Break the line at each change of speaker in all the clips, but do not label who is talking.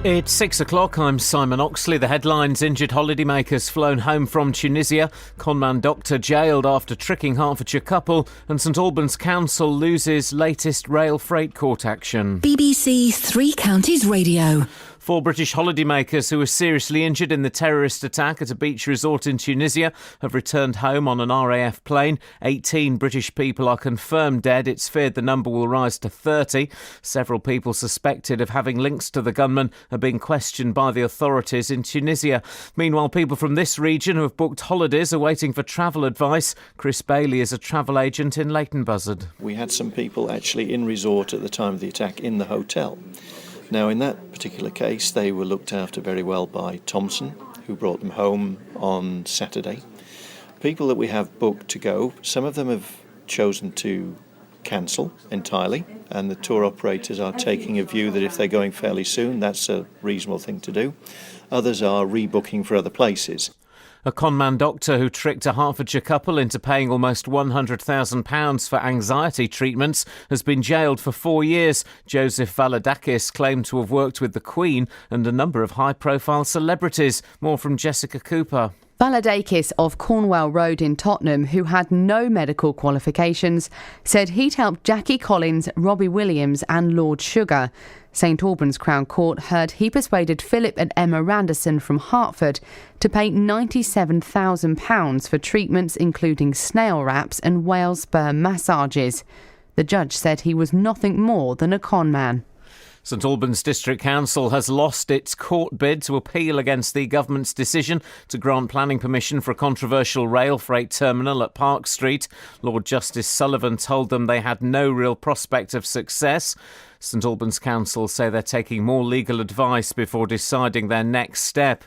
It's 6 o'clock. I'm Simon Oxley. The headlines: injured holidaymakers flown home from Tunisia, conman doctor jailed after tricking Hertfordshire couple, and St Albans Council loses latest rail freight court action.
BBC Three Counties Radio.
4 British holidaymakers who were seriously injured in the terrorist attack at a beach resort in Tunisia have returned home on an RAF plane. 18 British people are confirmed dead. It's feared the number will rise to 30. Several people suspected of having links to the gunman are being questioned by the authorities in Tunisia. Meanwhile, people from this region who have booked holidays are waiting for travel advice. Chris Bailey is a travel agent in Leighton Buzzard.
We had some people actually in resort at the time of the attack in the hotel. Now, in that particular case, they were looked after very well by Thomson, who brought them home on Saturday. People that we have booked to go, some of them have chosen to cancel entirely, and the tour operators are taking a view that if they're going fairly soon, that's a reasonable thing to do. Others are rebooking for other places.
A conman doctor who tricked a Hertfordshire couple into paying almost £100,000 for anxiety treatments has been jailed for 4 years. Joseph Valadakis claimed to have worked with the Queen and a number of high-profile celebrities. More from Jessica Cooper.
Valadakis of Cornwell Road in Tottenham, who had no medical qualifications, said he'd helped Jackie Collins, Robbie Williams and Lord Sugar. St Albans Crown Court heard he persuaded Philip and Emma Randerson from Hertford to pay £97,000 for treatments including snail wraps and whale sperm massages. The judge said he was nothing more than a con man.
St Albans District Council has lost its court bid to appeal against the government's decision to grant planning permission for a controversial rail freight terminal at Park Street. Lord Justice Sullivan told them they had no real prospect of success. St Albans Council say they're taking more legal advice before deciding their next step.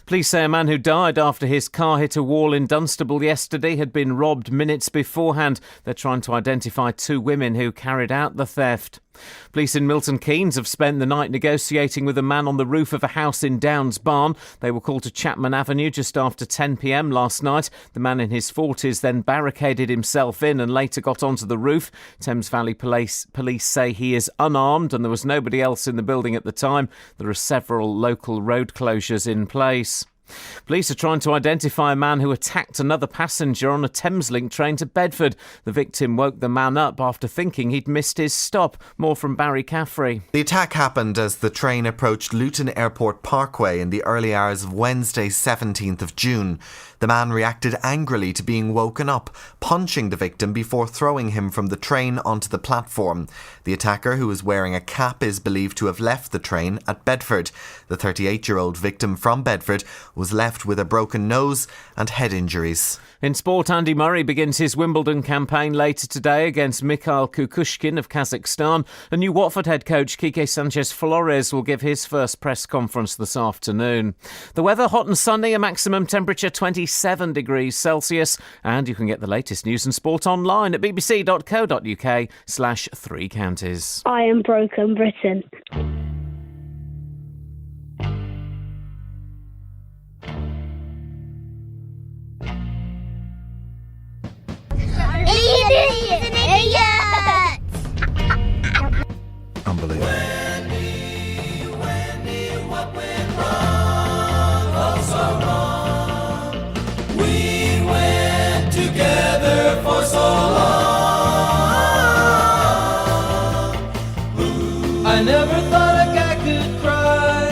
Police say a man who died after his car hit a wall in Dunstable yesterday had been robbed minutes beforehand. They're trying to identify 2 women who carried out the theft. Police in Milton Keynes have spent the night negotiating with a man on the roof of a house in Downs Barn. They were called to Chapman Avenue just after 10 p.m. last night. The man in his 40s then barricaded himself in and later got onto the roof. Thames Valley Police say he is unarmed and there was nobody else in the building at the time. There are several local road closures in place. Police are trying to identify a man who attacked another passenger on a Thameslink train to Bedford. The victim woke the man up after thinking he'd missed his stop. More from Barry Caffrey.
The attack happened as the train approached Luton Airport Parkway in the early hours of Wednesday, 17th of June. The man reacted angrily to being woken up, punching the victim before throwing him from the train onto the platform. The attacker, who was wearing a cap, is believed to have left the train at Bedford. The 38-year-old victim from Bedford was left with a broken nose and head injuries.
In sport, Andy Murray begins his Wimbledon campaign later today against Mikhail Kukushkin of Kazakhstan. A new Watford head coach, Quique Sanchez-Flores, will give his first press conference this afternoon. The weather, hot and sunny, a maximum temperature 27 degrees Celsius. And you can get the latest news and sport online at bbc.co.uk/3 counties.
I am Broken Britain.
Unbelievable.
Wendy, what went wrong? Oh, so wrong. We went together for so long. I never thought a guy could cry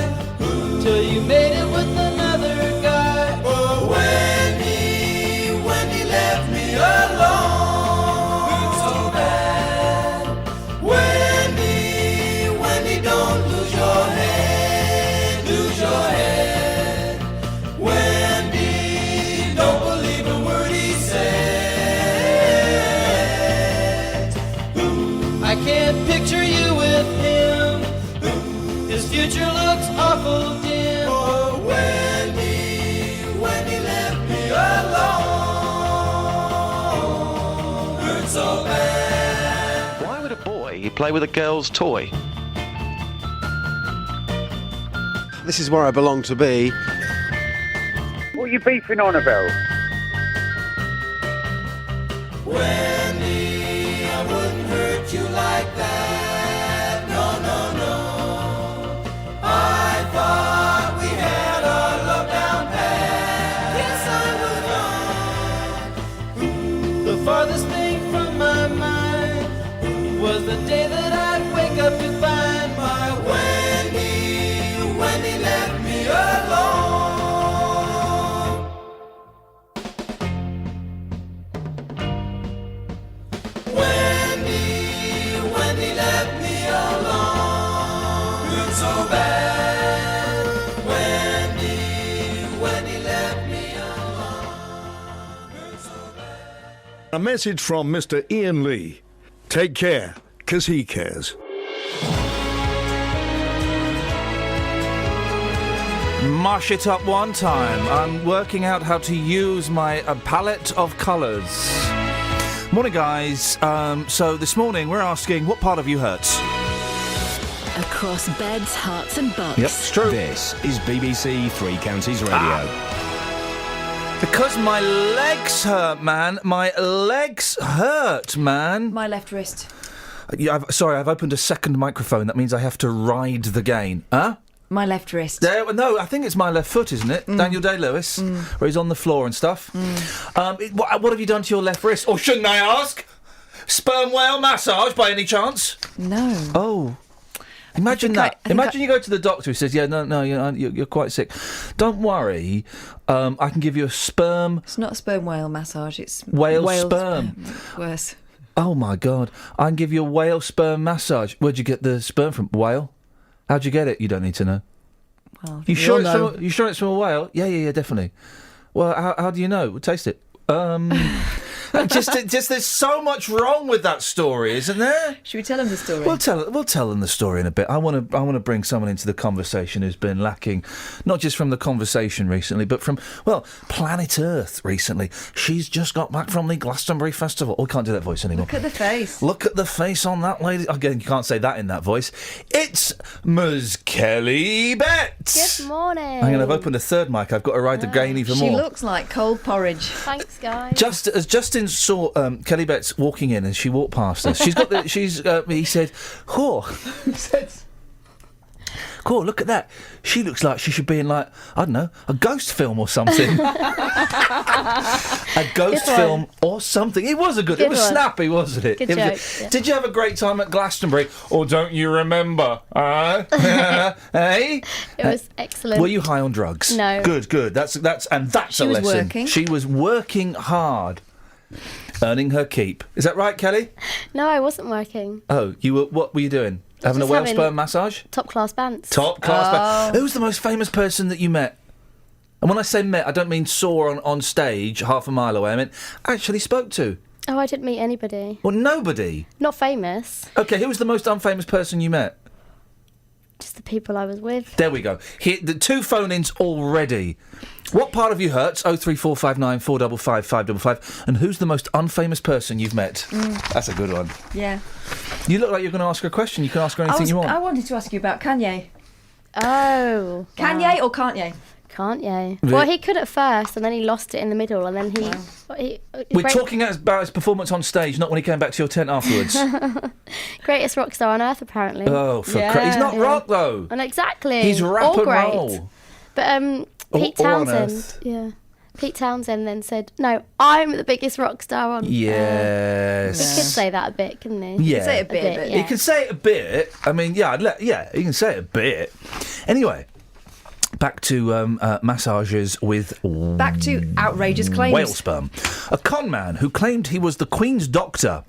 till you made it with another guy. Oh, Wendy left me alone. I can't picture you with him. His future looks awful dim. Oh, Wendy left me alone. Hurt so bad.
Why would a boy play with a girl's toy?
This is where I belong to be.
What are you beefing on about?
Wendy, I wouldn't hurt you like that. No, no, no. I farthest thing from my mind was the day that I'd wake up to find my Wendy, Wendy left me alone. Wendy, Wendy left me alone. It's so bad. Wendy, Wendy left me alone. It's so bad.
A message from Mr. Iain Lee. Take care, 'cause he cares.
Mush it up one time. I'm working out how to use my palette of colours. Morning, guys. So this morning we're asking, what part of you hurts?
Across beds, hearts and bucks.
Yep, it's true.
This is BBC Three Counties Radio.
Because my legs hurt, man. My legs hurt, man.
My left wrist.
Yeah, I've opened a second microphone. That means I have to ride the gain. Huh?
My left wrist.
No, I think it's my left foot, isn't it? Daniel Day-Lewis, where he's on the floor and stuff. What have you done to your left wrist? Or shouldn't I ask? Sperm whale massage, by any chance?
No.
Oh. Imagine that. Imagine you go to the doctor who says, yeah, no, you're quite sick. Don't worry, I can give you a sperm...
It's not a sperm whale massage, it's...
Whale sperm.
Worse.
Oh, my God. I can give you a whale sperm massage. Where'd you get the sperm from? Whale? How'd you get it? You don't need to know.
Well,
you sure it's from a whale? Yeah, definitely. Well, how do you know? We'll taste it. Just there's so much wrong with that story, isn't there?
Should we tell them the story?
We'll tell them the story in a bit. I want to bring someone into the conversation who's been lacking, not just from the conversation recently, but from Planet Earth recently. She's just got back from the Glastonbury Festival. Oh, I can't do that voice anymore.
Look at the face.
Look at the face on that lady. Again, you can't say that in that voice. It's Ms. Kelly Betts.
Good morning.
I'm going to have opened a third mic. I've got to ride the gain even more.
She looks like cold porridge.
Thanks, guys.
Just as Justin saw Kelly Betts walking in, and she walked past us. He said, "Cool, look at that. She looks like she should be in, like, I don't know, a ghost film or something." A ghost film or something. It was It was snappy, wasn't it?
Good joke. Yeah.
Did you have a great time at Glastonbury, or don't you remember? Hey?
It was excellent.
Were you high on drugs?
No.
Good. That's a lesson.
She was working.
She was working hard, earning her keep. Is that right, Kelly?
No, I wasn't working.
Oh, what were you doing? Having a whale sperm massage?
Top class bands.
Top class bands. Who's the most famous person that you met? And when I say met, I don't mean saw on stage half a mile away. I mean actually spoke to.
Oh, I didn't meet anybody.
Well, nobody.
Not famous.
Okay, who was the most unfamous person you met?
Just the people I was with.
There we go. The two phone-ins already. What part of you hurts? 03459 455 555. And who's the most unfamous person you've met? That's a good one.
Yeah.
You look like you're going to ask her a question. You can ask her anything you want.
I wanted to ask you about Kanye.
Oh.
Kanye or Kanye?
Kanye. Well, he could at first, and then he lost it in the middle, and then
We're talking about his performance on stage, not when he came back to your tent afterwards.
Greatest rock star on earth, apparently.
Oh, he's not rock, though.
And exactly.
He's rap and roll.
But Pete Townsend, Pete Townsend then said, "No, I'm the biggest rock star on."
Yes.
He could say that a bit, couldn't he?
Yeah.
He could say it a bit.
He can say it a bit. I mean, he can say it a bit. Anyway, back to massages with...
Back to outrageous claims.
Whale sperm. A con man who claimed he was the Queen's doctor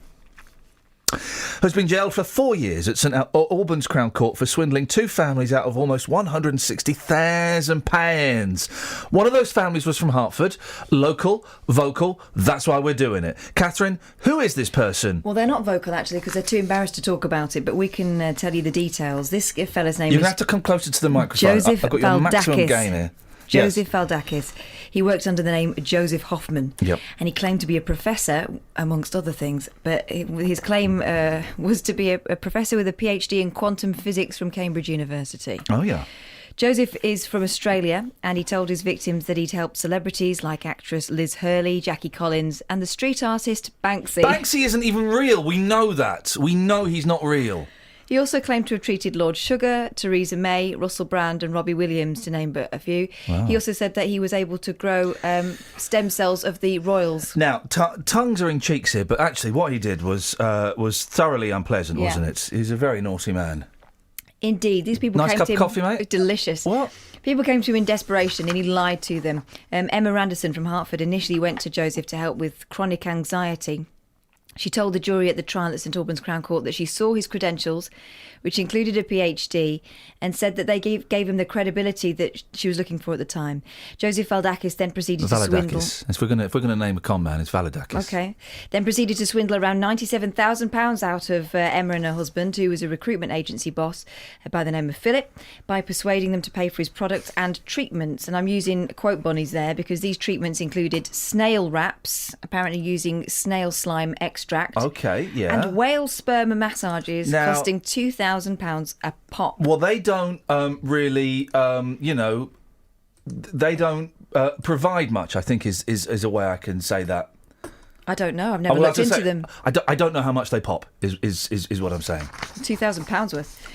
has been jailed for 4 years at St Albans Crown Court for swindling two families out of almost £160,000. One of those families was from Hertford. Local, vocal, that's why we're doing it. Catherine, who is this person?
Well, they're not vocal, actually, because they're too embarrassed to talk about it, but we can tell you the details. This fella's name is...
You're going to have to come closer to the microphone.
Joseph
I've got your maximum gain here.
Joseph Valdakis. He worked under the name Joseph Hoffman.
Yep.
And he claimed to be a professor, amongst other things. But his claim was to be a professor with a PhD in quantum physics from Cambridge University.
Oh, yeah.
Joseph is from Australia, and he told his victims that he'd helped celebrities like actress Liz Hurley, Jackie Collins, and the street artist Banksy.
Banksy isn't even real. We know that. We know he's not real.
He also claimed to have treated Lord Sugar, Theresa May, Russell Brand and Robbie Williams, to name but a few.
Wow.
He also said that he was able to grow stem cells of the royals.
Now, tongues are in cheeks here, but actually what he did was thoroughly unpleasant, wasn't it? He's a very naughty man.
Indeed. These people
nice
came
cup
to him...
of coffee, mate?
Delicious.
What?
People came to him in desperation and he lied to them. Emma Randerson from Hertford initially went to Joseph to help with chronic anxiety. She told the jury at the trial at St Albans Crown Court that she saw his credentials, which included a PhD, and said that they gave him the credibility that she was looking for at the time. Joseph Valdakis then proceeded to swindle...
If we're going to name a con man, it's Valdakis.
OK. Then proceeded to swindle around £97,000 out of Emma and her husband, who was a recruitment agency boss by the name of Philip, by persuading them to pay for his products and treatments. And I'm using quote bunnies there because these treatments included snail wraps, apparently using snail slime extract.
OK, yeah.
And whale sperm massages costing £2,000 a pop.
Well, they don't really, they don't provide much, I think is a way I can say that.
I don't know. I've never looked into them.
I don't know how much they pop, is what I'm saying.
£2,000 worth.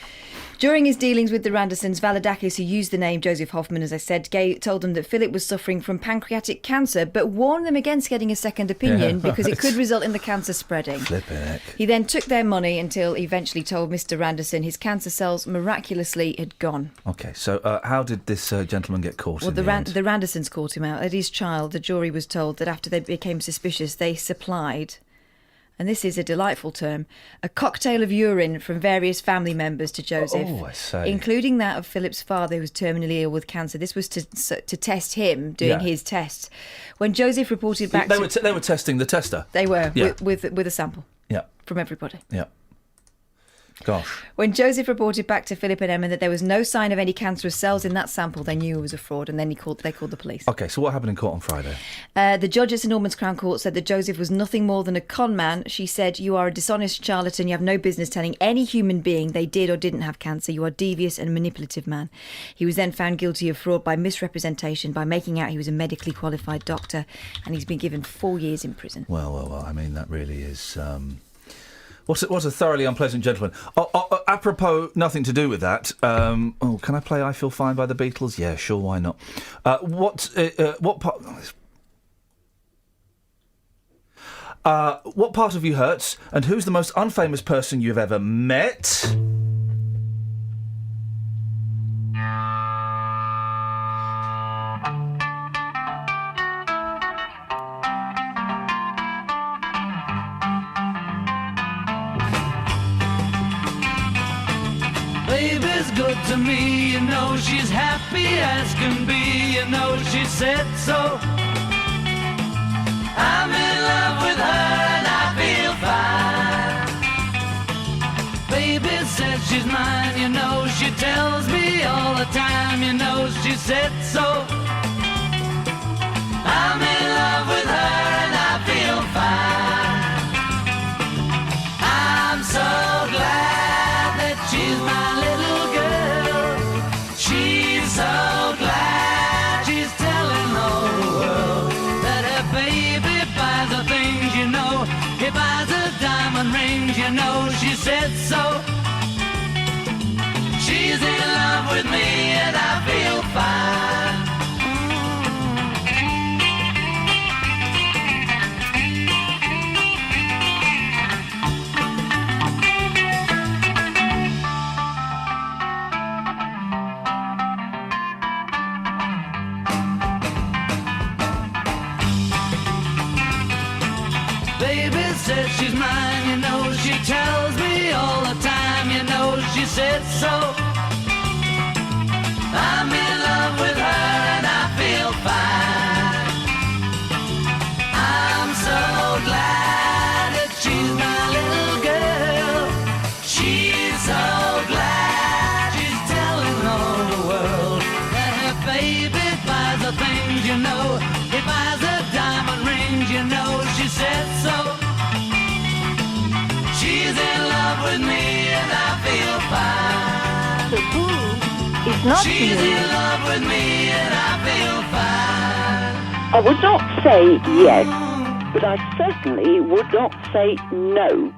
During his dealings with the Randersons, Valadakis, who used the name Joseph Hoffman, as I said, told them that Philip was suffering from pancreatic cancer, but warned them against getting a second opinion because it could result in the cancer spreading.
Flippin' heck.
He then took their money until he eventually told Mr. Randerson his cancer cells miraculously had gone.
OK, so how did this gentleman get caught?
Well,
the
Randersons caught him out. At his trial, the jury was told that after they became suspicious, they supplied... and this is a delightful term, a cocktail of urine from various family members to Joseph,
I say.
including that of Philip's father, who was terminally ill with cancer. This was to test him doing his tests. When Joseph reported back,
they were testing the tester.
They were with a sample.
Yeah,
from everybody.
Yeah. Gosh.
When Joseph reported back to Philip and Emma that there was no sign of any cancerous cells in that sample, they knew it was a fraud, and then they called the police.
OK, so what happened in court on Friday?
The judge at St Albans Crown Court said that Joseph was nothing more than a con man. She said, "You are a dishonest charlatan. You have no business telling any human being they did or didn't have cancer. You are a devious and manipulative man." He was then found guilty of fraud by misrepresentation, by making out he was a medically qualified doctor, and he's been given 4 years in prison.
Well, I mean, that really is... What's a thoroughly unpleasant gentleman. Apropos, nothing to do with that. Can I play "I Feel Fine" by the Beatles? Yeah, sure, why not? What part of you hurts, and who's the most unfamous person you've ever met?
Baby's good to me, you know she's happy as can be, you know she said so. I'm in love with her and I feel fine. Baby says she's mine, you know she tells me all the time, you know she said so. I'm in love with her and I feel fine. I'm so glad that she's my little girl. She's so glad she's telling all the world that her baby buys the things, you know. He buys her diamond rings, you know she said so. She's in love with me and I feel fine. Baby says she's mine, you know she tells me all the time, you know she said so. I'm in love with her and I feel fine. I'm so glad that she's my little girl. She's so glad she's telling all the world that her baby buys the things, you know. He buys her diamond rings, you know she said so. She's in love with me and I feel fine.
It's not
She's in love with me and I feel fine.
I would not say yes, but I certainly would not say no.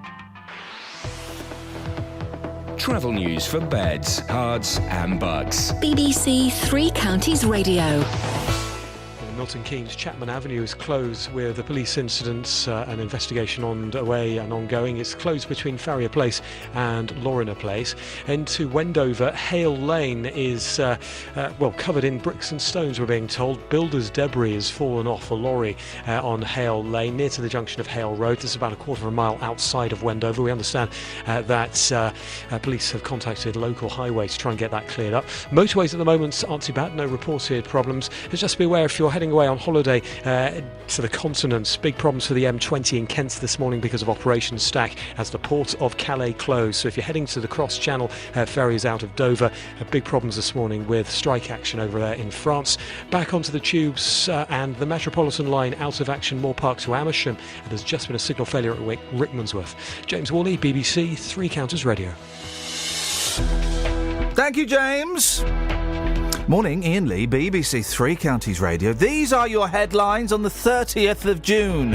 Travel news for beds, cards and bugs.
BBC Three Counties Radio.
Milton Keynes Chapman Avenue is closed with a police incident, an investigation underway and ongoing. It's closed between Farrier Place and Lorina Place. Into Wendover, Hale Lane is covered in bricks and stones, we're being told. Builder's debris has fallen off a lorry on Hale Lane near to the junction of Hale Road. This is about a quarter of a mile outside of Wendover. We understand that police have contacted local highways to try and get that cleared up. Motorways at the moment aren't too bad, no reported problems. Just be aware if you're heading away on holiday to the continent. Big problems for the M20 in Kent this morning because of Operation Stack as the port of Calais closed. So if you're heading to the cross-channel ferries out of Dover, big problems this morning with strike action over there in France. Back onto the tubes and the Metropolitan line out of action, Moore Park to Amersham. And there's just been a signal failure at Rickmansworth. James Worley, BBC Three Counties Radio.
Thank you, James. Morning, Iain Lee, BBC Three Counties Radio. These are your headlines on the 30th of June.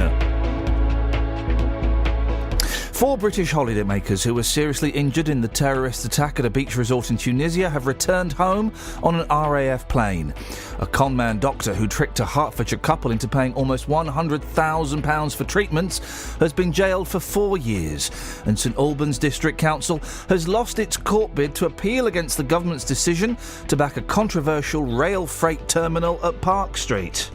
4 British holidaymakers who were seriously injured in the terrorist attack at a beach resort in Tunisia have returned home on an RAF plane. A conman doctor who tricked a Hertfordshire couple into paying almost £100,000 for treatments has been jailed for 4 years. And St Albans District Council has lost its court bid to appeal against the government's decision to back a controversial rail freight terminal at Park Street.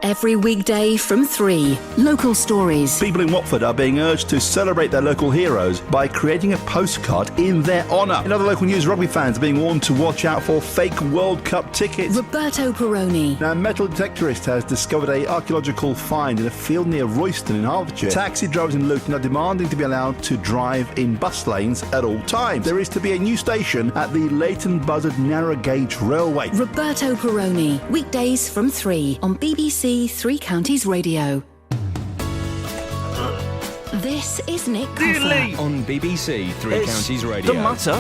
Every weekday from 3. Local stories.
People in Watford are being urged to celebrate their local heroes by creating a postcard in their honour. In other local news, rugby fans are being warned to watch out for fake World Cup tickets.
Roberto Peroni.
Now, a metal detectorist has discovered an archaeological find in a field near Royston in Hertfordshire. Taxi drivers in Luton are demanding to be allowed to drive in bus lanes at all times. There is to be a new station at the Leighton Buzzard Narrow Gauge Railway.
Roberto Peroni. Weekdays from 3 on BBC Three Counties Radio. This is Nick Coffer
on BBC Three Counties Radio.
It doesn't matter.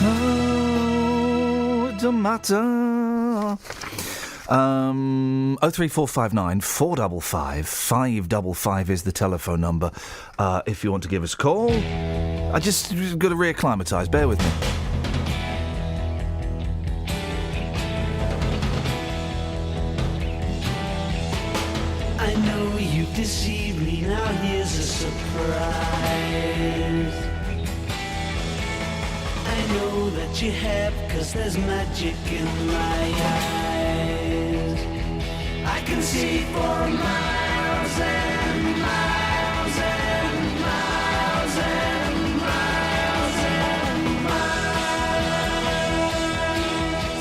No, it doesn't matter. 03459 455 555 is the telephone number if you want to give us a call. I just got to reacclimatise, bear with me.
I know you've deceived me, now here's a surprise. I know that you have, 'cause there's magic in my eyes. I can see for miles and miles and miles and miles and miles.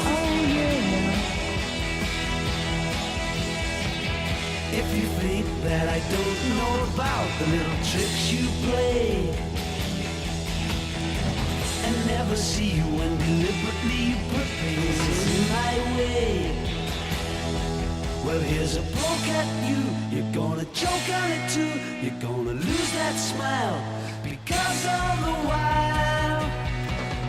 Oh yeah. If you think that I don't know about the little tricks you play and never see you when deliberately you put things in my way, well, here's a poke at you. You're gonna choke on it too. You're gonna lose that smile because all the while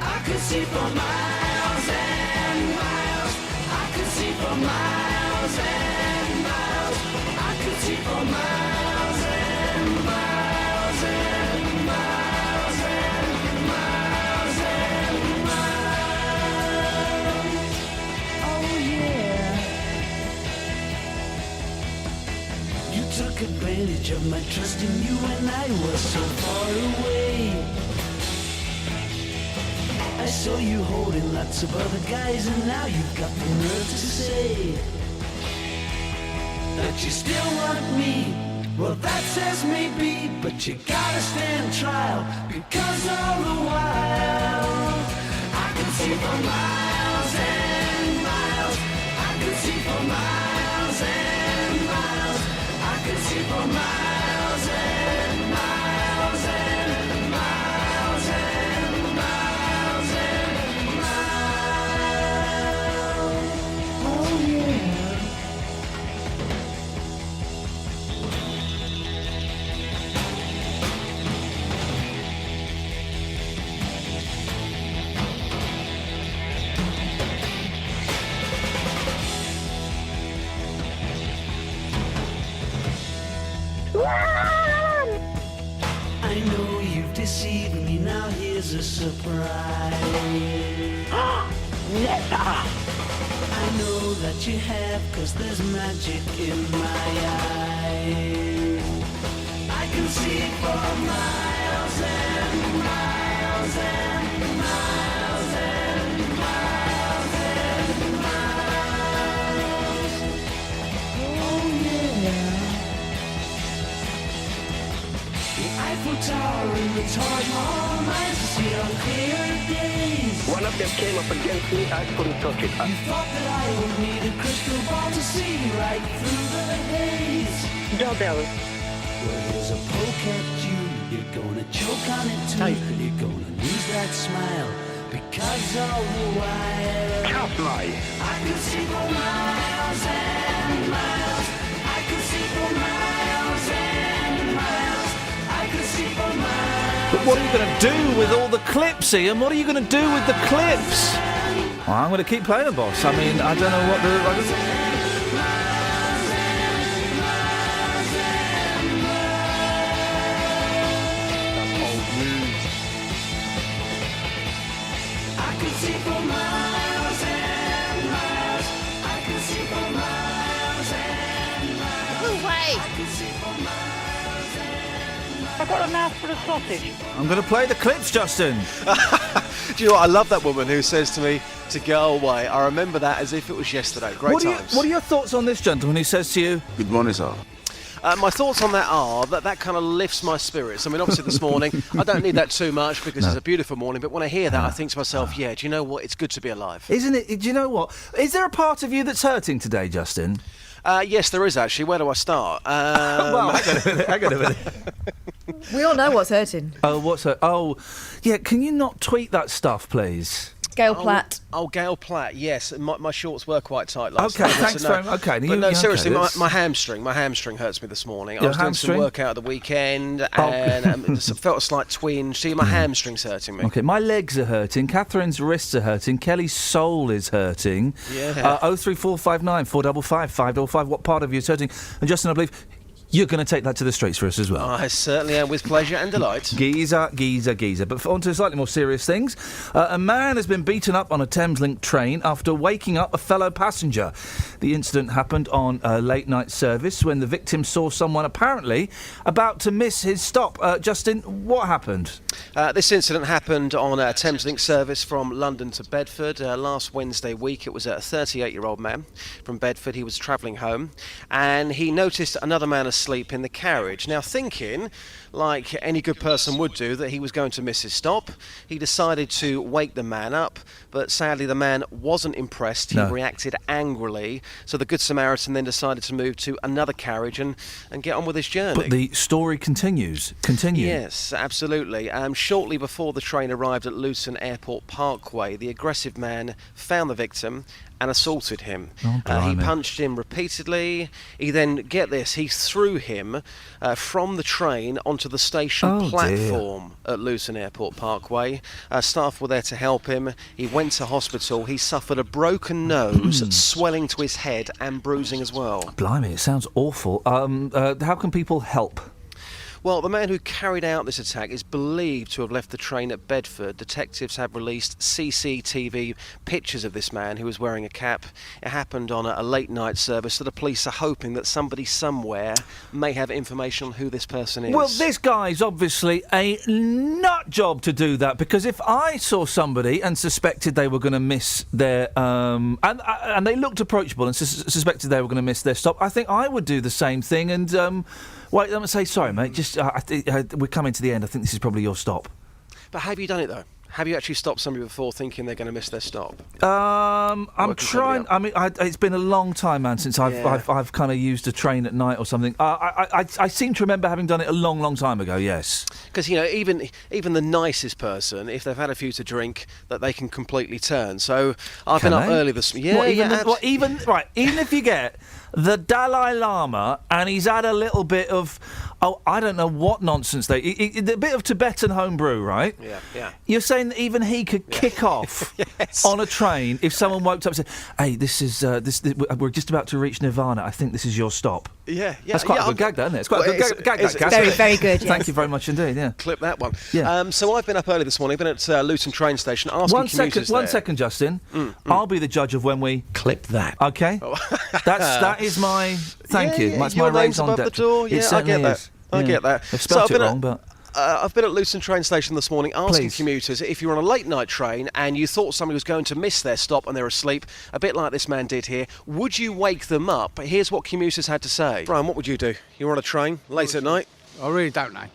I could see for miles and miles. I could see for miles and miles. I could see for miles and miles and miles and miles and miles. Oh yeah. You took advantage of my trust in you when I was so far away. I saw you holding lots of other guys, and now you've got the nerve to say that you still want me. Well, that says maybe, but you gotta stand trial, because all the while I can see for miles and miles. I can see for miles and miles. I can see for miles and miles and miles and miles and miles. Oh yeah. I know you've deceived me, now here is a surprise.
Never.
I know that you have, 'cause there's magic in my eye. I can see for miles and miles and miles and miles and miles. Oh yeah. The Eiffel Tower and the Taj Mahal mines to see on clear days.
One of them came up against me, I couldn't touch it.
You thought that I would need a crystal ball to see right through the haze.
Doorbell.
Well, here's a poke at you. You're gonna choke on it too. And you're gonna lose that smile. Because all the while
Tough lie.
I could see for miles and miles. I could see for miles and miles. I could see for miles.
But what are you going to do with all the clips, Ian? What are you going to do with the clips? Well, I'm going to keep playing the boss. I mean, I don't know what the...
I could see for miles and miles. I could see for miles and miles.
Wait.
I could see for miles and miles.
I've got a mouth for a sausage.
I'm going to play the clips, Justin.
Do you know what? I love that woman who says to me to go away. I remember that as if it was yesterday. Great times.
What are your thoughts on this gentleman who says to you,
Good morning, sir. My thoughts on that are that kind of lifts my spirits. I mean, obviously this morning, I don't need that too much because it's a beautiful morning, but when I hear that, I think to myself, yeah, do you know what? It's good to be alive.
isn't it? Do you know what? Is there a part of you that's hurting today, Justin?
Yes, there is actually. Where do I start?
Well, hang on a minute.
We all know what's hurting.
Oh, what's her? Oh, yeah, can you not tweet that stuff, please?
Gail Platt.
Oh, Gail Platt, yes. My shorts were quite tight last
Okay,
night.
thanks
so
very much. Okay,
but no, seriously,
okay,
my hamstring hurts me this morning. I
Your
was doing
hamstring?
some workout at the weekend and felt a slight twinge. See, my hamstring's hurting me.
Okay, my legs are hurting. Catherine's wrists are hurting. Kelly's soul is hurting.
Yeah.
03459 455 555. What part of you is hurting? And Justin, I believe you're going to take that to the streets for us as well.
I certainly am, with pleasure and delight.
Geezer. But on to slightly more serious things. A man has been beaten up on a Thameslink train after waking up a fellow passenger. The incident happened on a late-night service when the victim saw someone apparently about to miss his stop. Justin, what happened?
This incident happened on a Thameslink service from London to Bedford last Wednesday week. It was a 38-year-old man from Bedford. He was travelling home and he noticed another man asleep in the carriage. Now, thinking, like any good person would do, that he was going to miss his stop, he decided to wake the man up, but sadly the man wasn't impressed. He reacted angrily, so the Good Samaritan then decided to move to another carriage and get on with his journey.
But the story continues.
Yes, absolutely. Shortly before the train arrived at Luton Airport Parkway, the aggressive man found the victim and assaulted him. He punched him repeatedly. He then, get this, he threw him from the train onto the station platform at Luton Airport Parkway. Staff were there to help him. He went to hospital. He suffered a broken nose, swelling to his head and bruising as well.
Blimey, it sounds awful. How can people help?
Well, the man who carried out this attack is believed to have left the train at Bedford. Detectives have released CCTV pictures of this man who was wearing a cap. It happened on a late-night service, so the police are hoping that somebody somewhere may have information on who this person is.
Well, this guy's obviously a nut job to do that, because if I saw somebody and suspected they were going to miss their... and they looked approachable and suspected they were going to miss their stop, I think I would do the same thing and... Wait, let me say, sorry, mate, just we're coming to the end. I think this is probably your stop.
But have you done it, though? Have you actually stopped somebody before thinking they're going to miss their stop?
I'm trying. I mean, it's been a long time, man, since I've kind of used a train at night or something. I seem to remember having done it a long, long time ago. Yes.
Because even the nicest person, if they've had a few to drink, that they can completely turn. So I've been up early this. Yeah, even
even if you get the Dalai Lama and he's had a little bit of Oh, I don't know what nonsense they... a bit of Tibetan homebrew, right?
Yeah.
You're saying that even he could kick off on a train if someone woke up and said, hey, we're just about to reach Nirvana. I think this is your stop.
Yeah.
That's quite a good gag, though, isn't it? It's quite a good gag, that, Cass.
Very, very good, yes.
Thank you very much indeed, yeah.
Clip that one.
Yeah.
So I've been up early this morning, been at Luton train station asking commuters
One second, Justin. I'll be the judge of when we...
Clip that.
OK? That is my... Thank you. That's
your
my
name's
raison
above the
d'etre.
door. Yeah, I get that. I get that.
I've spelt it wrong, but...
I've been at Luton train station this morning asking commuters if you're on a late night train and you thought somebody was going to miss their stop and they're asleep, a bit like this man did here, would you wake them up? Here's what commuters had to say. Brian, what would you do? You're on a train late at night?
I really don't know,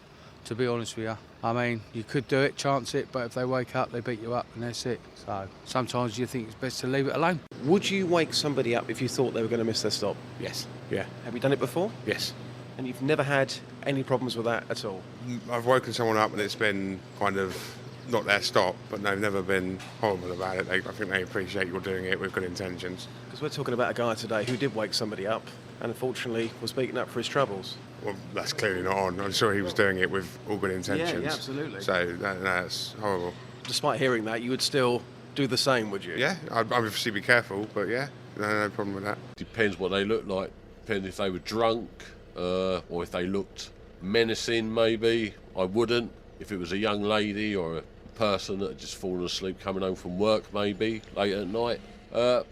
to be honest with you. I mean, you could do it, chance it, but if they wake up, they beat you up and that's it. So sometimes you think it's best to leave it alone.
Would you wake somebody up if you thought they were going to miss their stop?
Yes. Yeah.
Have you done it before?
Yes.
And you've never had any problems with that at all?
I've woken someone up and it's been kind of not their stop, but they've never been horrible about it. I think they appreciate you're doing it with good intentions.
Because we're talking about a guy today who did wake somebody up and unfortunately was beaten up for his troubles.
Well, that's clearly not on. I'm sure he was doing it with all good intentions.
Yeah, absolutely.
So that's horrible.
Despite hearing that, you would still do the same, would you?
Yeah, I'd obviously be careful, but yeah, no problem with that.
Depends what they look like. Depends if they were drunk or if they looked menacing, maybe. I wouldn't. If it was a young lady or a person that had just fallen asleep coming home from work, maybe, late at night,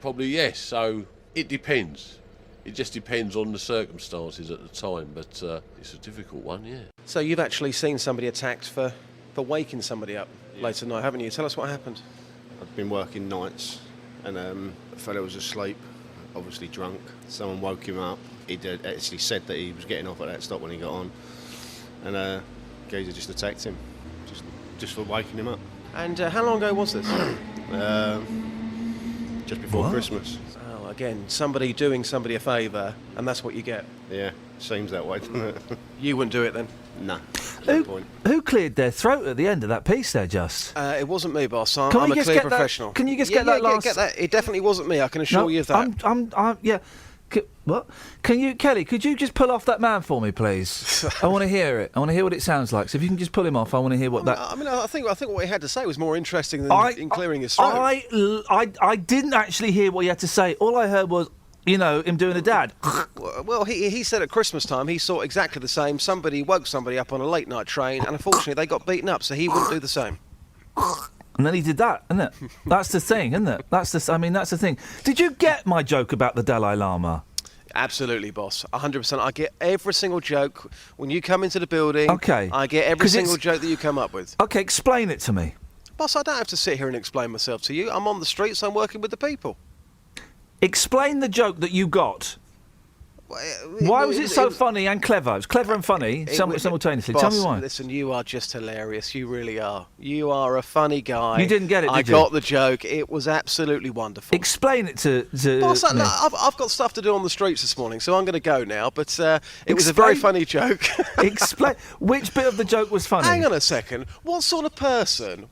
probably yes. So it depends. It just depends on the circumstances at the time, but it's a difficult one, yeah.
So you've actually seen somebody attacked for waking somebody up late at night, haven't you? Tell us what happened.
I've been working nights and a fellow was asleep, obviously drunk. Someone woke him up. He actually said that he was getting off at that stop when he got on, and geezer just attacked him, just for waking him up.
And how long ago was this?
Just before Christmas.
Oh, again, somebody doing somebody a favour, and that's what you get.
Yeah, seems that way, doesn't it?
You wouldn't do it then?
Nah. No point.
Who cleared their throat at the end of that piece there, Just?
It wasn't me, boss. I'm a clear professional.
Can you just get that last...
Get that. It definitely wasn't me, I can assure you of that.
Yeah. What? Kelly, could you just pull off that man for me, please? I want to hear it. I want to hear what it sounds like. So if you can just pull him off, I want to hear what that...
I think what he had to say was more interesting than in clearing his throat.
I didn't actually hear what he had to say. All I heard was, him doing a dad.
Well, he said at Christmas time he saw exactly the same. Somebody woke somebody up on a late night train, and unfortunately they got beaten up, so he wouldn't do the same.
And then he did that, isn't it? That's the thing, isn't it? That's the thing. Did you get my joke about the Dalai Lama?
Absolutely, boss. 100%. I get every single joke when you come into the building.
Okay.
I get every single joke that you come up with.
Okay, explain it to me.
Boss, I don't have to sit here and explain myself to you. I'm on the streets, I'm working with the people.
Explain the joke that you got. Why was it so funny and clever? It was clever and funny simultaneously.
Boss,
Tell me why.
Listen, you are just hilarious. You really are. You are a funny guy.
You didn't get it, did you?
I got the joke. It was absolutely wonderful.
Explain it to
Boss,
me.
I've got stuff to do on the streets this morning, so I'm going to go now. But it was a very funny joke.
Explain. Which bit of the joke was funny?
Hang on a second. What sort of person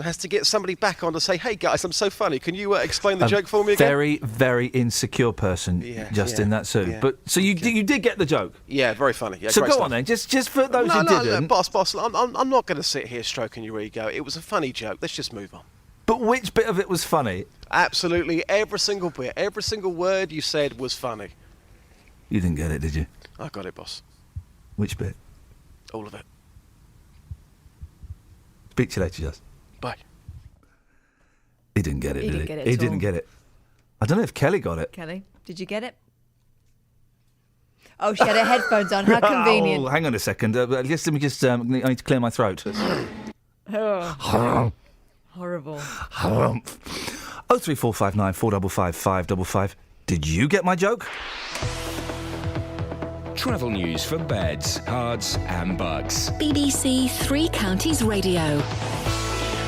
has to get somebody back on to say, "Hey guys, I'm so funny. Can you explain the joke for me again?"
Very, very insecure person, Justin. That's who.
Yeah.
But so you did get the joke.
Yeah, very funny. Yeah,
so
great
go
stuff.
on then. Just for those who didn't.
No, boss. I'm not going to sit here stroking your ego. It was a funny joke. Let's just move on.
But which bit of it was funny?
Absolutely every single bit. Every single word you said was funny.
You didn't get it, did you?
I got it, boss.
Which bit?
All of it.
Speak to you later, Just.
Bye.
He didn't get it, did he?
Get it
He
at
didn't
all.
get it. I don't know if Kelly got it.
Kelly, did you get it? Oh, she had her headphones on. How convenient.
Oh, hang on a second. Let me just. I need to clear my throat.
Oh. Horrible.
03459 455 555. Did you get my joke?
Travel news for beds, cards, and bugs.
BBC Three Counties Radio.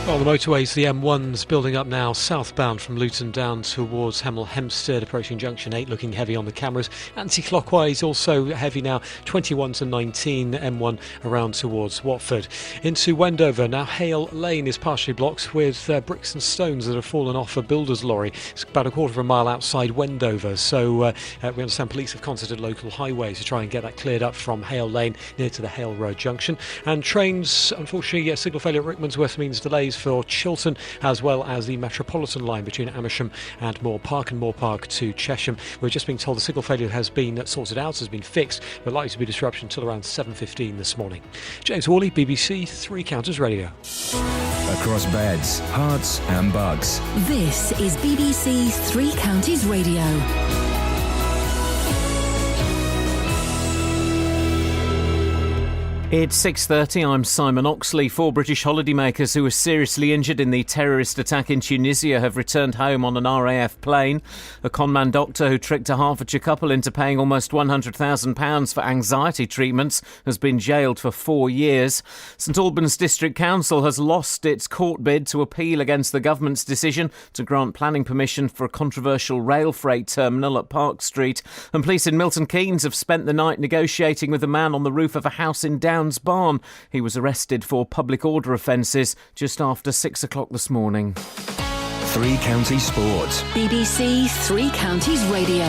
On the motorways, the M1's building up now southbound from Luton down towards Hemel Hempstead, approaching junction 8, looking heavy on the cameras. Anti-clockwise also heavy now, 21 to 19 M1 around towards Watford. Into Wendover, now Hale Lane is partially blocked with bricks and stones that have fallen off a builder's lorry. It's about a quarter of a mile outside Wendover, so we understand police have contacted local highways to try and get that cleared up from Hale Lane near to the Hale Road junction. And trains, unfortunately, signal failure at Rickmansworth means delays for Chiltern, as well as the Metropolitan line between Amersham and Moore Park to Chesham. We're just being told the signal failure has been sorted out, has been fixed, but likely to be disruption until around 7:15 this morning. James Worley, BBC Three Counties Radio.
Across beds, hearts and bugs.
This is BBC Three Counties Radio.
It's 6:30. I'm Simon Oxley. 4 British holidaymakers who were seriously injured in the terrorist attack in Tunisia have returned home on an RAF plane. A conman doctor who tricked a Hertfordshire couple into paying almost £100,000 for anxiety treatments has been jailed for 4 years. St Albans District Council has lost its court bid to appeal against the government's decision to grant planning permission for a controversial rail freight terminal at Park Street. And police in Milton Keynes have spent the night negotiating with a man on the roof of a house in Downs Barn. He was arrested for public order offences just after 6 o'clock this morning.
Three Counties Sports.
BBC Three Counties Radio.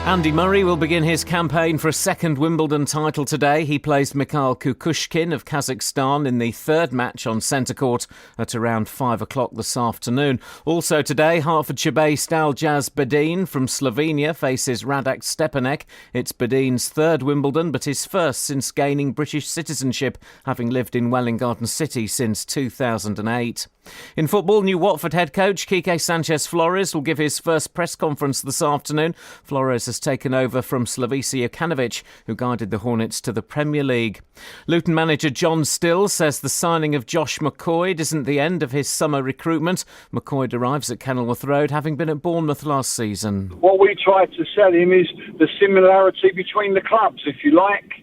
Andy Murray will begin his campaign for a second Wimbledon title today. He plays Mikhail Kukushkin of Kazakhstan in the third match on centre court at around 5 o'clock this afternoon. Also today, Hertfordshire-based Aljaz Bedin from Slovenia faces Radak Stepanek. It's Bedin's third Wimbledon, but his first since gaining British citizenship, having lived in Welwyn Garden City since 2008. In football, new Watford head coach Quique Sanchez-Flores will give his first press conference this afternoon. Flores has taken over from Slavisa Jokanovic, who guided the Hornets to the Premier League. Luton manager John Still says the signing of Josh McCoy isn't the end of his summer recruitment. McCoy arrives at Kenilworth Road, having been at Bournemouth last season.
What we try to sell him is the similarity between the clubs, if you like.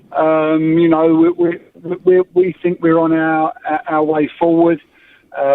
We think we're on our way forward.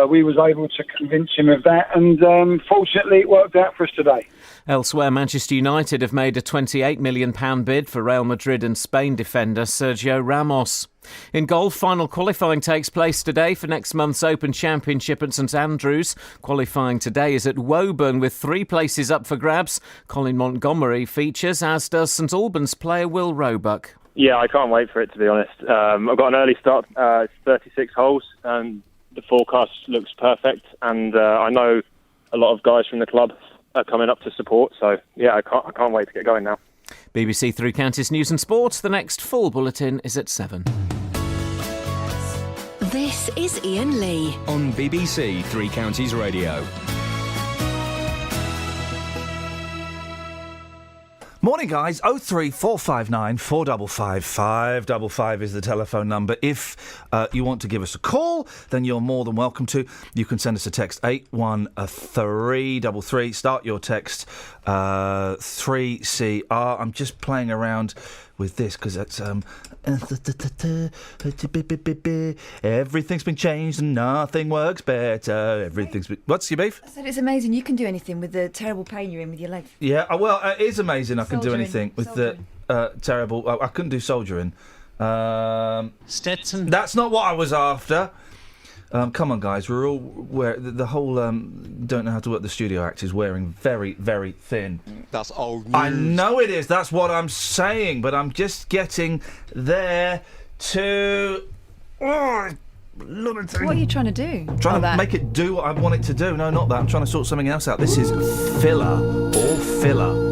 We was able to convince him of that, and fortunately it worked out for us today.
Elsewhere, Manchester United have made a £28 million bid for Real Madrid and Spain defender Sergio Ramos. In golf, final qualifying takes place today for next month's Open Championship at St Andrews. Qualifying today is at Woburn with 3 places up for grabs. Colin Montgomery features, as does St Albans player Will Roebuck.
Yeah, I can't wait for it, to be honest. I've got an early start. It's 36 holes, and the forecast looks perfect, and I know a lot of guys from the club are coming up to support, so yeah, I can't wait to get going now.
BBC Three Counties News and Sports. The next full bulletin is at 7.
This is Iain Lee
on BBC Three Counties Radio.
Morning, guys. 03459 455 555 is the telephone number. If you want to give us a call, then you're more than welcome to. You can send us a text 81333. Start your text 3CR. I'm just playing around with this because that's everything's been changed and nothing works better. What's your beef?
I said it's amazing you can do anything with the terrible pain you're in with your leg.
Yeah, well, it is amazing I can do anything with the terrible. I couldn't do soldiering.
Stetson.
That's not what I was after. Come on, guys. We're all the whole don't know how to work the studio act is wearing very, very thin.
That's old news.
I know it is. That's what I'm saying. But I'm just getting there to.
What are you trying to do?
Trying to make it do what I want it to do. No, not that. I'm trying to sort something else out. This is filler or filler.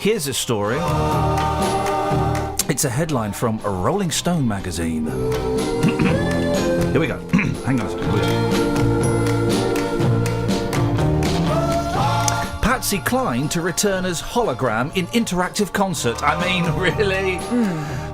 Here's a story. It's a headline from a Rolling Stone magazine. Here we go. Hang on a second. Patsy Cline to return as hologram in interactive concert. I mean, really?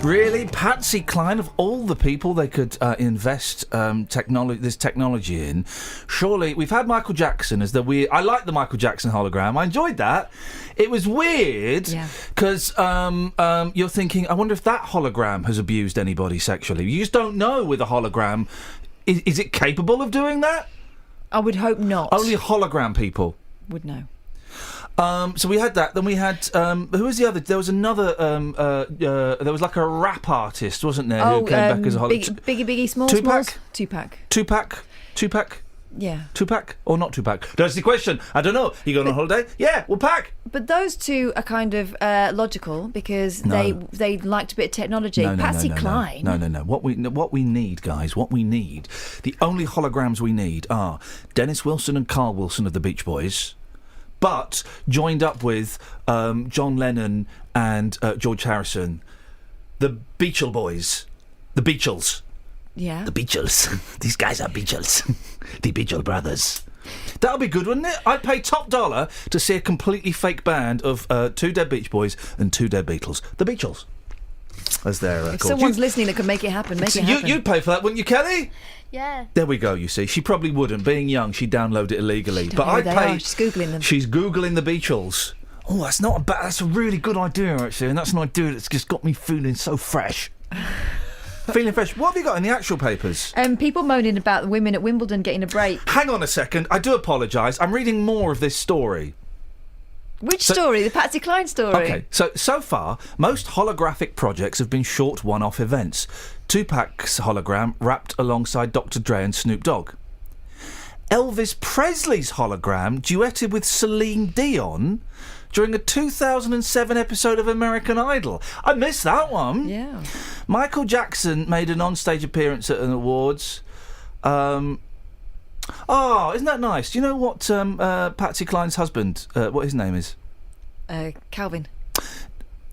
Really? Patsy Cline, of all the people they could invest this technology in, surely... We've had Michael Jackson as the weird... I like the Michael Jackson hologram. I enjoyed that. It was weird because you're thinking, I wonder if that hologram has abused anybody sexually. You just don't know with a hologram. Is it capable of doing that?
I would hope not.
Only hologram people
would know.
So we had that. Then we had who was the other? There was another. There was like a rap artist, wasn't there? Who came back as a hologram?
Biggie Smalls.
Tupac.
Tupac. Yeah.
Tupac or not Tupac? That's the question. I don't know. You going on holiday? Yeah, we'll pack.
But those two are kind of logical because they liked a bit of technology. Patsy Cline.
No. What we need, guys. What we need. The only holograms we need are Dennis Wilson and Carl Wilson of the Beach Boys. But joined up with John Lennon and George Harrison, the Beachel Boys, the Beachels.
Yeah.
The Beachels. These guys are Beachels. The Beachel Brothers. That'll be good, wouldn't it? I'd pay top dollar to see a completely fake band of 2 dead Beach Boys and 2 dead Beatles. The Beachels. As they're called.
If someone's listening that can make it happen, make it happen.
You'd pay for that, wouldn't you, Kelly?
Yeah.
There we go, you see. She probably wouldn't. Being young, she'd download it illegally. But I'd pay...
She's Googling them.
She's Googling the Beachels. Oh, that's not a bad... That's a really good idea, actually. And that's an idea that's just got me feeling so fresh. Feeling fresh. What have you got in the actual papers?
People moaning about the women at Wimbledon getting a break.
Hang on a second. I do apologise. I'm reading more of this story.
Which story? The Patsy Cline story?
Okay, so far, most holographic projects have been short one-off events. Tupac's hologram wrapped alongside Dr. Dre and Snoop Dogg. Elvis Presley's hologram duetted with Celine Dion during a 2007 episode of American Idol. I missed that one.
Yeah.
Michael Jackson made an on-stage appearance at an awards. Oh, isn't that nice? Do you know what Patsy Cline's husband, what his name is?
Calvin.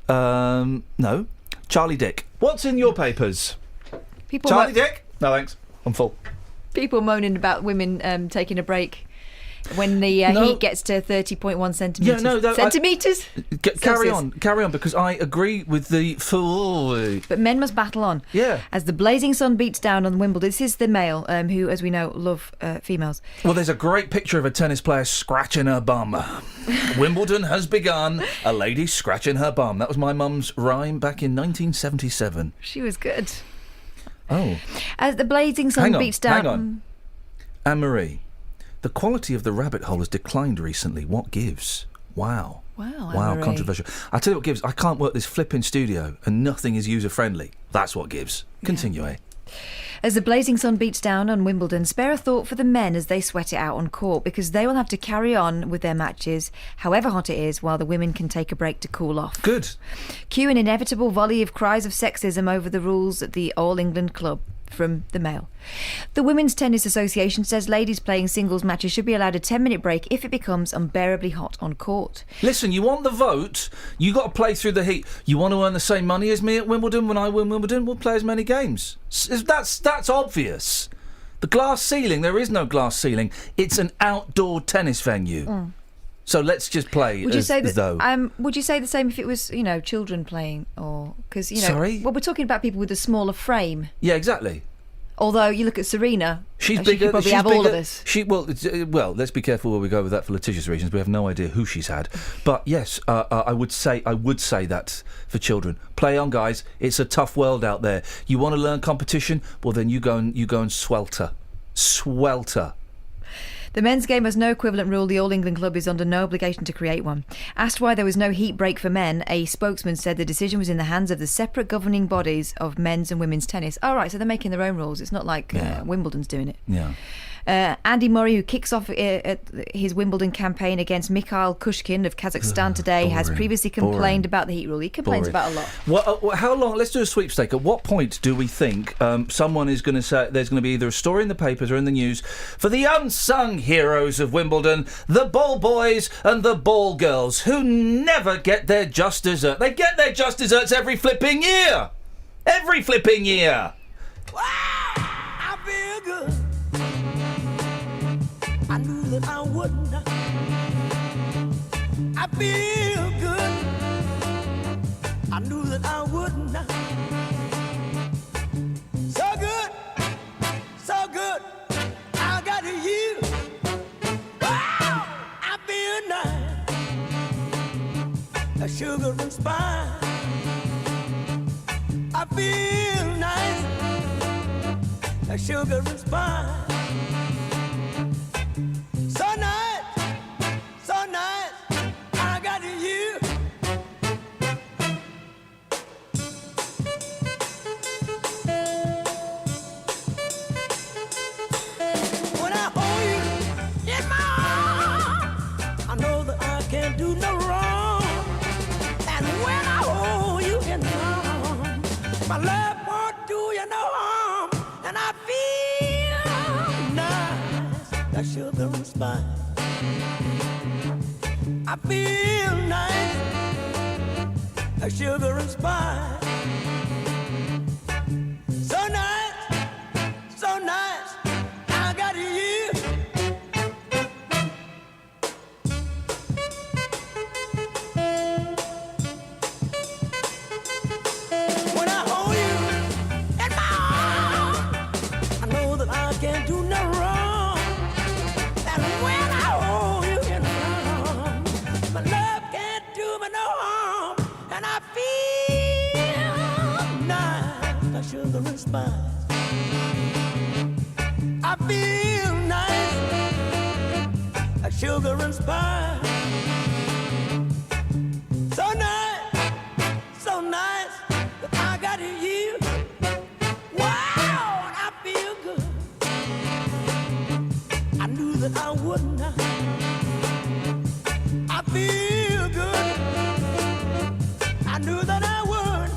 No. Charlie Dick. What's in your papers? Charlie Dick? No, thanks. I'm full.
People moaning about women taking a break when the heat gets to 30.1 centimetres.
Yeah, no,
centimetres?
Carry on, because I agree with the fool.
But men must battle on.
Yeah.
As the blazing sun beats down on Wimbledon. This is the Mail, who, as we know, love females.
Well, there's a great picture of a tennis player scratching her bum. Wimbledon has begun. A lady scratching her bum. That was my mum's rhyme back in 1977.
She was good.
Oh.
As the blazing sun beats down...
Hang on. Anne-Marie, the quality of the rabbit hole has declined recently. What gives? Wow.
Wow,
controversial. I'll tell you what gives. I can't work this flipping studio and nothing is user-friendly. That's what gives. Continue, eh?
As the blazing sun beats down on Wimbledon, spare a thought for the men as they sweat it out on court, because they will have to carry on with their matches, however hot it is, while the women can take a break to cool off.
Good.
Cue an inevitable volley of cries of sexism over the rules at the All England Club. From the Mail. The Women's Tennis Association says ladies playing singles matches should be allowed a 10-minute break if it becomes unbearably hot on court.
Listen, you want the vote, you got to play through the heat. You want to earn the same money as me at Wimbledon? When I win Wimbledon, we'll play as many games. That's obvious. The glass ceiling, there is no glass ceiling. It's an outdoor tennis venue. So let's just play
would you say that,
though.
Would you say the same if it was, children playing, or because
Sorry?
Well, we're talking about people with a smaller frame.
Yeah, exactly.
Although you look at Serena,
she's
and
bigger.
She could probably have all of us.
Well, let's be careful where we go with that for litigious reasons. We have no idea who she's had. But yes, I would say that for children. Play on, guys. It's a tough world out there. You want to learn competition? Well, then you go and swelter.
The men's game has no equivalent rule. The All England Club is under no obligation to create one. Asked why there was no heat break for men, a spokesman said the decision was in the hands of the separate governing bodies of men's and women's tennis. Oh, right, so they're making their own rules. It's not like Wimbledon's doing it.
Yeah.
Andy Murray, who kicks off his Wimbledon campaign against Mikhail Kushkin of Kazakhstan today, has previously complained about the heat rule. He complains about a lot.
Well, how long? Let's do a sweepstake. At what point do we think someone is going to say there's going to be either a story in the papers or in the news for the unsung heroes of Wimbledon, the ball boys and the ball girls, who never get their just dessert? They get their just desserts every flipping year. Every flipping year.
I feel good. I knew that I wouldn't. I feel good. I knew that I wouldn't. So good, so good. I got you. Wow, I feel nice. A sugar and spice. I feel nice. A sugar and spice. So nice, so nice. I got you. When I hold you in my arms, I know that I can't do no wrong. And when I hold you in my arms, my love won't do you no harm. And I feel nice, like sugar and spice. I feel nice, like sugar and spice. So nice, so nice. I got you. When I hold you in my arms, I know that I can't do no wrong. And when I hold you in my arms, my love can't do me no harm. And I feel nice, like sugar and spice. I feel nice, like sugar and spice. So nice, so nice, that I got you. Wow, and I feel good. I knew that I wouldn't. I feel good. I knew that I would.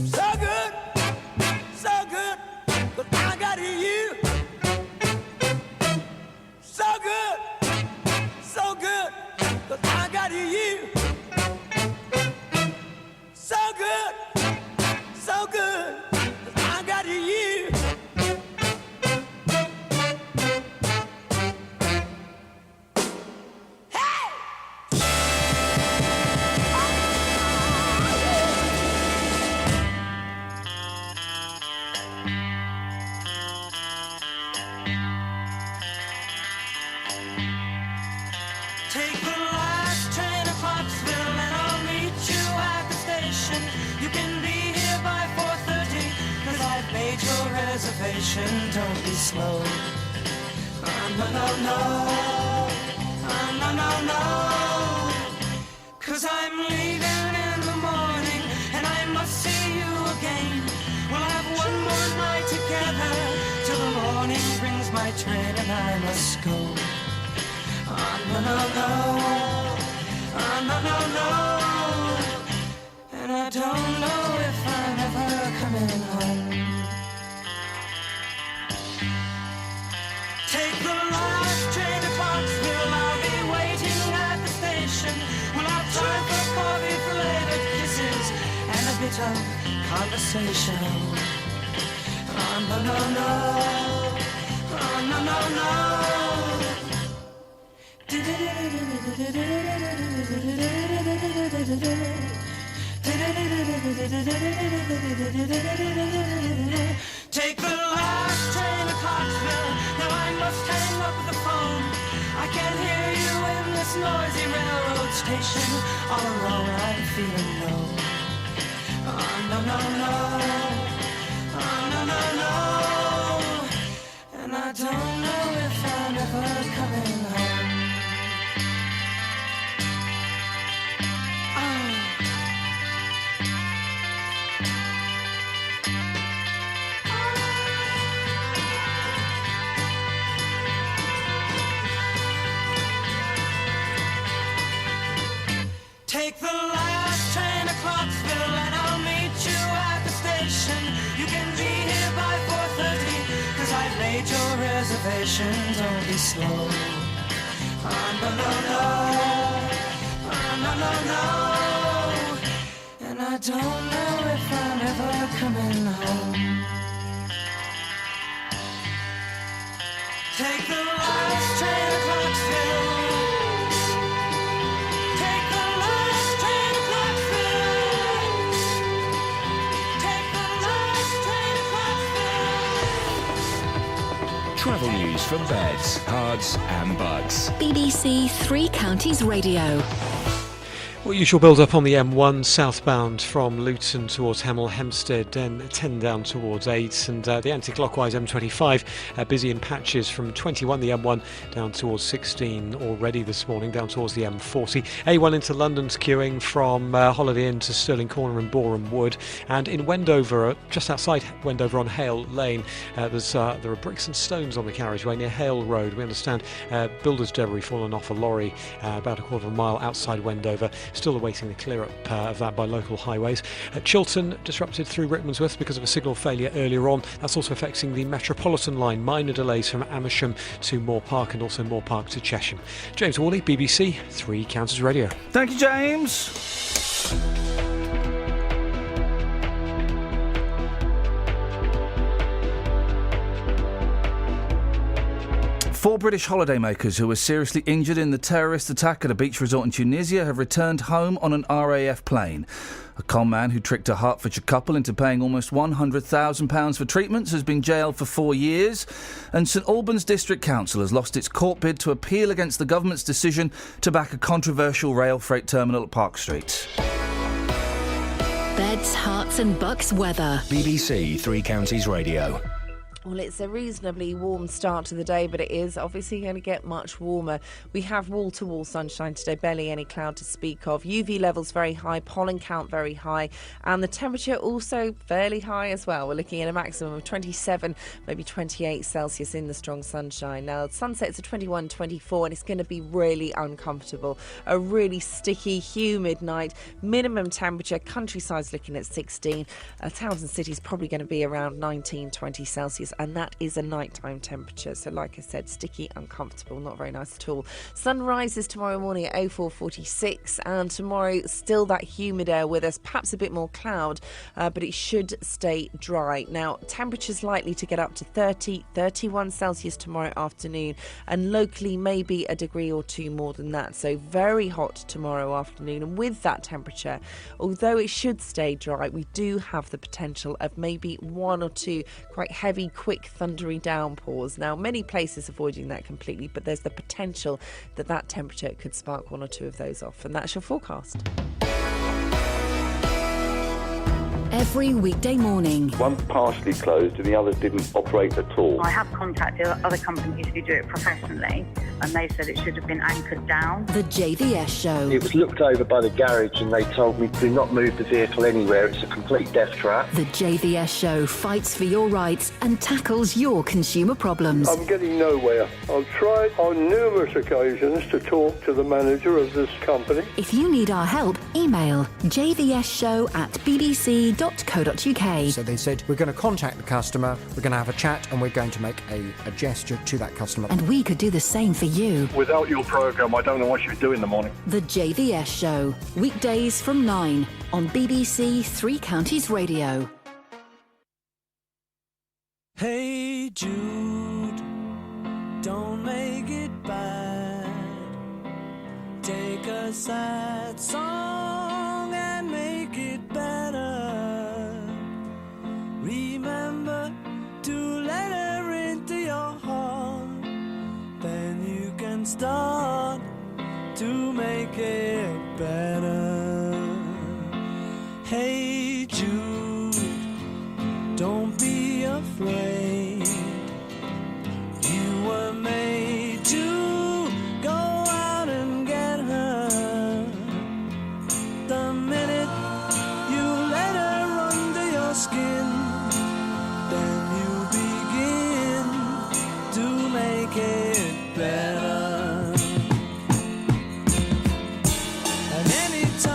So good, but I got you. So good, but I got you. So good, but I got you. Take the last train to Clarksville and I'll meet you at the station. You can be here by 4:30, cause I've made your reservation. Don't be slow. No, no, no. No, no, no. Cause I'm leaving in the morning and I must see you again. We'll have one more night together till the morning brings my train and I must go. No, no, no. No, no, no. And I don't know if I'm ever coming home. Take the last train to Clarksville. I'll be waiting at the station. We'll have time for coffee, flavored kisses, and a bit of conversation. No, no, no. No, no, no. Take the last train to Clarksville. Now I must hang up the phone. I can't hear you in this noisy railroad station. All alone I'm feeling low. No, no, no. No, no, no. And I don't know if I'm ever coming home. Take the last train to Clarksville and I'll meet you at the station. You can be here by 4:30, 'cause I've made your reservation. Don't be slow. No, no, no. No, no, no. And I don't know if I'm ever coming home. Take the last train to Clarksville.
Travel news for beds, cards and bugs.
BBC Three Counties Radio.
Well, usual build-up on the M1 southbound from Luton towards Hemel Hempstead, then 10 down towards 8, and the anti-clockwise M25 busy in patches from 21 the M1 down towards 16 already this morning, down towards the M40. A1 into London's queuing from Holiday Inn to Stirling Corner and Boreham Wood, and in Wendover, just outside Wendover on Hale Lane, there are bricks and stones on the carriageway near Hale Road. We understand builder's debris fallen off a lorry about a quarter of a mile outside Wendover. Still awaiting the clear-up of that by local highways. Chiltern disrupted through Rickmansworth because of a signal failure earlier on. That's also affecting the Metropolitan line. Minor delays from Amersham to Moore Park and also Moore Park to Chesham. James Worley, BBC Three Counties Radio.
Thank you, James. 4 British holidaymakers who were seriously injured in the terrorist attack at a beach resort in Tunisia have returned home on an RAF plane. A con man who tricked a Hertfordshire couple into paying almost £100,000 for treatments has been jailed for 4 years. And St Albans District Council has lost its court bid to appeal against the government's decision to back a controversial rail freight terminal at Park Street.
Beds, Herts and Bucks weather.
BBC Three Counties Radio.
Well, it's a reasonably warm start to the day, but it is obviously going to get much warmer. We have wall-to-wall sunshine today, barely any cloud to speak of. UV levels very high, pollen count very high, and the temperature also fairly high as well. We're looking at a maximum of 27, maybe 28 Celsius in the strong sunshine. Now, sunsets are 21, 24, and it's going to be really uncomfortable. A really sticky, humid night. Minimum temperature, countryside's looking at 16. Towns and cities probably going to be around 19, 20 Celsius. And that is a nighttime temperature. So like I said, sticky, uncomfortable, not very nice at all. Sun rises tomorrow morning at 04:46, and tomorrow still that humid air with us, perhaps a bit more cloud, but it should stay dry. Now, temperatures likely to get up to 30, 31 Celsius tomorrow afternoon, and locally maybe a degree or two more than that. So very hot tomorrow afternoon, and with that temperature, although it should stay dry, we do have the potential of maybe 1 or 2 quite heavy, quick thundery downpours. Now, many places avoiding that completely, but there's the potential that that temperature could spark 1 or 2 of those off, and that's your forecast.
Every weekday morning.
One partially closed and the others didn't operate at all.
I have contacted other companies who do it professionally, and they said it should have been anchored down.
The JVS Show.
It was looked over by the garage and they told me do not move the vehicle anywhere. It's a complete death trap.
The JVS Show fights for your rights and tackles your consumer problems.
I'm getting nowhere. I've tried on numerous occasions to talk to the manager of this company.
If you need our help, email jvsshow@bbc.co.uk.
So they said, we're going to contact the customer, we're going to have a chat, and we're going to make a gesture to that customer.
And we could do the same for you.
Without your programme, I don't know what you'd do in the morning.
The JVS Show, weekdays from 9 on BBC Three Counties Radio.
Hey Jude, don't make it bad. Take a sad song and make it better. Remember to let her into your heart. Then you can start to make it better. Hey Jude, don't be afraid. You were made to go out and get her. The minute you let her under your skin, then you begin to make it better. And anytime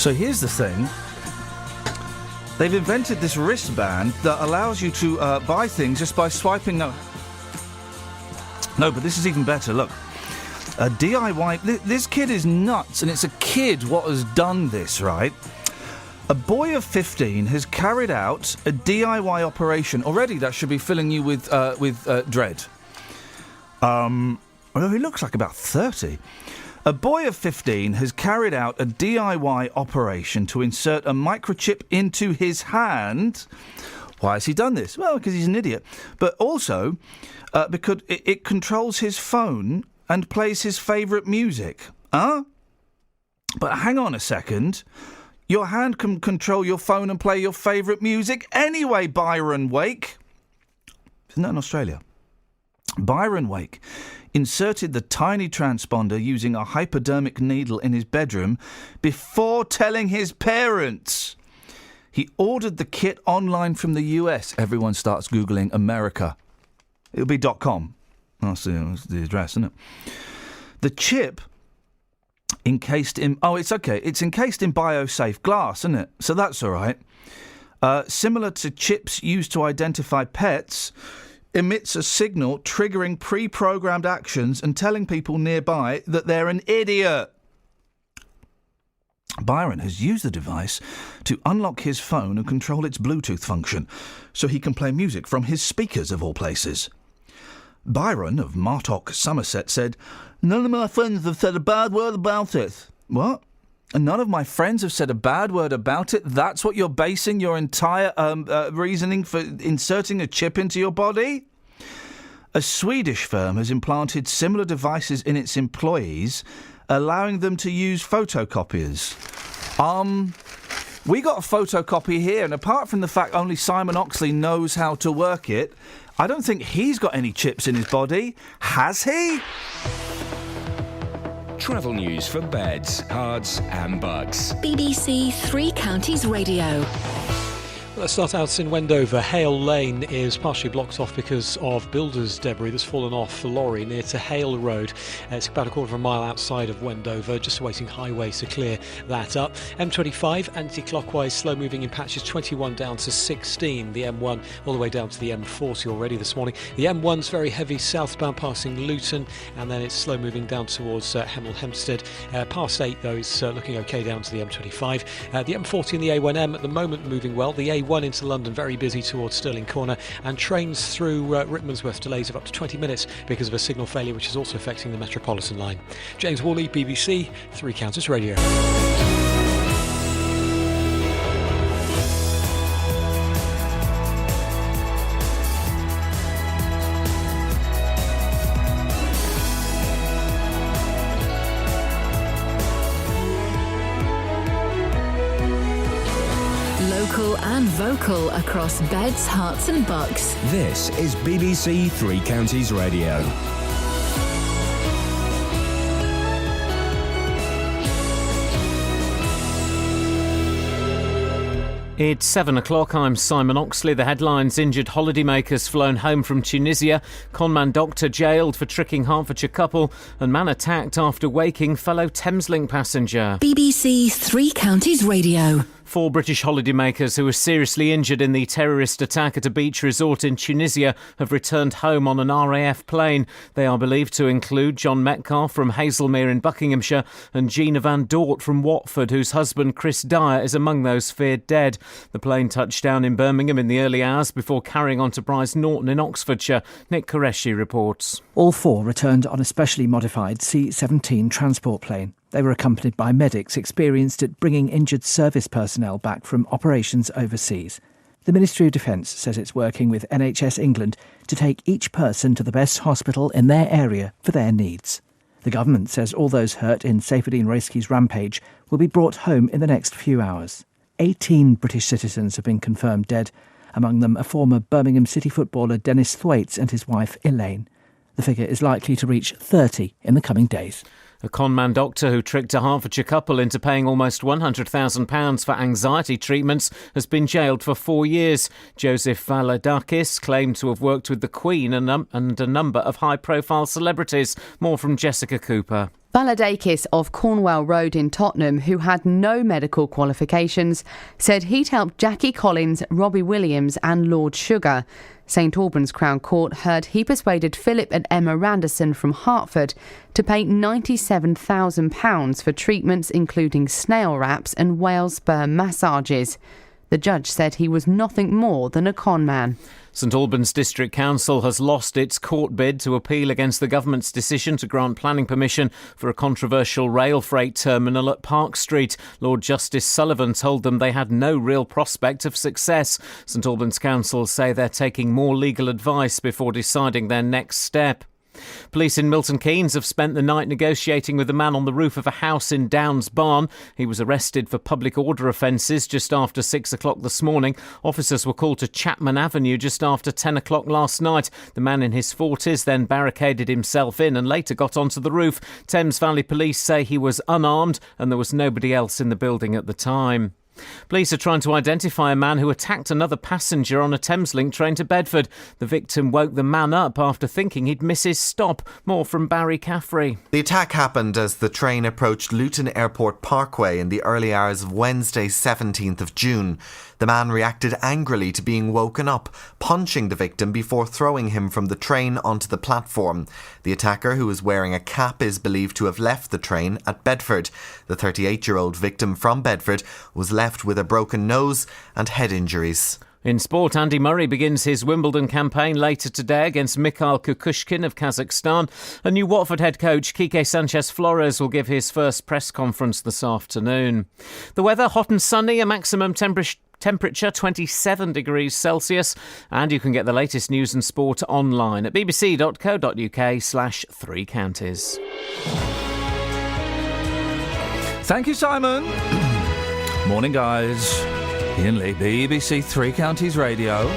So here's the thing. They've invented this wristband that allows you to buy things just by swiping. No, but this is even better. Look. A DIY... This kid is nuts, and it's a kid what has done this, right? A boy of 15 has carried out a DIY operation. Already that should be filling you with dread. Although he looks like about 30. A boy of 15 has carried out a DIY operation to insert a microchip into his hand. Why has he done this? Well, because he's an idiot. But also because it controls his phone and plays his favourite music. Huh? But hang on a second. Your hand can control your phone and play your favourite music anyway, Byron Wake. Isn't that in Australia? Byron Wake inserted the tiny transponder using a hypodermic needle in his bedroom before telling his parents. He ordered the kit online from the US. Everyone starts Googling America. It'll be .com. That's the address, isn't it? The chip encased in... Oh, it's okay. It's encased in biosafe glass, isn't it? So that's all right. Similar to chips used to identify pets, emits a signal triggering pre-programmed actions and telling people nearby that they're an idiot. Byron has used the device to unlock his phone and control its Bluetooth function, so he can play music from his speakers, of all places. Byron of Martock, Somerset, said, "None of my friends have said a bad word about it." What? And none of my friends have said a bad word about it? That's what you're basing your entire reasoning for inserting a chip into your body? A Swedish firm has implanted similar devices in its employees, allowing them to use photocopiers. We got a photocopy here, and apart from the fact only Simon Oxley knows how to work it, I don't think he's got any chips in his body. Has he?
Travel news for beds, cards and bugs.
BBC Three Counties Radio.
Let's start out in Wendover. Hale Lane is partially blocked off because of builder's debris that's fallen off the lorry near to Hale Road. It's about a quarter of a mile outside of Wendover, just awaiting highways to clear that up. M25 anti-clockwise, slow moving in patches 21 down to 16. The M1 all the way down to the M40 already this morning. The M1's very heavy southbound passing Luton, and then it's slow moving down towards Hemel Hempstead. Past 8 though is looking okay down to the M25. The M40 and the A1M at the moment moving well. The A1 into London very busy towards Stirling Corner, and trains through Rickmansworth delays of up to 20 minutes because of a signal failure which is also affecting the Metropolitan line. James Worley, BBC Three Counties Radio.
Local and vocal across beds, hearts and bucks.
This is BBC Three Counties Radio.
It's 7 o'clock. I'm Simon Oxley. The headlines: injured holidaymakers flown home from Tunisia, conman doctor jailed for tricking Hertfordshire couple, and man attacked after waking fellow Thameslink passenger.
BBC Three Counties Radio.
4 British holidaymakers who were seriously injured in the terrorist attack at a beach resort in Tunisia have returned home on an RAF plane. They are believed to include John Metcalfe from Hazelmere in Buckinghamshire and Gina Van Dort from Watford, whose husband Chris Dyer is among those feared dead. The plane touched down in Birmingham in the early hours before carrying on to Brize Norton in Oxfordshire. Nick Qureshi reports.
All 4 returned on a specially modified C-17 transport plane. They were accompanied by medics experienced at bringing injured service personnel back from operations overseas. The Ministry of Defence says it's working with NHS England to take each person to the best hospital in their area for their needs. The government says all those hurt in Seyfedine Reisky's rampage will be brought home in the next few hours. 18 British citizens have been confirmed dead, among them a former Birmingham City footballer Dennis Thwaites and his wife Elaine. The figure is likely to reach 30 in the coming days.
A conman doctor who tricked a Hertfordshire couple into paying almost £100,000 for anxiety treatments has been jailed for 4 years. Joseph Valadakis claimed to have worked with the Queen and a number of high-profile celebrities. More from Jessica Cooper.
Valadakis of Cornwell Road in Tottenham, who had no medical qualifications, said he'd helped Jackie Collins, Robbie Williams and Lord Sugar. St Albans Crown Court heard he persuaded Philip and Emma Randerson from Hertford to pay £97,000 for treatments including snail wraps and whale sperm massages. The judge said he was nothing more than a con man.
St Albans District Council has lost its court bid to appeal against the government's decision to grant planning permission for a controversial rail freight terminal at Park Street. Lord Justice Sullivan told them they had no real prospect of success. St Albans Council say they're taking more legal advice before deciding their next step. Police in Milton Keynes have spent the night negotiating with a man on the roof of a house in Downs Barn. He was arrested for public order offences just after 6 o'clock this morning. Officers were called to Chapman Avenue just after 10 o'clock last night. The man in his 40s then barricaded himself in and later got onto the roof. Thames Valley Police say he was unarmed and there was nobody else in the building at the time. Police are trying to identify a man who attacked another passenger on a Thameslink train to Bedford. The victim woke the man up after thinking he'd miss his stop. More from Barry Caffrey.
The attack happened as the train approached Luton Airport Parkway in the early hours of Wednesday, 17th of June. The man reacted angrily to being woken up, punching the victim before throwing him from the train onto the platform. The attacker, who was wearing a cap, is believed to have left the train at Bedford. The 38-year-old victim from Bedford was left with a broken nose and head injuries.
In sport, Andy Murray begins his Wimbledon campaign later today against Mikhail Kukushkin of Kazakhstan. A new Watford head coach, Quique Sanchez-Flores, will give his first press conference this afternoon. The weather, hot and sunny, a maximum temperature 27 degrees Celsius, and you can get the latest news and sport online at bbc.co.uk/3 counties.
Thank you, Simon. Morning, guys. Iain Lee, BBC Three Counties Radio.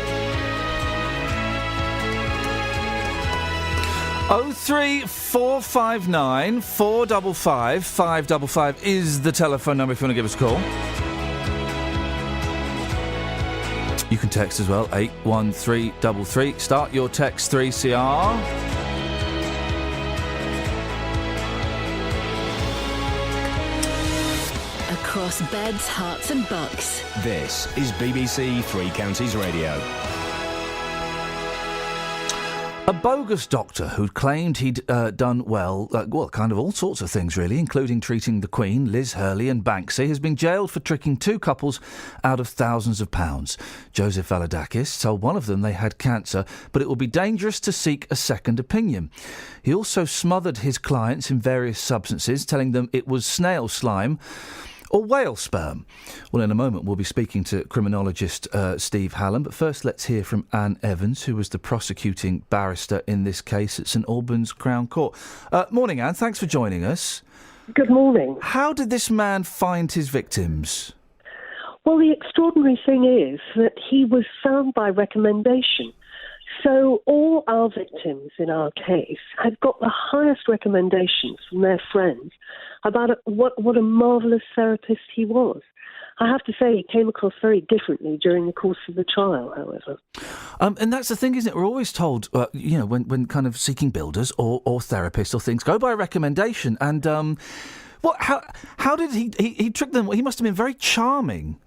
03459 455 555 is the telephone number if you want to give us a call. You can text as well, 81333. Start your text 3CR.
Across beds, hearts and bucks.
This is BBC Three Counties Radio.
A bogus doctor who claimed he'd done well, kind of all sorts of things really, including treating the Queen, Liz Hurley and Banksy, has been jailed for tricking two couples out of thousands of pounds. Joseph Valadakis told one of them they had cancer, but it will be dangerous to seek a second opinion. He also smothered his clients in various substances, telling them it was snail slime or whale sperm. Well, in a moment we'll be speaking to criminologist Steve Hallam, but first let's hear from Anne Evans, who was the prosecuting barrister in this case at St Albans Crown Court. Morning, Anne. Thanks for joining us.
Good morning.
How did this man find his victims?
Well, the extraordinary thing is that he was found by recommendation. So all our victims in our case had got the highest recommendations from their friends about what a marvellous therapist he was. I have to say he came across very differently during the course of the trial, however.
And that's the thing, isn't it? We're always told, when kind of seeking builders or therapists or things, go by recommendation. And how did he trick them? He must have been very charming.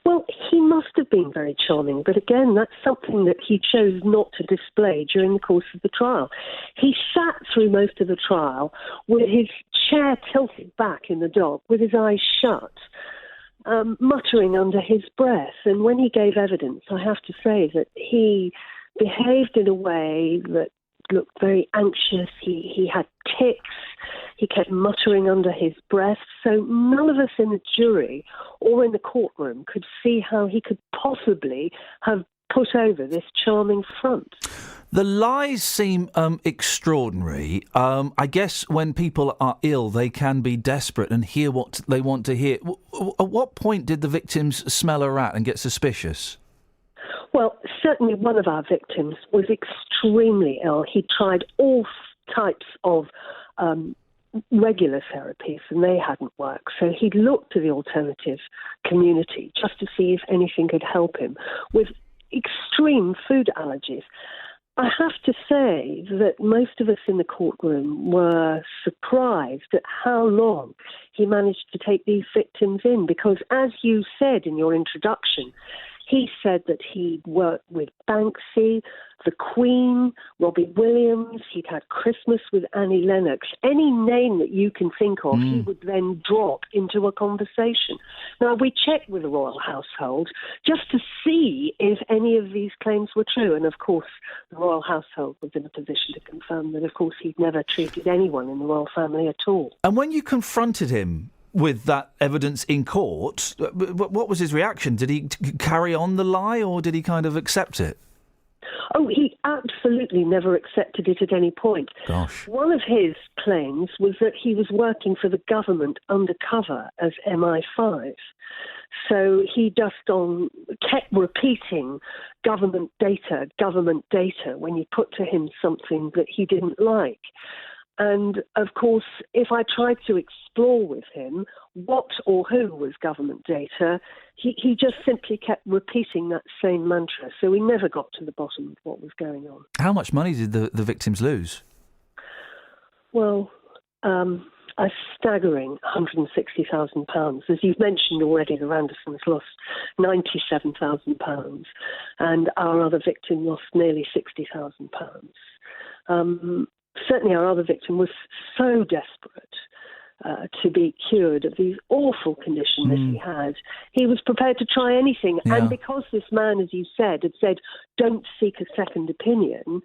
Well, he must have been very charming, but again, that's something that he chose not to display during the course of the trial. He sat through most of the trial with his chair tilted back in the dock, with his eyes shut, muttering under his breath. And when he gave evidence, I have to say that he behaved in a way that looked very anxious. He had tics. He kept muttering under his breath. So none of us in the jury or in the courtroom could see how he could possibly have put over this charming front.
The lies seem extraordinary. I guess when people are ill, they can be desperate and hear what they want to hear. At what point did the victims smell a rat and get suspicious?
Well, certainly one of our victims was extremely ill. He tried all types of regular therapies and they hadn't worked. So he looked to the alternative community just to see if anything could help him with extreme food allergies. I have to say that most of us in the courtroom were surprised at how long he managed to take these victims in, because as you said in your introduction, he said that he'd worked with Banksy, the Queen, Robbie Williams, he'd had Christmas with Annie Lennox. Any name that you can think of, he would then drop into a conversation. Now, we checked with the royal household just to see if any of these claims were true. And, of course, the royal household was in a position to confirm that, of course, he'd never treated anyone in the royal family at all.
And when you confronted him with that evidence in court, what was his reaction? Did he carry on the lie, or did he kind of accept it?
Oh, he absolutely never accepted it at any point.
Gosh.
One of his claims was that he was working for the government undercover as MI5. So he just kept repeating government data when you put to him something that he didn't like. And, of course, if I tried to explore with him what or who was government data, he just simply kept repeating that same mantra. So we never got to the bottom of what was going on.
How much money did the victims lose?
Well, a staggering £160,000. As you've mentioned already, the Randersons lost £97,000 and our other victim lost nearly £60,000. Certainly our other victim was so desperate to be cured of these awful conditions that he had. He was prepared to try anything.
Yeah.
And because this man, as you said, had said, don't seek a second opinion,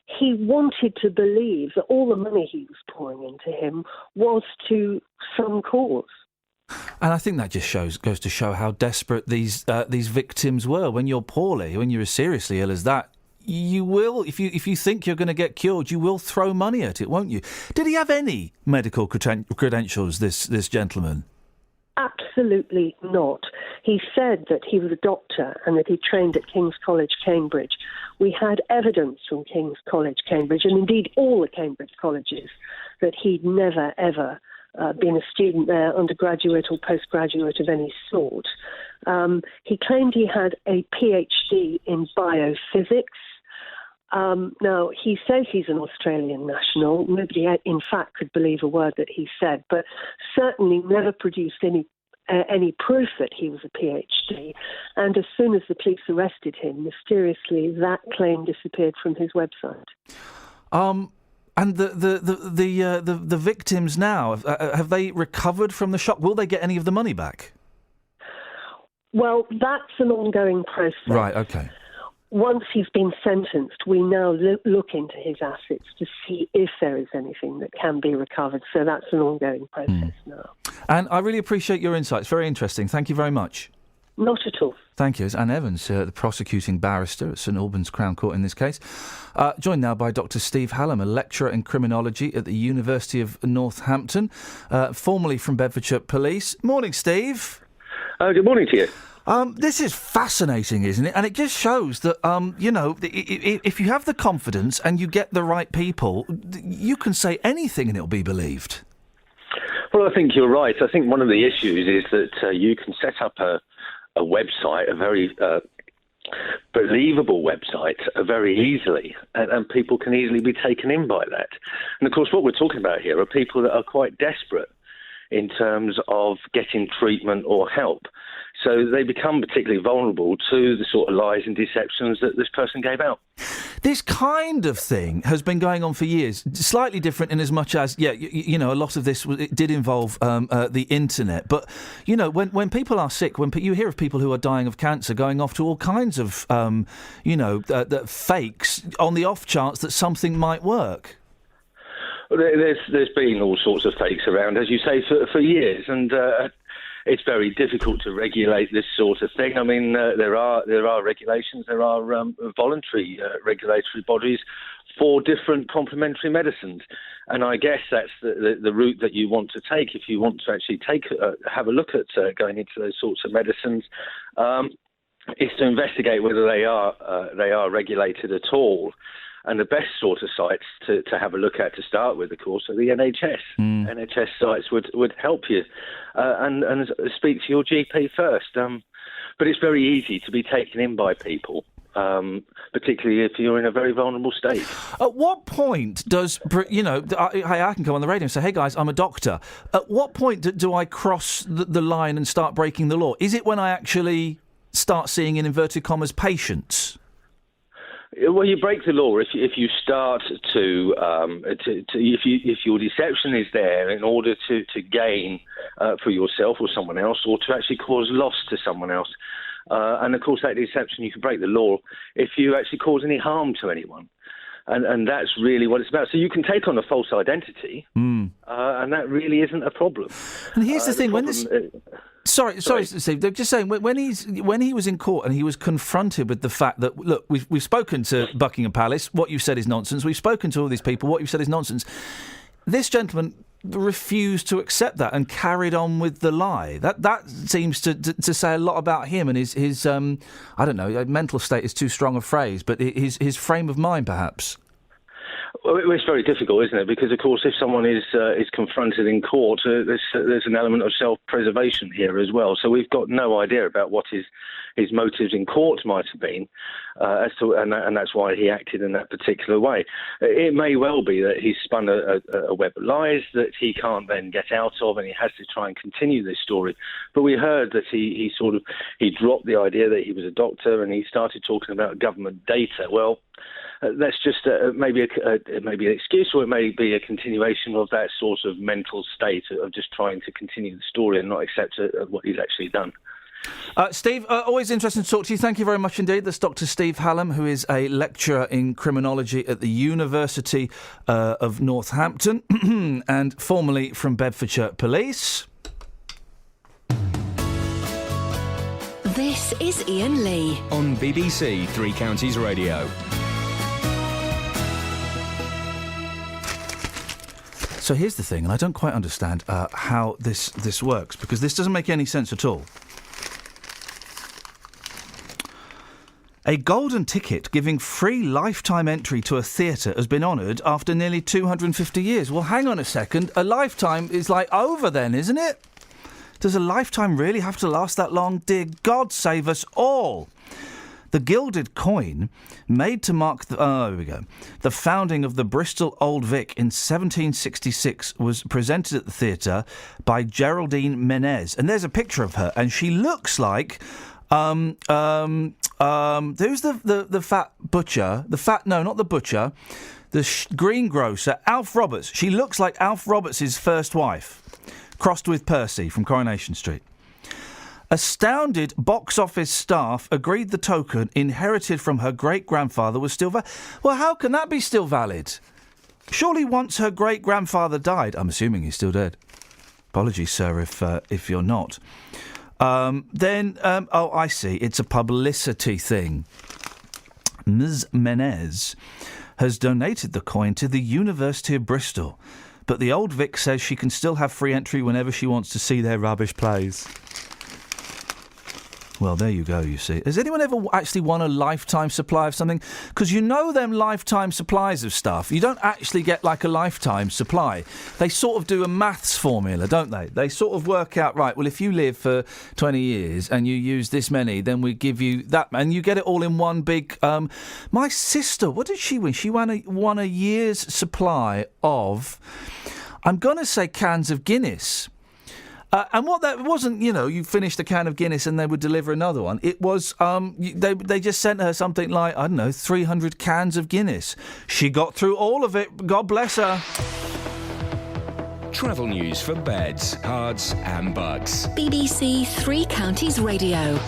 he wanted to believe that all the money he was pouring into him was to some cause.
And I think that just goes to show how desperate these victims were. When you're poorly, when you're as seriously ill as that, you will, if you think you're going to get cured, you will throw money at it, won't you? Did he have any medical credentials, this gentleman?
Absolutely not. He said that he was a doctor and that he trained at King's College, Cambridge. We had evidence from King's College, Cambridge, and indeed all the Cambridge colleges, that he'd never, ever been a student there, undergraduate or postgraduate of any sort. He claimed he had a PhD in biophysics. Now, he says he's an Australian national. Nobody, in fact, could believe a word that he said, but certainly never produced any proof that he was a PhD. And as soon as the police arrested him, mysteriously, that claim disappeared from his website.
And the victims now, have they recovered from the shock? Will they get any of the money back?
Well, that's an ongoing process.
Right, okay.
Once he's been sentenced, we now look into his assets to see if there is anything that can be recovered. So that's an ongoing process now.
And I really appreciate your insights. Very interesting. Thank you very much.
Not at all.
Thank you. It's Anne Evans, the prosecuting barrister at St Albans Crown Court in this case. Joined now by Dr Steve Hallam, a lecturer in criminology at the University of Northampton, formerly from Bedfordshire Police. Morning, Steve.
Good morning to you.
This is fascinating, isn't it? And it just shows that, if you have the confidence and you get the right people, you can say anything and it'll be believed.
Well, I think you're right. I think one of the issues is that you can set up a website, a very believable website, very easily, and people can easily be taken in by that. And, of course, what we're talking about here are people that are quite desperate in terms of getting treatment or help. So they become particularly vulnerable to the sort of lies and deceptions that this person gave out.
This kind of thing has been going on for years, slightly different in as much as, a lot of this it did involve the internet. But, when people are sick, when you hear of people who are dying of cancer going off to all kinds of, fakes on the off chance that something might work.
There's been all sorts of fakes around, as you say, for years, and it's very difficult to regulate this sort of thing. I mean, there are regulations, there are voluntary regulatory bodies for different complementary medicines, and I guess that's the route that you want to take if you want to actually have a look at going into those sorts of medicines. Is to investigate whether they are regulated at all. And the best sort of sites to have a look at to start with, of course, are the NHS. NHS sites would help you and speak to your GP first. But it's very easy to be taken in by people particularly if you're in a very vulnerable state.
At what point does, I can come on the radio and say, hey guys, I'm a doctor. At what point do I cross the line and start breaking the law? Is it when I actually start seeing, in inverted commas, patients?
Well, you break the law if you start if your deception is there in order to gain for yourself or someone else, or to actually cause loss to someone else. And of course, that deception, you can break the law if you actually cause any harm to anyone. And that's really what it's about. So you can take on a false identity, and that really isn't a problem.
And here's the thing: Sorry, Steve. They're just saying when he was in court and he was confronted with the fact that, look, we've spoken to Buckingham Palace. What you've said is nonsense. We've spoken to all these people. What you've said is nonsense. This gentleman refused to accept that and carried on with the lie. That seems to say a lot about him and his I don't know, mental state is too strong a phrase, but his frame of mind, perhaps.
Well, it's very difficult, isn't it? Because, of course, if someone is confronted in court, there's an element of self-preservation here as well. So we've got no idea about what his motives in court might have been, and that's why he acted in that particular way. It may well be that he's spun a web of lies that he can't then get out of, and he has to try and continue this story. But we heard that he dropped the idea that he was a doctor, and he started talking about government data. Well, that's just maybe an excuse, or it may be a continuation of that sort of mental state of just trying to continue the story and not accept what he's actually done.
Steve, always interesting to talk to you. Thank you very much indeed. That's Dr. Steve Hallam, who is a lecturer in criminology at the University of Northampton and formerly from Bedfordshire Police.
This is Iain Lee
on BBC Three Counties Radio.
So here's the thing, and I don't quite understand how this works, because this doesn't make any sense at all. A golden ticket giving free lifetime entry to a theatre has been honoured after nearly 250 years. Well, hang on a second. A lifetime is over then, isn't it? Does a lifetime really have to last that long? Dear God, save us all. The gilded coin, made to mark the founding of the Bristol Old Vic in 1766, was presented at the theatre by Geraldine Menez. And there's a picture of her, and she looks like who's the fat butcher? Not the butcher. The greengrocer, Alf Roberts. She looks like Alf Roberts' first wife, crossed with Percy from Coronation Street. Astounded box office staff agreed the token, inherited from her great-grandfather, was still valid. Well, how can that be still valid? Surely once her great-grandfather died... I'm assuming he's still dead. Apologies, sir, if you're not. I see. It's a publicity thing. Ms. Menez has donated the coin to the University of Bristol, but the Old Vic says she can still have free entry whenever she wants to see their rubbish plays. Well, there you go, you see. Has anyone ever actually won a lifetime supply of something? Because you know them lifetime supplies of stuff. You don't actually get like a lifetime supply. They sort of do a maths formula, don't they? They sort of work out, right, well, if you live for 20 years and you use this many, then we give you that. And you get it all in one big... my sister, what did she win? She won a year's supply of, I'm going to say, cans of Guinness. And what that wasn't, you finished a can of Guinness and they would deliver another one. It was, they just sent her something like, 300 cans of Guinness. She got through all of it. God bless her.
Travel news for beds, cards and bugs.
BBC Three Counties Radio.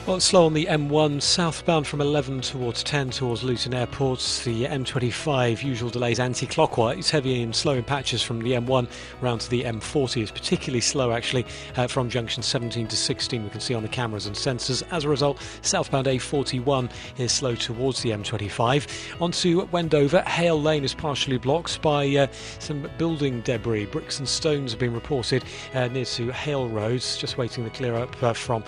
Well, it's slow on the M1 southbound from 11 towards 10 towards Luton Airport. The M25, usual delays anti-clockwise. Heavy and slow in patches from the M1 round to the M40. It's particularly slow, actually, from junction 17 to 16. We can see on the cameras and sensors. As a result, southbound A41 is slow towards the M25. Onto Wendover, Hale Lane is partially blocked by some building debris. Bricks and stones have been reported near to Hale Roads. Just waiting to clear up from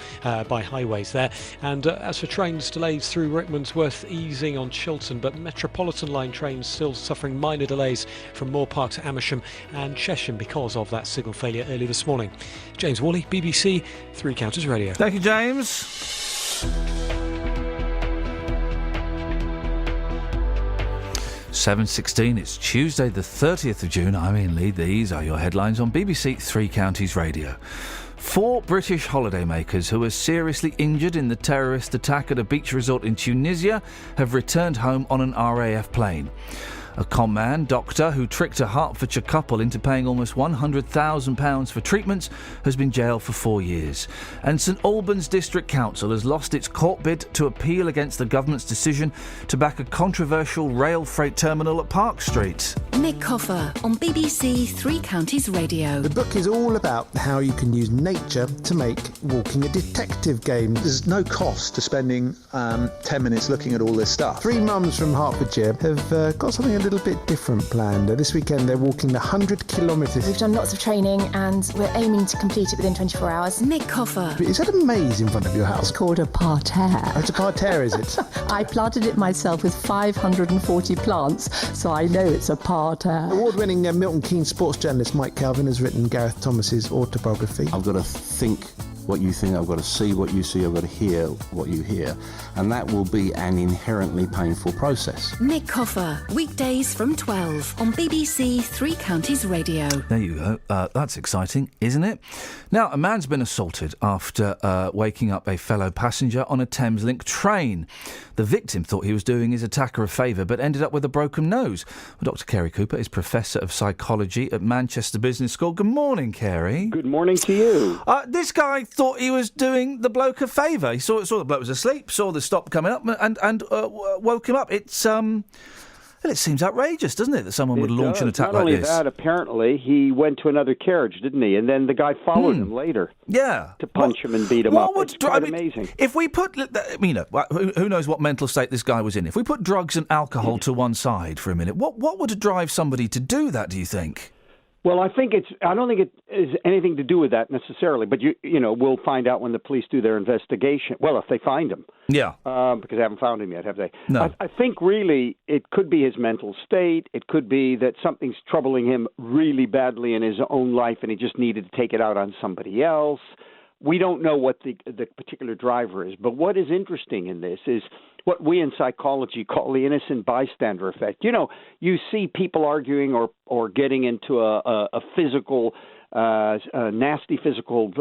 by highways there. And as for trains, delays through Rickmansworth easing on Chiltern, but Metropolitan line trains still suffering minor delays from Moore Park to Amersham and Chesham because of that signal failure early this morning. James Worley, BBC Three Counties Radio.
Thank you, James. 7:16, it's Tuesday the 30th of June. I'm Iain Lee. These are your headlines on BBC Three Counties Radio. 4 British holidaymakers who were seriously injured in the terrorist attack at a beach resort in Tunisia have returned home on an RAF plane. A con man doctor who tricked a Hertfordshire couple into paying almost £100,000 for treatments has been jailed for 4 years. And St Albans District Council has lost its court bid to appeal against the government's decision to back a controversial rail freight terminal at Park Street.
Nick Coffer on BBC Three Counties Radio.
The book is all about how you can use nature to make walking a detective game. There's no cost to spending 10 minutes looking at all this stuff. 3 mums from Hertfordshire have got something a little bit different planned. This weekend they're walking the 100 kilometres.
We've done lots of training and we're aiming to complete it within 24 hours.
Nick Coffer.
Is that a maze in front of your house?
It's called a parterre.
Oh, it's a parterre, is it?
I planted it myself with 540 plants, so I know it's a parterre.
Award-winning Milton Keynes sports journalist Mike Calvin has written Gareth Thomas's autobiography.
I've got to think what you think, I've got to see what you see, I've got to hear what you hear, and that will be an inherently painful process.
Nick Coffer, weekdays from 12 on BBC Three Counties Radio.
There you go. That's exciting, isn't it? Now, a man's been assaulted after waking up a fellow passenger on a Thameslink train. The victim thought he was doing his attacker a favour, but ended up with a broken nose. Well, Dr Kerry Cooper is Professor of Psychology at Manchester Business School. Good morning, Kerry.
Good morning to you.
This guy thought he was doing the bloke a favour. He saw the bloke was asleep, saw the stop coming up, and woke him up. It seems outrageous, doesn't it, that someone would launch an attack like this?
Not only that, apparently, he went to another carriage, didn't he? And then the guy followed him later.
Yeah.
To punch him and beat him up. It's quite amazing.
If we put, who knows what mental state this guy was in? If we put drugs and alcohol to one side for a minute, what would drive somebody to do that, do you think?
Well, I don't think it is anything to do with that necessarily, but we'll find out when the police do their investigation. Well, if they find him.
Yeah.
Because they haven't found him yet, have they?
No.
I think really it could be his mental state. It could be that something's troubling him really badly in his own life and he just needed to take it out on somebody else. We don't know what the particular driver is, but what is interesting in this is what we in psychology call the innocent bystander effect. You see people arguing or getting into a physical, a nasty physical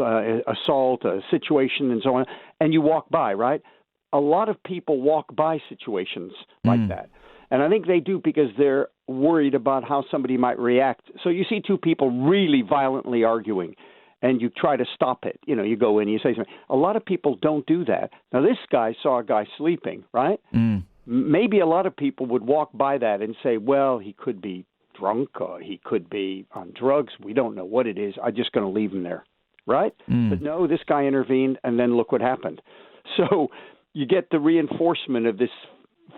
assault, a situation and so on, and you walk by, right? A lot of people walk by situations like that. And I think they do because they're worried about how somebody might react. So you see 2 people really violently arguing, and you try to stop it. You go in and you say something. A lot of people don't do that. Now, this guy saw a guy sleeping, right? Maybe a lot of people would walk by that and say, well, he could be drunk or he could be on drugs. We don't know what it is. I'm just going to leave him there, right? But no, this guy intervened, and then look what happened. So you get the reinforcement of this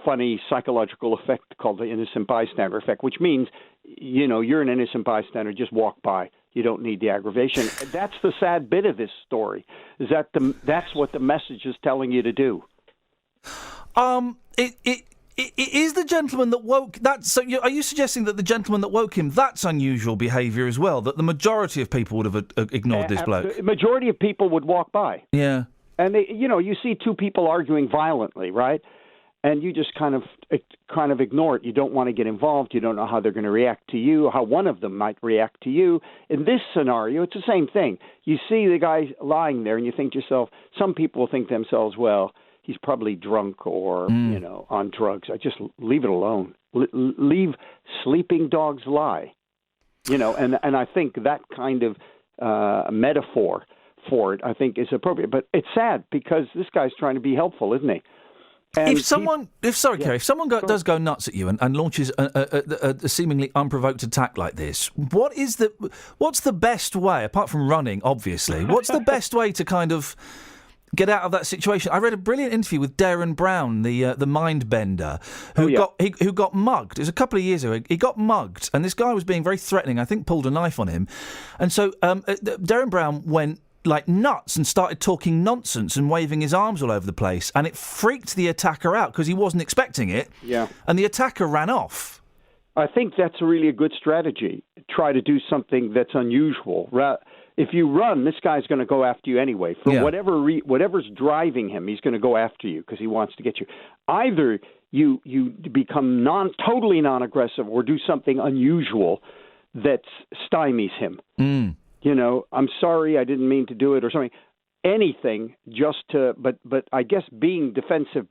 funny psychological effect called the innocent bystander effect, which means, you're an innocent bystander, just walk by. You don't need the aggravation. That's the sad bit of this story, is that that's what the message is telling you to do.
It is the gentleman that woke... are you suggesting that the gentleman that woke him, that's unusual behaviour as well, that the majority of people would have ignored this bloke?
The majority of people would walk by.
Yeah.
And, you see 2 people arguing violently, right? And you just kind of ignore it. You don't want to get involved. You don't know how they're going to react to you, how one of them might react to you. In this scenario, it's the same thing. You see the guy lying there, and you think to yourself, some people will think to themselves, well, he's probably drunk or, on drugs. I just leave it alone. Leave sleeping dogs lie. And I think that kind of metaphor for it, I think, is appropriate. But it's sad because this guy's trying to be helpful, isn't he? And
if someone does go nuts at you and launches a seemingly unprovoked attack like this, what's the best way, apart from running, obviously, what's the best way to kind of get out of that situation? I read a brilliant interview with Darren Brown, the mind bender, who got mugged. It was a couple of years ago. He got mugged, and this guy was being very threatening. I think pulled a knife on him, and so Darren Brown went like nuts and started talking nonsense and waving his arms all over the place, and it freaked the attacker out because he wasn't expecting it.
Yeah.
And the attacker ran off.
I think that's really a good strategy. Try to do something that's unusual. If you run, this guy's going to go after you anyway. For whatever's driving him, he's going to go after you because he wants to get you. Either you become totally non-aggressive or do something unusual that stymies him. You know, I'm sorry, I didn't mean to do it or something. Anything just to, but I guess being defensive,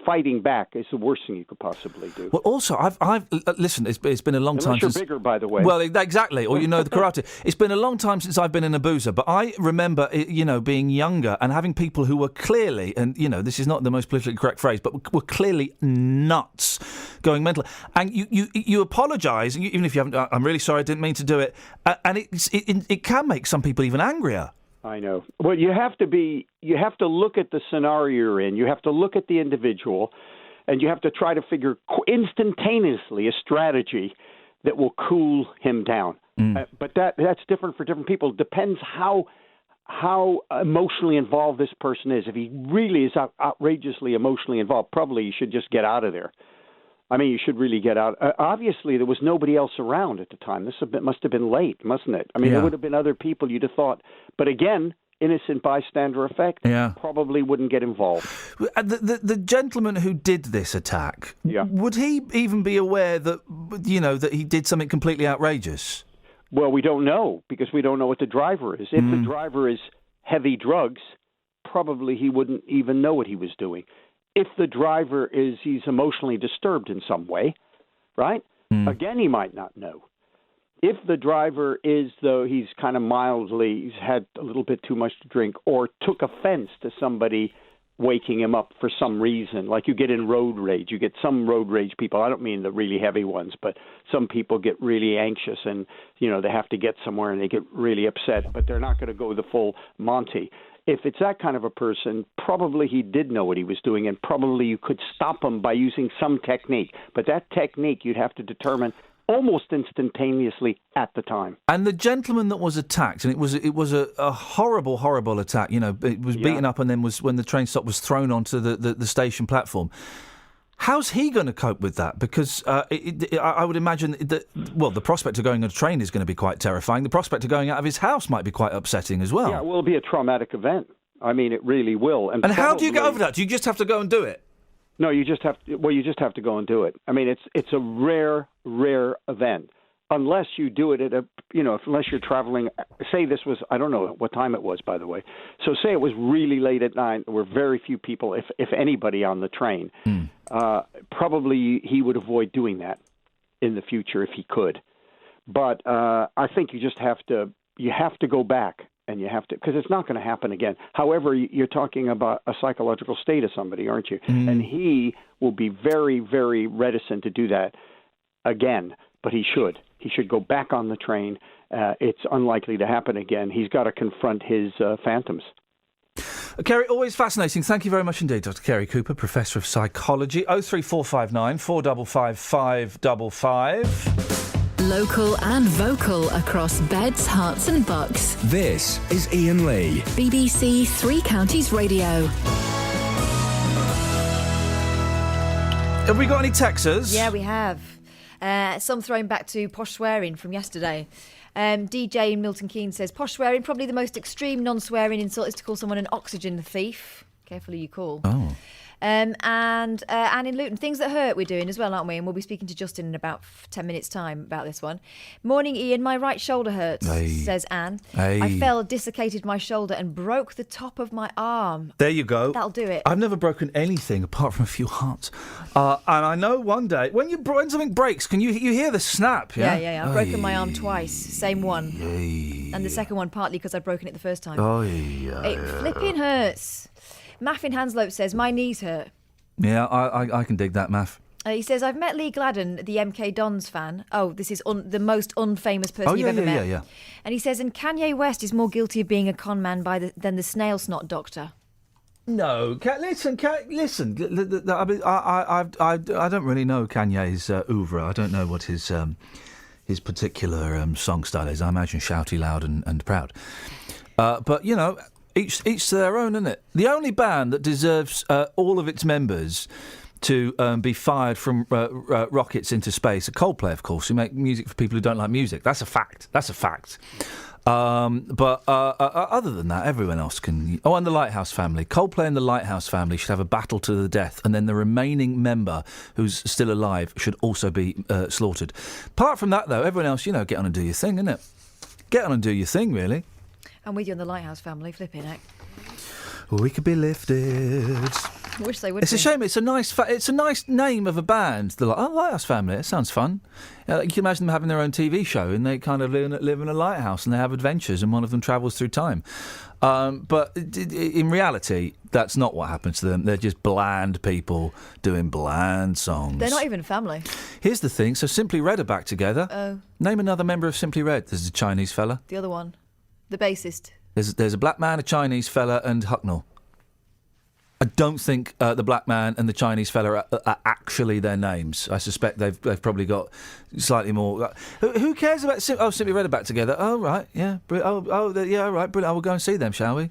fighting back is the worst thing you could possibly do.
Well, also, I've listen. It's been a long time
Unless you're
since
bigger, by the way.
Well, exactly, or you know the karate. It's been a long time since I've been in a boozer, but I remember, being younger and having people who were clearly, and this is not the most politically correct phrase, but were clearly nuts, going mental. And you apologise, even if you haven't. I'm really sorry, I didn't mean to do it, and it can make some people even angrier.
I know. Well, you have to look at the scenario you're in. You have to look at the individual, and you have to try to figure instantaneously a strategy that will cool him down. But that's different for different people. It depends how emotionally involved this person is. If he really is outrageously emotionally involved, probably you should just get out of there. I mean, you should really get out. Obviously, there was nobody else around at the time. This must have been late, mustn't it? I mean, There would have been other people you'd have thought. But again, innocent bystander effect, probably wouldn't get involved.
The gentleman who did this attack, would he even be aware that, that he did something completely outrageous?
Well, we don't know, because we don't know what the driver is. If the driver is heavy drugs, probably he wouldn't even know what he was doing. If the driver he's emotionally disturbed in some way, right? Again, he might not know. If the driver is, though, he's kind of he's had a little bit too much to drink or took offense to somebody waking him up for some reason, like you get in road rage. You get some road rage people. I don't mean the really heavy ones, but some people get really anxious and, they have to get somewhere and they get really upset, but they're not going to go the full Monty. If it's that kind of a person, probably he did know what he was doing, and probably you could stop him by using some technique. But that technique you'd have to determine almost instantaneously at the time.
And the gentleman that was attacked, and it was a horrible, horrible attack. It was beaten up, and then when the train stop was thrown onto the station platform. How's he going to cope with that? Because I would imagine that, the prospect of going on a train is going to be quite terrifying. The prospect of going out of his house might be quite upsetting as well.
Yeah, it will be a traumatic event. I mean, it really will.
And how do you get over that? Do you just have to go and do it?
No, you just have to go and do it. I mean, it's a rare event. Unless you do it unless you're traveling, say this was, I don't know what time it was, by the way. So say it was really late at night, there were very few people, if anybody, on the train. Probably he would avoid doing that in the future if he could. But I think you have to go back, and you have to, because it's not going to happen again. However, you're talking about a psychological state of somebody, aren't you? And he will be very, very reticent to do that again, but he should. He should go back on the train. It's unlikely to happen again. He's got to confront his phantoms.
Kerry, always fascinating. Thank you very much indeed, Dr. Kerry Cooper, Professor of Psychology. 03459 455 555.
Local and vocal across beds, hearts and bucks.
This is Iain Lee.
BBC Three Counties Radio.
Have we got any texters?
Yeah, we have. Some thrown back to posh swearing from yesterday. DJ in Milton Keynes says, posh swearing, probably the most extreme non-swearing insult is to call someone an oxygen thief. Careful who you call.
Oh.
And Anne in Luton, things that hurt we're doing as well, aren't we? And we'll be speaking to Justin in about 10 minutes' time about this one. Morning, Iain. My right shoulder hurts, says Anne. I fell, dislocated my shoulder and broke the top of my arm.
There you go.
That'll do it.
I've never broken anything apart from a few hearts. And I know one day, when something breaks, you hear the snap, yeah?
Yeah. I've broken my arm twice, same one. And the second one partly because I'd broken it the first time. It flipping hurts. Maff in Hanslope says, my knees hurt.
Yeah, I can dig that, Maff.
He says, I've met Lee Gladden, the MK Dons fan. Oh, this is the most unfamous person you've ever met.
Yeah.
And he says, and Kanye West is more guilty of being a con man than the snail snot doctor.
No, listen. I don't really know Kanye's oeuvre. I don't know what his particular song style is. I imagine shouty, loud, and proud. But each to their own, isn't it? The only band that deserves all of its members to be fired from rockets into space are Coldplay, of course, who make music for people who don't like music. That's a fact. But other than that, everyone else can... Oh, and the Lighthouse Family. Coldplay and the Lighthouse Family should have a battle to the death, and then the remaining member who's still alive should also be slaughtered. Apart from that, though, everyone else, get on and do your thing, innit? Get on and do your thing, really.
I'm with you on the Lighthouse Family, flipping heck.
We could be lifted.
I wish they would.
It's a shame. It's a nice name of a band. The Lighthouse Family. It sounds fun. You can imagine them having their own TV show, and they kind of live in a lighthouse, and they have adventures, and one of them travels through time. But in reality, that's not what happens to them. They're just bland people doing bland songs.
They're not even family.
Here's the thing. So Simply Red are back together.
Oh.
Name another member of Simply Red. There's a Chinese fella.
The other one. The bassist.
There's a black man, a Chinese fella, and Hucknall. I don't think the black man and the Chinese fella are actually their names. I suspect they've probably got slightly more. Who cares about? Simply Red are back together. Oh right, yeah. Yeah, all right, brilliant. I will go and see them, shall we?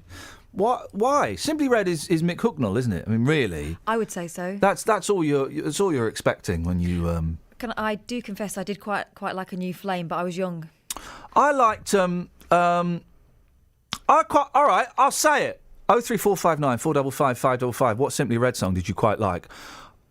What? Why? Simply Red is Mick Hucknall, isn't it? I mean, really.
I would say so.
That's all you're expecting when you.
I do confess I did quite like a New Flame, but I was young.
I liked all right, I'll say it. 03459 455 555. What Simply Red song did you quite like?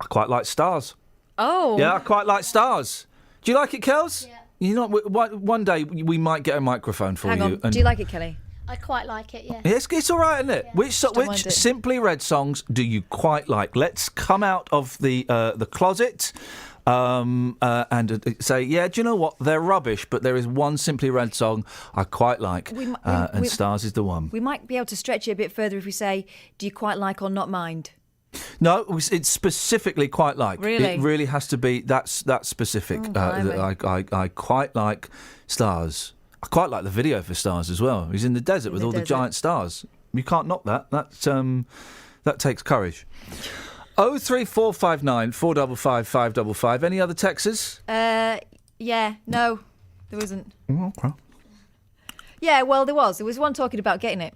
I quite like Stars.
Oh.
Yeah, I quite like Stars. Do you like it, Kels? Yeah. One day we might get a microphone for
Hang
you.
on. Do you like it, Kelly?
I quite like it, yeah.
It's all right, isn't it? Yeah. Which Simply Red songs do you quite like? Let's come out of the closet. And say, yeah, do you know what? They're rubbish, but there is one Simply Red song I quite like, and Stars is the one.
We might be able to stretch it a bit further if we say, do you quite like or not mind?
No, it's specifically quite like.
Really?
It really has to be, that's specific. I quite like Stars. I quite like the video for Stars as well. He's in the desert with all the giant stars. You can't knock that. That takes courage. 03459 455 555. Any other texts?
Yeah, no, there isn't.
Okay.
Yeah, well, there was. There was one talking about getting it.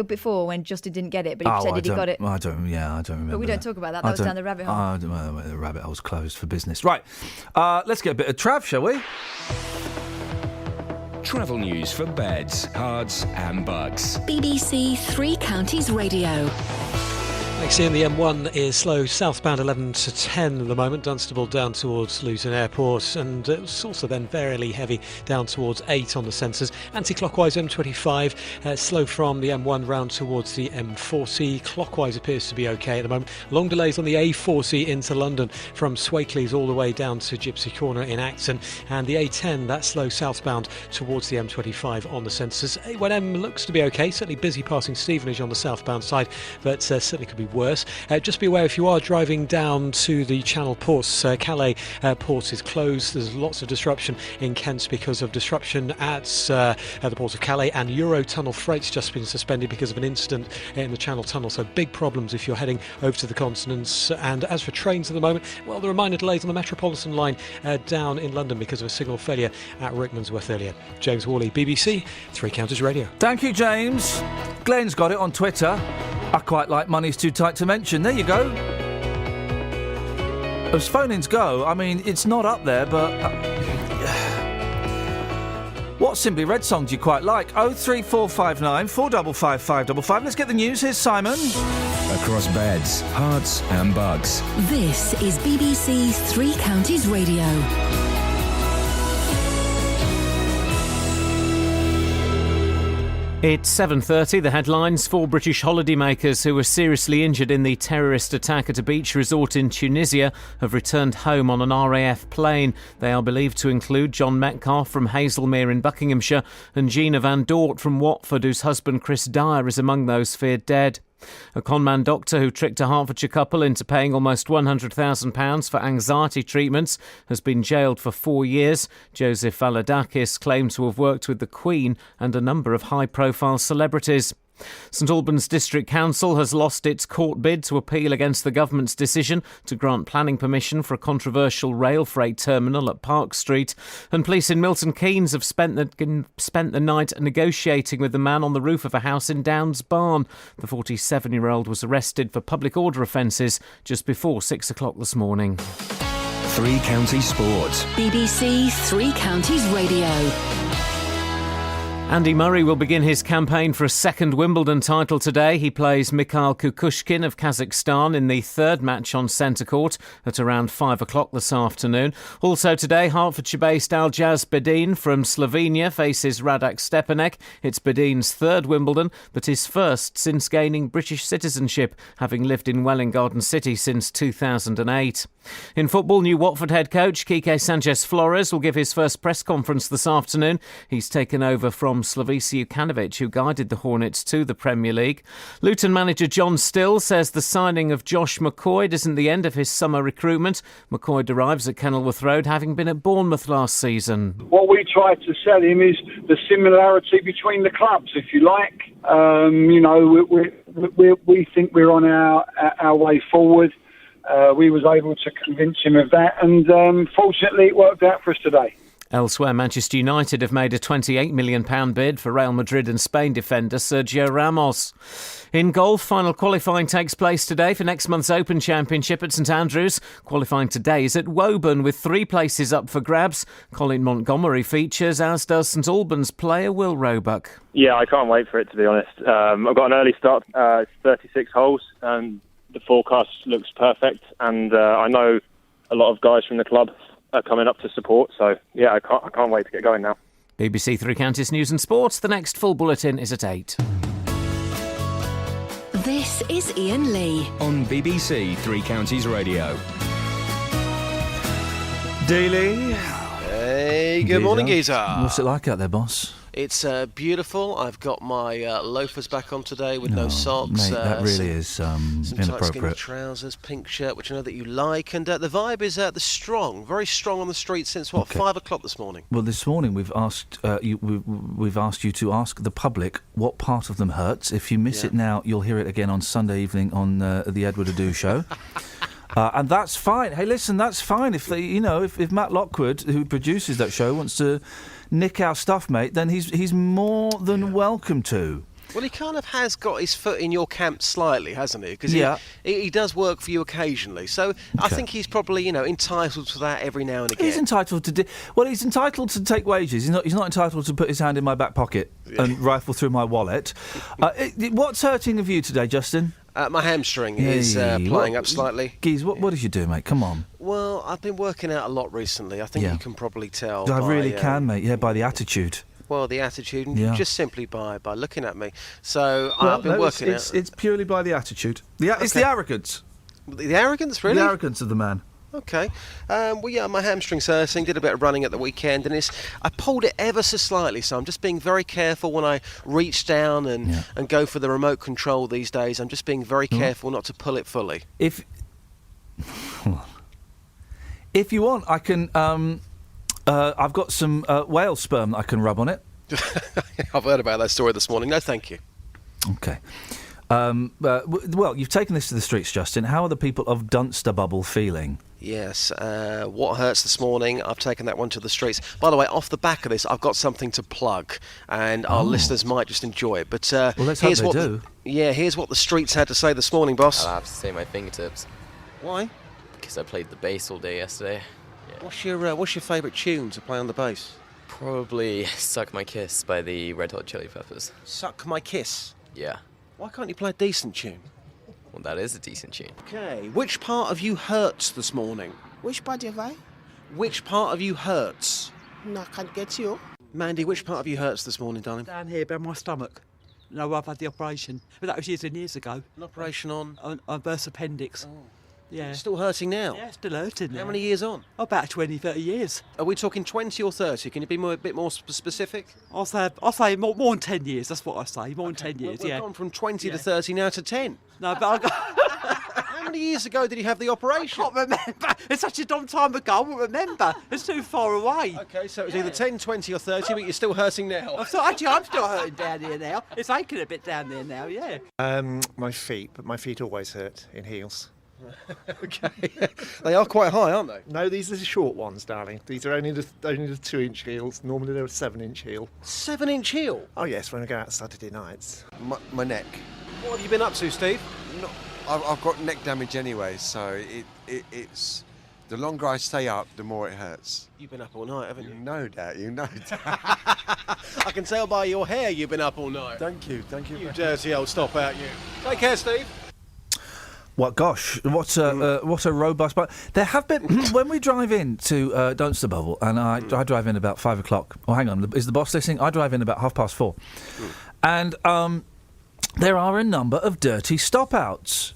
Before when Justin didn't get it, but he pretended he got it.
I don't remember.
But we don't talk about that. That was down the rabbit hole.
The rabbit hole's closed for business. Right, let's get a bit of Trav, shall we?
Travel news for beds, cards and bugs.
BBC Three Counties Radio.
Thanks, Iain. The M1 is slow southbound 11 to 10 at the moment, Dunstable down towards Luton Airport, and it's also then fairly heavy down towards 8 on the sensors. Anti-clockwise M25, slow from the M1 round towards the M40. Clockwise appears to be okay at the moment. Long delays on the A40 into London from Swakeleys all the way down to Gypsy Corner in Acton, and the A10, that's slow southbound towards the M25 on the sensors. A1M looks to be okay, certainly busy passing Stevenage on the southbound side, but certainly could be worse. Just be aware if you are driving down to the Channel ports, Calais port is closed. There's lots of disruption in Kent because of disruption at the port of Calais, and Eurotunnel freight's just been suspended because of an incident in the Channel Tunnel, so big problems if you're heading over to the continents. And as for trains at the moment, well, there are minor delays on the Metropolitan line down in London because of a signal failure at Rickmansworth earlier. James Worley, BBC Three Counties Radio.
Thank you, James. Glenn's got it on Twitter. I quite like Money's Too Tight to Mention. There you go. As phone-ins go, I mean, it's not up there, but... What Simply Red song do you quite like? 03459 455 555. Let's get the news. Here's Simon.
Across beds, hearts and bugs.
This is BBC Three Counties Radio.
It's 7:30. The headlines: 4 British holidaymakers who were seriously injured in the terrorist attack at a beach resort in Tunisia have returned home on an RAF plane. They are believed to include John Metcalfe from Hazelmere in Buckinghamshire and Gina Van Dort from Watford, whose husband Chris Dyer is among those feared dead. A conman doctor who tricked a Hertfordshire couple into paying almost £100,000 for anxiety treatments has been jailed for 4 years. Joseph Valadakis claimed to have worked with the Queen and a number of high-profile celebrities. St Albans District Council has lost its court bid to appeal against the government's decision to grant planning permission for a controversial rail freight terminal at Park Street. And police in Milton Keynes have spent the night negotiating with the man on the roof of a house in Downs Barn. The 47-year-old was arrested for public order offences just before 6 o'clock this morning.
Three Counties Sport.
BBC Three Counties Radio.
Andy Murray will begin his campaign for a second Wimbledon title today. He plays Mikhail Kukushkin of Kazakhstan in the third match on centre court at around 5 o'clock this afternoon. Also today, Hertfordshire-based Aljaz Bedin from Slovenia faces Radak Stepanek. It's Bedin's third Wimbledon, but his first since gaining British citizenship, having lived in Welwyn Garden City since 2008. In football, new Watford head coach Quique Sanchez-Flores will give his first press conference this afternoon. He's taken over from Slavisa Jukanovic, who guided the Hornets to the Premier League. Luton manager John Still says the signing of Josh McCoy isn't the end of his summer recruitment. McCoy arrives at Kenilworth Road, having been at Bournemouth last season.
What we try to sell him is the similarity between the clubs, if you like. We think we're on our way forward. We was able to convince him of that, and fortunately it worked out for us today.
Elsewhere, Manchester United have made a £28 million bid for Real Madrid and Spain defender Sergio Ramos. In golf, final qualifying takes place today for next month's Open Championship at St Andrews. Qualifying today is at Woburn with 3 places up for grabs. Colin Montgomery features, as does St Albans player Will Roebuck.
Yeah, I can't wait for it, to be honest. I've got an early start, 36 holes, and the forecast looks perfect, and I know a lot of guys from the club are coming up to support, so yeah, I can't wait to get going now.
BBC Three Counties News and Sports. The next full bulletin is at 8.
This is Iain Lee
on BBC Three Counties Radio.
Daily. Hey, good morning, Geezer.
What's it like out there, boss?
It's beautiful. I've got my loafers back on today with no socks.
Mate, that really is
some
inappropriate.
tight skinny trousers, pink shirt, which I know that you like, and the vibe is very strong on the street since 5 o'clock this morning.
Well, this morning we've asked we've asked you to ask the public what part of them hurts. If you miss it now, you'll hear it again on Sunday evening on the Edward Adu show. And that's fine. Hey, listen, that's fine. If if Matt Lockwood, who produces that show, wants to nick our stuff, mate, then he's more than welcome to.
Well, he kind of has got his foot in your camp slightly, hasn't he? Because he does work for you occasionally. So I think he's probably, entitled to that every now and again.
He's entitled to he's entitled to take wages. He's not entitled to put his hand in my back pocket and rifle through my wallet. What's hurting of you today, Justin?
My hamstring is playing up slightly.
Geez, what did you do, mate? Come on.
Well, I've been working out a lot recently. I think you can probably tell.
I really can, mate. Yeah, by the attitude.
Well, the attitude, and just simply by looking at me. So I've been working out.
It's purely by the attitude. It's the arrogance.
The arrogance, really?
The arrogance of the man.
Okay. My hamstring's hurting. Did a bit of running at the weekend, and I pulled it ever so slightly. So I'm just being very careful when I reach down and go for the remote control these days. I'm just being very careful not to pull it fully.
If you want, I can. I've got some whale sperm that I can rub on it.
I've heard about that story this morning. No, thank you.
Okay. Well, you've taken this to the streets, Justin. How are the people of Dunstable feeling?
Yes. What hurts this morning? I've taken that one to the streets. By the way, off the back of this, I've got something to plug, and our listeners might just enjoy it. But
let's hope they do.
Here's what the streets had to say this morning, boss.
I'll have to say my fingertips.
Why?
Because I played the bass all day yesterday. Yeah.
What's your favourite tune to play on the bass?
Probably Suck My Kiss by the Red Hot Chili Peppers.
Suck My Kiss?
Yeah.
Why can't you play a decent tune?
Well, that is a decent tune.
Okay. Which part of you hurts this morning?
Which part have I?
Which part of you hurts?
No, I can't get you.
Mandy, which part of you hurts this morning, darling?
Down here, by my stomach. No, I've had the operation. But that was years and years ago.
An operation on?
On burst appendix.
Oh.
Yeah.
It's still hurting now?
Yeah, it's still hurting now.
How many years on?
About 20, 30 years.
Are we talking 20 or 30? Can you be a bit more specific?
I'll say more than 10 years. That's what I say. More than 10 years,
We've gone from 20 to 30 now to 10.
No, but
How many years ago did you have the operation?
I can't remember. It's such a long time ago. I won't remember. It's too far away.
Okay, so it was either 10, 20 or 30, but you're still hurting now.
I'm still hurting down here now. It's aching a bit down there now, yeah.
My feet, but my feet always hurt in heels.
Okay. They are quite high, aren't they?
No, these are the short ones, darling. These are only the 2-inch heels. Normally they're a 7-inch heel.
7-inch heel?
Oh yes, when I go out Saturday nights.
My neck.
What have you been up to, Steve?
I've got neck damage anyway, so it's
The longer I stay up, the more it hurts.
You've been up all night, haven't you?
No doubt, you know that.
I can tell by your hair you've been up all night.
Thank you.
You dirty old stop out, you. Take care, Steve.
What gosh? What a robust. But there have been when we drive in to Dunster Bubble, and I drive in about 5 o'clock. Oh, hang on, is the boss listening? I drive in about 4:30, and there are a number of dirty stop-outs.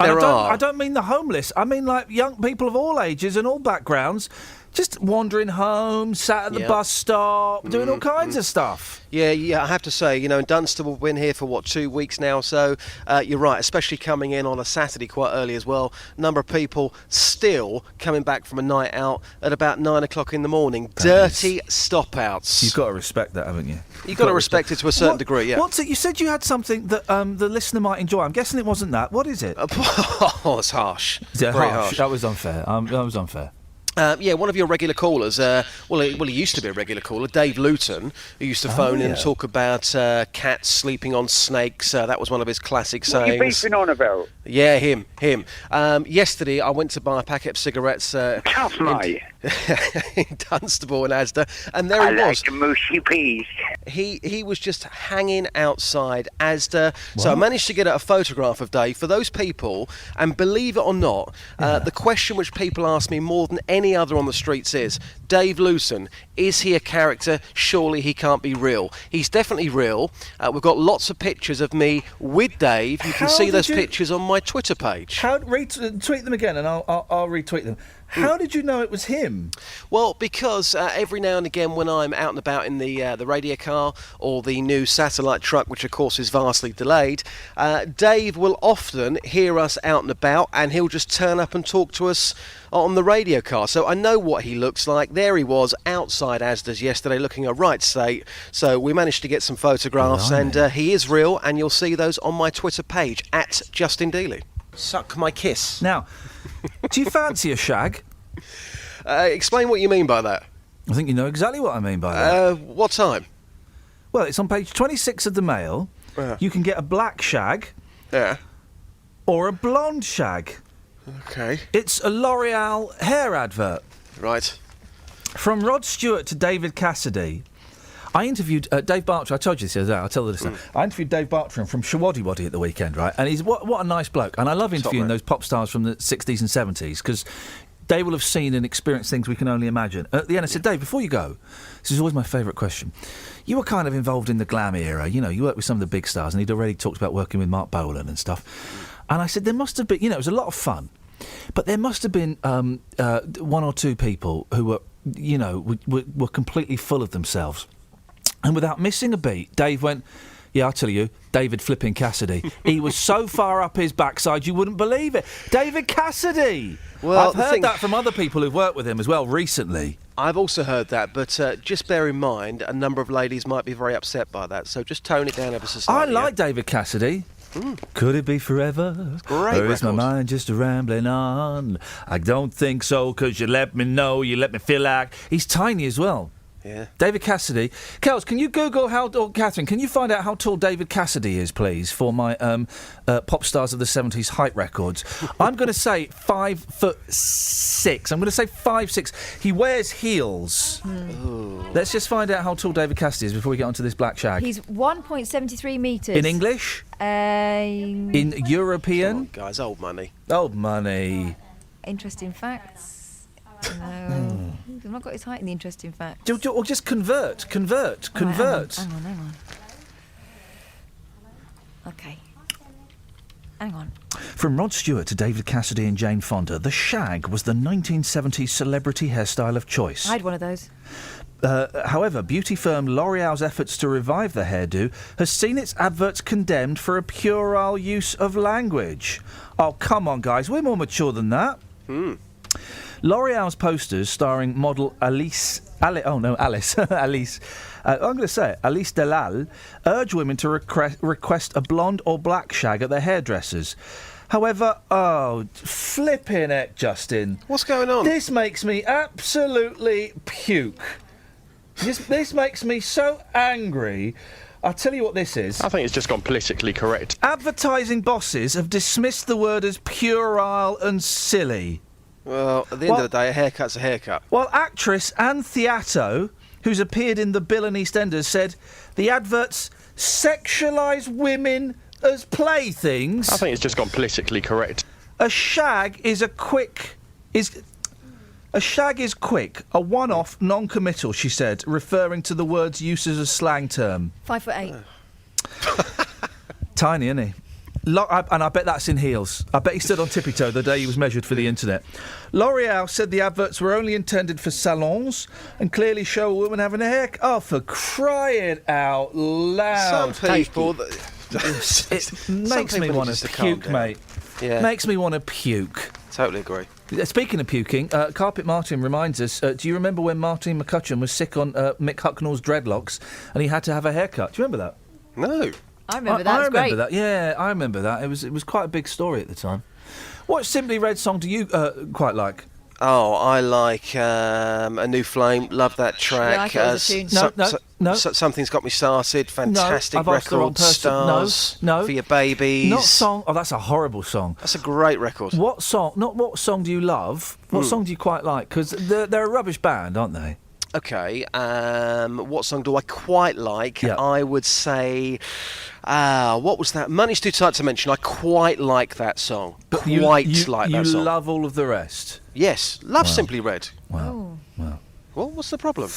I don't mean the homeless. I mean like young people of all ages and all backgrounds, just wandering home, sat at the bus stop, doing all kinds of stuff.
Yeah, I have to say, in Dunstable, we've been here for, 2 weeks now, so you're right, especially coming in on a Saturday quite early as well. Number of people still coming back from a night out at about 9 o'clock in the morning. Dirty stop-outs.
You've got to respect that, haven't you?
You've got to respect it to a certain degree, yeah.
What's it? You said you had something that the listener might enjoy. I'm guessing it wasn't that. What is it?
Oh, it's harsh.
Yeah,
Very
harsh. That was unfair. That was unfair.
One of your regular callers, he used to be a regular caller, Dave Luton, who used to phone in and talk about cats sleeping on snakes. That was one of his classic sayings.
What are you beefing on about?
Yeah, him. Yesterday, I went to buy a packet of cigarettes
Tough, mate.
in Dunstable and Asda, and there he was.
I like the mushy peas.
He was just hanging outside Asda. What? So I managed to get a photograph of Dave for those people, and believe it or not, the question which people ask me more than any other on the streets is, Dave Luton, is he a character? Surely he can't be real. He's definitely real. We've got lots of pictures of me with Dave. You can see those pictures on my Twitter page.
Tweet them again, and I'll retweet them. How did you know it was him?
Well, because every now and again when I'm out and about in the radio car or the new satellite truck, which of course is vastly delayed, Dave will often hear us out and about, and he'll just turn up and talk to us on the radio car. So I know what he looks like. There he was outside Asda's yesterday looking a right state. So we managed to get some photographs, and he is real, and you'll see those on my Twitter page, @JustinDealey. Suck my kiss.
Now, do you fancy a shag?
Explain what you mean by that.
I think you know exactly what I mean by that.
What time?
Well, it's on page 26 of the Mail. You can get a black shag.
Yeah.
Or a blonde shag.
Okay.
It's a L'Oreal hair advert.
Right.
From Rod Stewart to David Cassidy. I interviewed Dave Bartram. I told you this the other day. I'll tell the listener. I interviewed Dave Bartram from Shawaddy Waddy at the weekend, right? And he's what a nice bloke. And I love interviewing those pop stars from the 60s and 70s because they will have seen and experienced things we can only imagine. At the end, I said, Dave, before you go, this is always my favourite question. You were kind of involved in the glam era. You worked with some of the big stars, and he'd already talked about working with Mark Bolan and stuff. And I said, there must have been, it was a lot of fun, but there must have been one or two people who were, were completely full of themselves. And without missing a beat, Dave went, yeah, I'll tell you, David flipping Cassidy. He was so far up his backside you wouldn't believe it. David Cassidy! Well, I've heard that from other people who've worked with him as well recently.
I've also heard that, but just bear in mind, a number of ladies might be very upset by that, so just tone it down ever so slightly.
I like David Cassidy. Could it be forever?
Great
or is my mind just rambling on? I don't think so, because you let me know, you let me feel like... He's tiny as well.
Yeah.
David Cassidy. Kels, can you Google or Catherine, can you find out how tall David Cassidy is, please, for my pop stars of the 70s height records? I'm going to say 5'6". I'm going to say 5'6". He wears heels. Let's just find out how tall David Cassidy is before we get onto this black shag.
He's 1.73 metres.
In English? In European?
Come on, guys, old money.
Old money.
Interesting facts. No, I've not got his height in the interesting facts.
Or just convert.
Hang on. Okay. Hang on.
From Rod Stewart to David Cassidy and Jane Fonda, the shag was the 1970s celebrity hairstyle of choice.
I had one of those.
However, beauty firm L'Oreal's efforts to revive the hairdo has seen its adverts condemned for a puerile use of language. Oh, come on, guys. We're more mature than that. L'Oreal's posters starring model Alice. I'm going to say it, Alice Delal, urge women to request a blonde or black shag at their hairdressers. However, flipping it, Justin.
What's going on?
This makes me absolutely puke. This makes me so angry. I'll tell you what this is.
I think it's just gone politically correct.
Advertising bosses have dismissed the word as puerile and silly.
Well, at the end of the day, a haircut's a haircut.
Well, actress Anne Theato, who's appeared in The Bill and EastEnders, said the adverts sexualise women as playthings.
I think it's just gone politically correct.
A shag is quick, a one-off, non-committal, she said, referring to the word's use as a slang term.
5'8".
Tiny, isn't he? And I bet that's in heels. I bet he stood on tippy-toe the day he was measured for the internet. L'Oreal said the adverts were only intended for salons and clearly show a woman having a haircut. Oh, for crying out loud.
Some people...
It makes me want to puke, mate.
Yeah.
Makes me want to puke.
Totally agree.
Speaking of puking, Carpet Martin reminds us, do you remember when Martin McCutcheon was sick on Mick Hucknall's dreadlocks and he had to have a haircut? Do you remember that?
No.
I remember that.
I
It was
remember
great.
that. Yeah, I remember that. It was quite a big story at the time. What Simply Red song do you quite like?
Oh, I like A New Flame. Love that track.
Yeah, I thought it was a tune.
No.
Something's Got Me Started. Fantastic
I've asked the wrong
record.
person.
Stars.
No.
For Your Babies.
Not song. Oh, that's a horrible song.
That's a great record.
What song? Not what song do you love? What song do you quite like? Because they're a rubbish band, aren't they?
Okay. What song do I quite like?
Yeah.
I would say... what was that? Money's Too Tight to Mention. I quite like that song.
You
like that song.
You love all of the rest.
Yes. Love Simply Red.
Wow.
Well, what's the problem?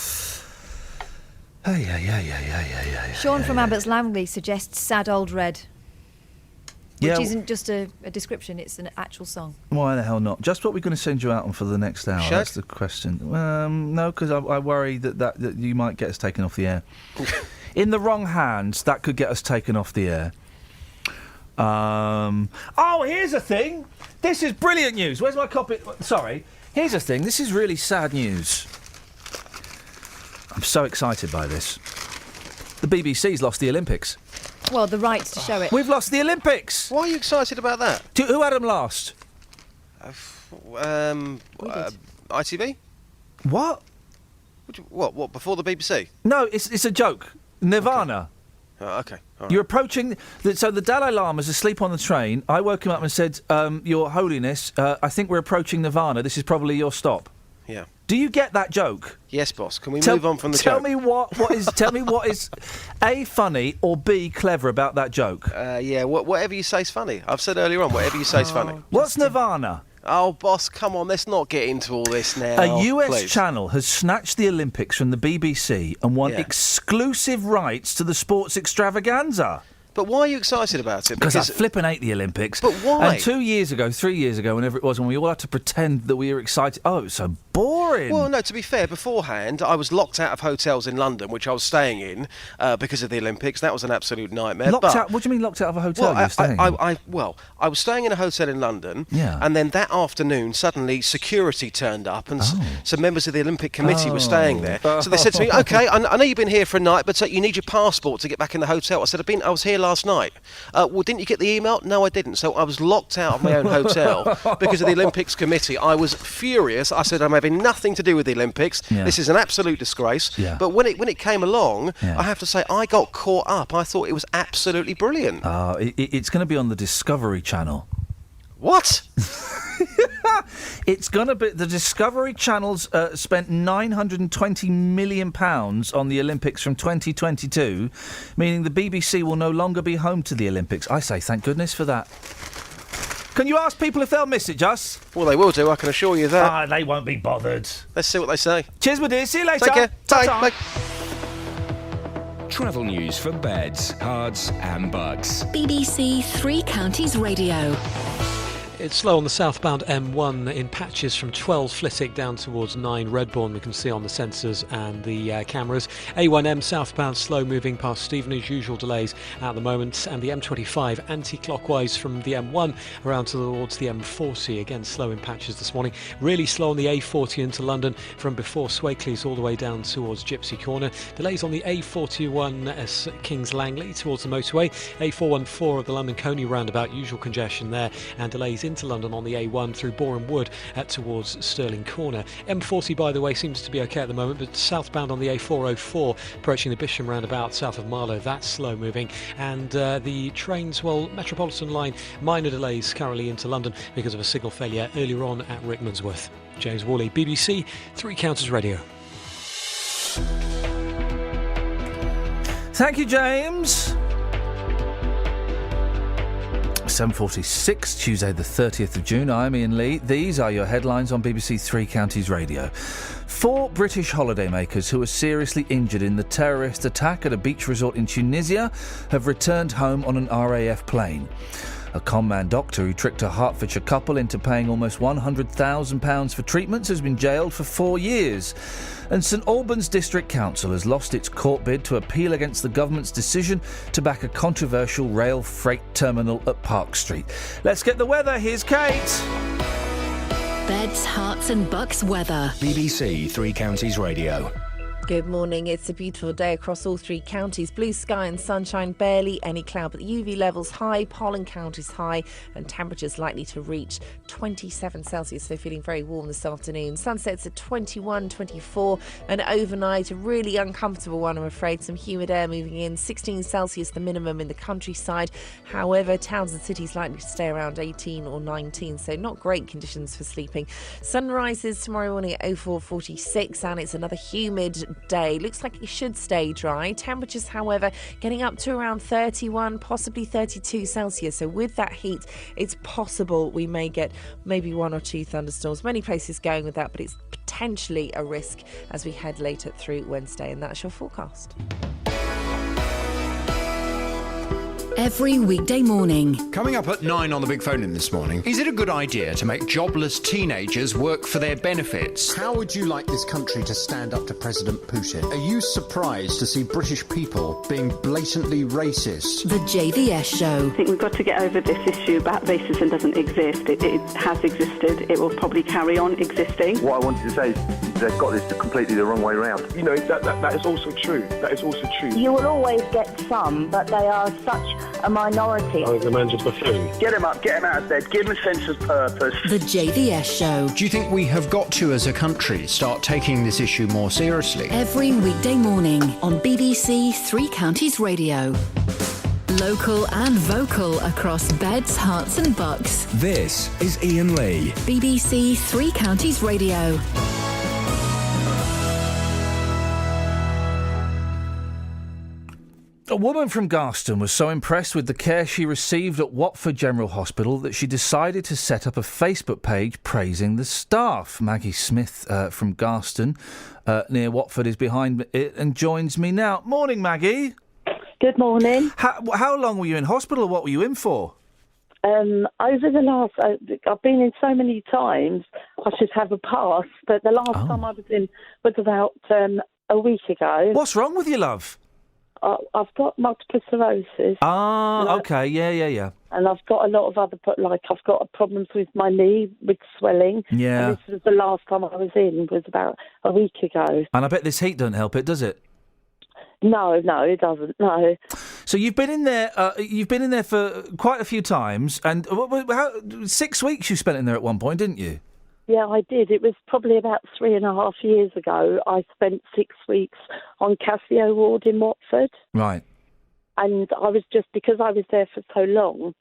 Yeah.
Sean from Abbots Langley suggests Sad Old Red. Which
Yeah.
isn't just a description, it's an actual song.
Why the hell not? Just what we're going to send you out on for the next hour.
Shag?
That's the question. No, because I worry that you might get us taken off the air. In the wrong hands, that could get us taken off the air. Oh, here's a thing. This is brilliant news. Where's my copy? Sorry. Here's a thing. This is really sad news. I'm so excited by this. The BBC's lost the Olympics.
Well, the rights to show it.
We've lost the Olympics.
Why are you excited about that?
Who had them last?
ITV?
What?
What? Before the BBC?
No, it's a joke. Nirvana.
Okay. All right.
You're approaching... So the Dalai Lama's asleep on the train. I woke him up and said, Your Holiness, I think we're approaching Nirvana. This is probably your stop.
Yeah.
Do you get that joke?
Yes, boss. Can we move on from the
tell
joke?
Me tell me what is A, funny, or B, clever about that joke?
Yeah, whatever you say is funny. I've said earlier on, whatever you say is funny.
What's Nirvana?
Oh, boss, come on, let's not get into all this now.
A US
please.
channel has snatched the Olympics from the BBC and won
Yeah.
exclusive rights to the sports extravaganza.
But why are you excited about it?
Because I flippin' hate the Olympics.
But why?
And 3 years ago, whenever it was, when we all had to pretend that we were excited. Oh, it was so boring.
Well, no, to be fair, beforehand, I was locked out of hotels in London, which I was staying in because of the Olympics. That was an absolute nightmare.
Locked out? What do you mean locked out of a hotel you were staying in?
I was staying in a hotel in London,
Yeah.
and then that afternoon, suddenly security turned up, and some members of the Olympic Committee were staying there. So they said to me, "Okay, I know you've been here for a night, but you need your passport to get back in the hotel." I said, "I was here last night." Well, didn't you get the email? No, I didn't. So I was locked out of my own hotel because of the Olympics Committee. I was furious. I said, I'm having nothing to do with the Olympics.
Yeah.
This is an absolute disgrace.
Yeah.
But when it came along,
Yeah.
I have to say, I got caught up. I thought it was absolutely brilliant.
It's going to be on the Discovery Channel.
What?
It's going to be... The Discovery Channel's spent £920 million on the Olympics from 2022, meaning the BBC will no longer be home to the Olympics. I say thank goodness for that. Can you ask people if they'll message us?
Well, they will do, I can assure you that.
They won't be bothered.
Let's see what they say.
Cheers, my dear. See you later.
Take care.
Ta-ta.
Bye.
Travel news for beds, cards, and bugs.
BBC Three Counties Radio.
It's slow on the southbound M1 in patches from 12 Flitwick down towards 9 Redbourne. We can see on the sensors and the cameras. A1M southbound slow moving past Stevenage, usual delays at the moment. And the M25 anti-clockwise from the M1 around towards the M40. Again, slow in patches this morning. Really slow on the A40 into London from before Swakeleys all the way down towards Gypsy Corner. Delays on the A41 as Kings Langley towards the motorway. A414 of the London Coney roundabout, usual congestion there. And delays in into London on the A1 through Boreham Wood towards Stirling Corner. M40, by the way, seems to be okay at the moment, but southbound on the A404 approaching the Bisham roundabout south of Marlow, that's slow moving. And the trains, well, Metropolitan line, minor delays currently into London because of a signal failure earlier on at Rickmansworth. James Worley, BBC Three Counties Radio.
Thank you, James. 7:46, Tuesday the 30th of June. I'm Iain Lee. These are your headlines on BBC Three Counties Radio. 4 British holidaymakers who were seriously injured in the terrorist attack at a beach resort in Tunisia have returned home on an RAF plane. A con-man doctor who tricked a Hertfordshire couple into paying almost £100,000 for treatments has been jailed for 4 years. And St Albans District Council has lost its court bid to appeal against the government's decision to back a controversial rail freight terminal at Park Street. Let's get the weather. Here's Kate.
Beds, Herts and Bucks weather.
BBC Three Counties Radio.
Good morning. It's a beautiful day across all 3 counties. Blue sky and sunshine, barely any cloud, but UV levels high, pollen count is high, and temperatures likely to reach 27 Celsius, so feeling very warm this afternoon. Sunsets at 21, 24, and overnight a really uncomfortable one, I'm afraid. Some humid air moving in, 16 Celsius the minimum in the countryside. However, towns and cities likely to stay around 18 or 19, so not great conditions for sleeping. Sunrises tomorrow morning at 04:46, and it's another humid day. Looks like it should stay dry. Temperatures, however, getting up to around 31, possibly 32 Celsius. So with that heat, it's possible we may get maybe 1 or 2 thunderstorms. Many places going with that, but it's potentially a risk as we head later through Wednesday. And that's your forecast.
Every weekday morning.
Coming up at 9 on the Big Phone In this morning, is it a good idea to make jobless teenagers work for their benefits?
How would you like this country to stand up to President Putin? Are you surprised to see British people being blatantly racist?
The JVS Show.
I think we've got to get over this issue about racism doesn't exist. It has existed. It will probably carry on existing.
What I wanted to say is they've got this completely the wrong way around. You know, that is also true. That is also true.
You will always get some, but they are such a minority.
I think the man's just a buffoon. Get him up, get him out of bed, give him a sense of purpose.
The JVS Show.
Do you think we have got to, as a country, start taking this issue more seriously?
Every weekday morning on BBC Three Counties Radio. Local and vocal across Beds, Herts and Bucks.
This is Iain Lee.
BBC Three Counties Radio.
A woman from Garston was so impressed with the care she received at Watford General Hospital that she decided to set up a Facebook page praising the staff. Maggie Smith from Garston near Watford is behind it and joins me now. Morning, Maggie.
Good morning.
How long were you in hospital? What were you in for?
Over the last, I've been in so many times, I should have a pass, but the last time I was in was about a week ago.
What's wrong with you, love?
I've got multiple sclerosis.
Okay, yeah.
And I've got a lot of other, I've got problems with my knee, with swelling.
Yeah.
And this was the last time I was in, was about a week ago.
And I bet this heat don't help it, does it?
No, it doesn't, no.
So you've been in there, for quite a few times, and 6 weeks you spent in there at one point, didn't you?
Yeah, I did. It was probably about 3.5 years ago. I spent 6 weeks on Cassio ward in Watford.
Right.
And I was because I was there for so long,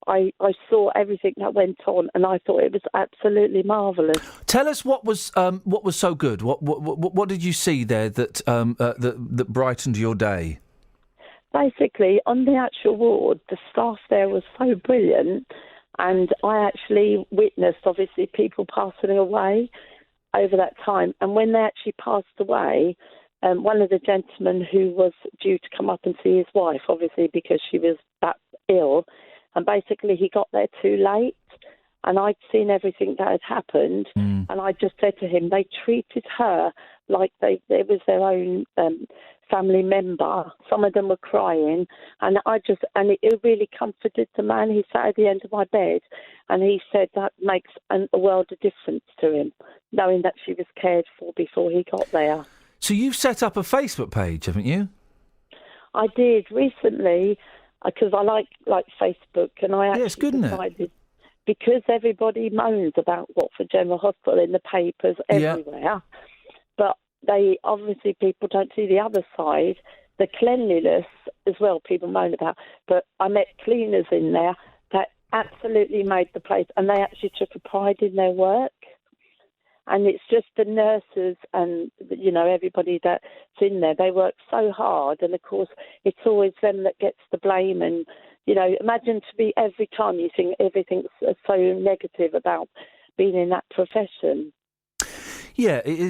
I saw everything that went on, and I thought it was absolutely marvellous.
Tell us what was so good. What did you see there that brightened your day?
Basically, on the actual ward, the staff there was so brilliant. And I actually witnessed, obviously, people passing away over that time. And when they actually passed away, one of the gentlemen who was due to come up and see his wife, obviously, because she was that ill, and basically he got there too late. And I'd seen everything that had happened. And I just said to him, they treated her like it was their own family member. Some of them were crying, and it really comforted the man. He sat at the end of my bed, and he said that makes a world of difference to him, knowing that she was cared for before he got there.
So you've set up a Facebook page, haven't you?
I did recently, because I like Facebook, and I actually
it's good,
decided. because everybody moans about Watford General Hospital in the papers everywhere, but people don't see the other side, the cleanliness as well, people moan about. But I met cleaners in there that absolutely made the place, and they actually took a pride in their work. And it's just the nurses and, everybody that's in there. They work so hard. And, of course, it's always them that gets the blame. And, imagine to be every time you think everything's so negative about being in that profession.
Yeah, it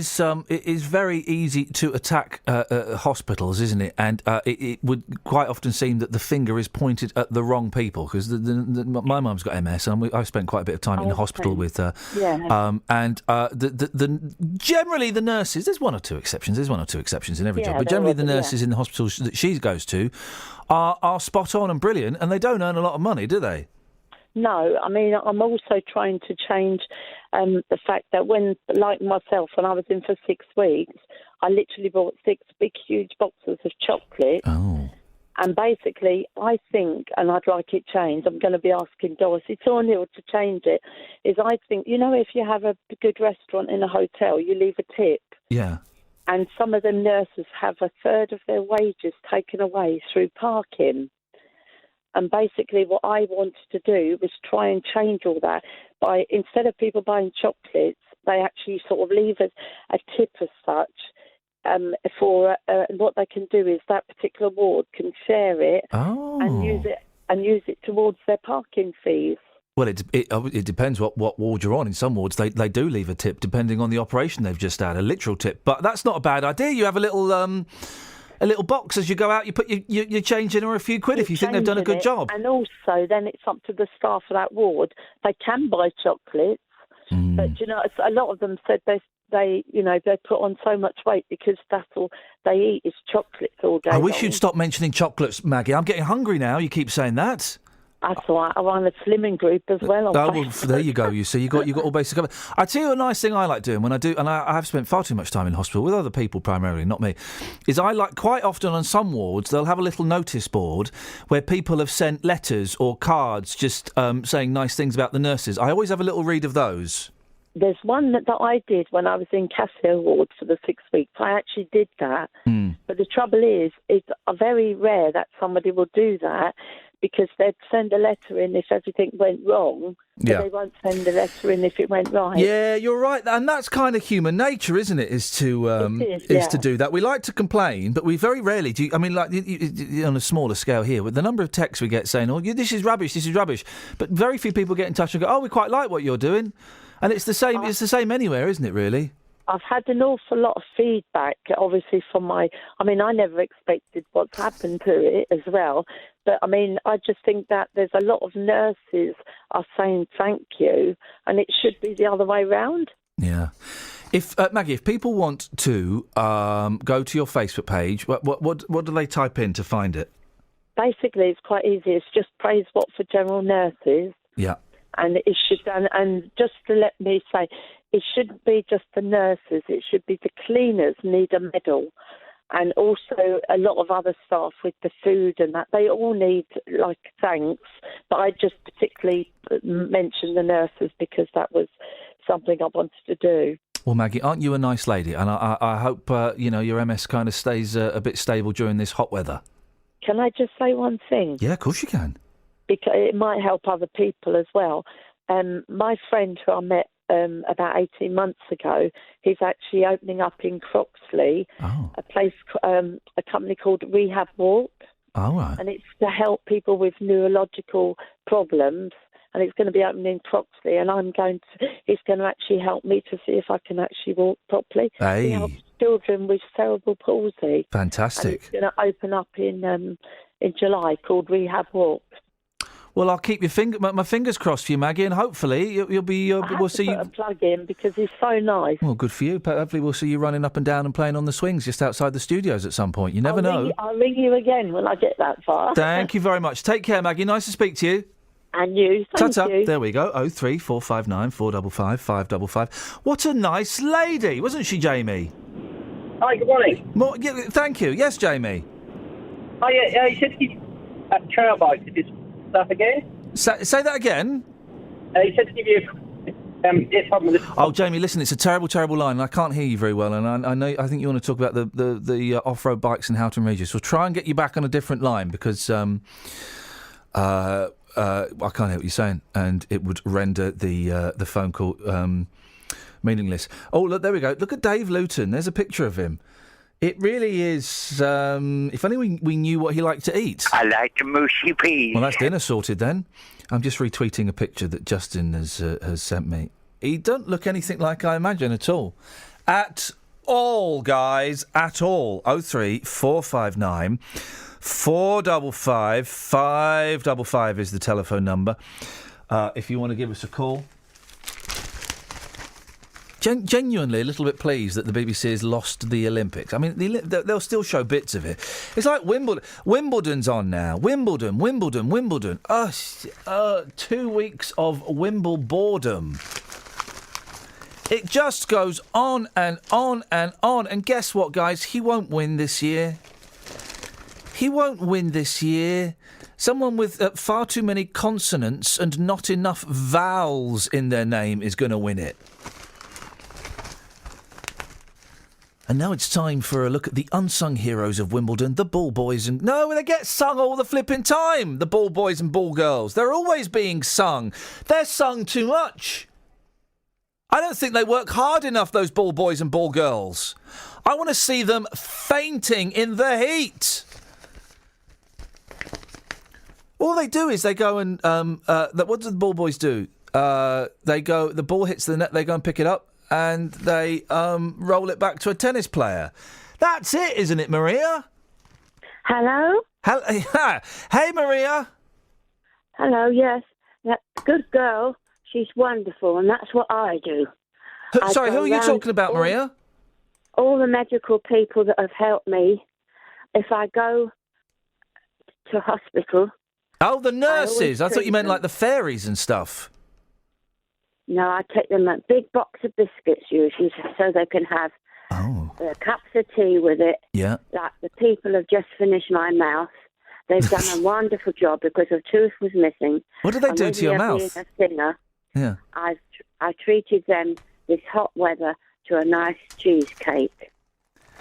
is very easy to attack hospitals, isn't it? And it would quite often seem that the finger is pointed at the wrong people, because my mum's got MS, and I've spent quite a bit of time in the hospital with her.
Yeah.
And generally the nurses, there's one or two exceptions in every job, but generally the nurses in the hospitals that she goes to are spot on and brilliant, and they don't earn a lot of money, do they?
No, I mean, I'm also trying to change the fact that when I was in for 6 weeks, I literally bought 6 big, huge boxes of chocolate.
Oh.
And basically, I think, and I'd like it changed, I'm going to be asking Dorothy Thornhill to change it, is I think, if you have a good restaurant in a hotel, you leave a tip.
Yeah.
And some of the nurses have a third of their wages taken away through parking. And basically what I wanted to do was try and change all that by, instead of people buying chocolates, they actually sort of leave a tip as such for what they can do is that particular ward can share it and use it towards their parking fees.
Well, it depends what ward you're on. In some wards, they do leave a tip depending on the operation they've just had, a literal tip. But that's not a bad idea. You have a little box as you go out. You put your change in, or a few quid if you think they've done a good job.
And also, then it's up to the staff of that ward. They can buy chocolates, but a lot of them said they put on so much weight because that's all they eat is chocolates all day.
I wish you'd stop mentioning chocolates, Maggie. I'm getting hungry now. You keep saying that.
That's all right. I run a slimming group as well.
There you go. You see, you got all bases covered. I tell you a nice thing I like doing when I do, and I have spent far too much time in hospital with other people primarily, not me. Is I like quite often on some wards they'll have a little notice board where people have sent letters or cards just saying nice things about the nurses. I always have a little read of those.
There's one that I did when I was in Casio ward for the 6 weeks. I actually did that. But the trouble is, it's very rare that somebody will do that, because they'd send a letter in if everything went wrong, but they won't send a letter in if it went right.
Yeah, you're right, and that's kind of human nature, isn't it? Is to do that. We like to complain, but we very rarely do. I mean, like on a smaller scale here, with the number of texts we get saying, "Oh, this is rubbish," but very few people get in touch and go, "Oh, we quite like what you're doing," and it's the same. It's the same anywhere, isn't it? Really.
I've had an awful lot of feedback, obviously, from I never expected what's happened to it as well. But, I just think that there's a lot of nurses are saying thank you, and it should be the other way round.
Yeah. If Maggie, if people want to go to your Facebook page, what do they type in to find it?
Basically, it's quite easy. It's just Praise Watford General Nurses.
Yeah.
And it should, and just to let me say, it shouldn't be just the nurses. It should be the cleaners need a medal, and also a lot of other staff with the food and that. They all need thanks. But I just particularly mentioned the nurses because that was something I wanted to do.
Well, Maggie, aren't you a nice lady? And I hope your MS kind of stays a bit stable during this hot weather.
Can I just say one thing?
Yeah, of course you can.
Because it might help other people as well. My friend who I met about 18 months ago, he's actually opening up in Croxley, a company called Rehab Walk.
Oh, right.
And it's to help people with neurological problems. And it's going to be opening in Croxley, and he's going to actually help me to see if I can actually walk properly.
Hey.
He helps children with cerebral palsy.
Fantastic.
And it's going to open up in July, called Rehab Walk.
Well, I'll keep my fingers crossed for you, Maggie, and hopefully you'll be. We'll see you.
Put a plug in because he's so nice.
Well, good for you. Hopefully, we'll see you running up and down and playing on the swings just outside the studios at some point. You never know.
I'll ring you again when I get that far.
Thank you very much. Take care, Maggie. Nice to speak to you.
And you. Thank you.
There we go. 03459 455 555. What a nice lady, wasn't she, Jamie?
Hi, good morning.
Thank you. Yes, Jamie.
Oh, yeah, you said he's at Trout Bike. Is this stuff again?
Say that again?
He said to give you
Oh, Jamie, listen, it's a terrible, terrible line. I can't hear you very well, and I think you want to talk about the off-road bikes and Houghton Regis. We'll try and get you back on a different line because I can't hear what you're saying, and it would render the phone call meaningless. Oh, look, there we go. Look at Dave Luton. There's a picture of him. It really is. If only we knew what he liked to eat.
I like the mushy peas.
Well, that's dinner sorted then. I'm just retweeting a picture that Justin has sent me. He don't look anything like I imagine at all. At all, guys. At all. 03459 455 555 is the telephone number. If you want to give us a call. Genuinely a little bit pleased that the BBC has lost the Olympics. I mean, they'll still show bits of it. It's like Wimbledon. Wimbledon's on now. Wimbledon. 2 weeks of Wimble boredom. It just goes on and on and on. And guess what, guys? He won't win this year. He won't win this year. Someone with far too many consonants and not enough vowels in their name is going to win it. And now it's time for a look at the unsung heroes of Wimbledon, the ball boys and... No, they get sung all the flipping time, the ball boys and ball girls. They're always being sung. They're sung too much. I don't think they work hard enough, those ball boys and ball girls. I want to see them fainting in the heat. All they do is they go and... what do the ball boys do? The ball hits the net, they go and pick it up, and they roll it back to a tennis player. That's it, isn't it, Maria?
Hello?
Hey, Maria.
Hello, yes. That good girl, she's wonderful, and that's what I do.
Sorry, who are you talking about, Maria?
All the medical people that have helped me. If I go to hospital...
Oh, the nurses. I thought you meant like the fairies and stuff.
No, I take them a big box of biscuits usually so they can have cups of tea with it.
Yeah.
Like the people have just finished my mouth. They've done a wonderful job because a tooth was missing.
What did they do to your mouth?
Being a singer,
yeah.
I treated them this hot weather to a nice cheesecake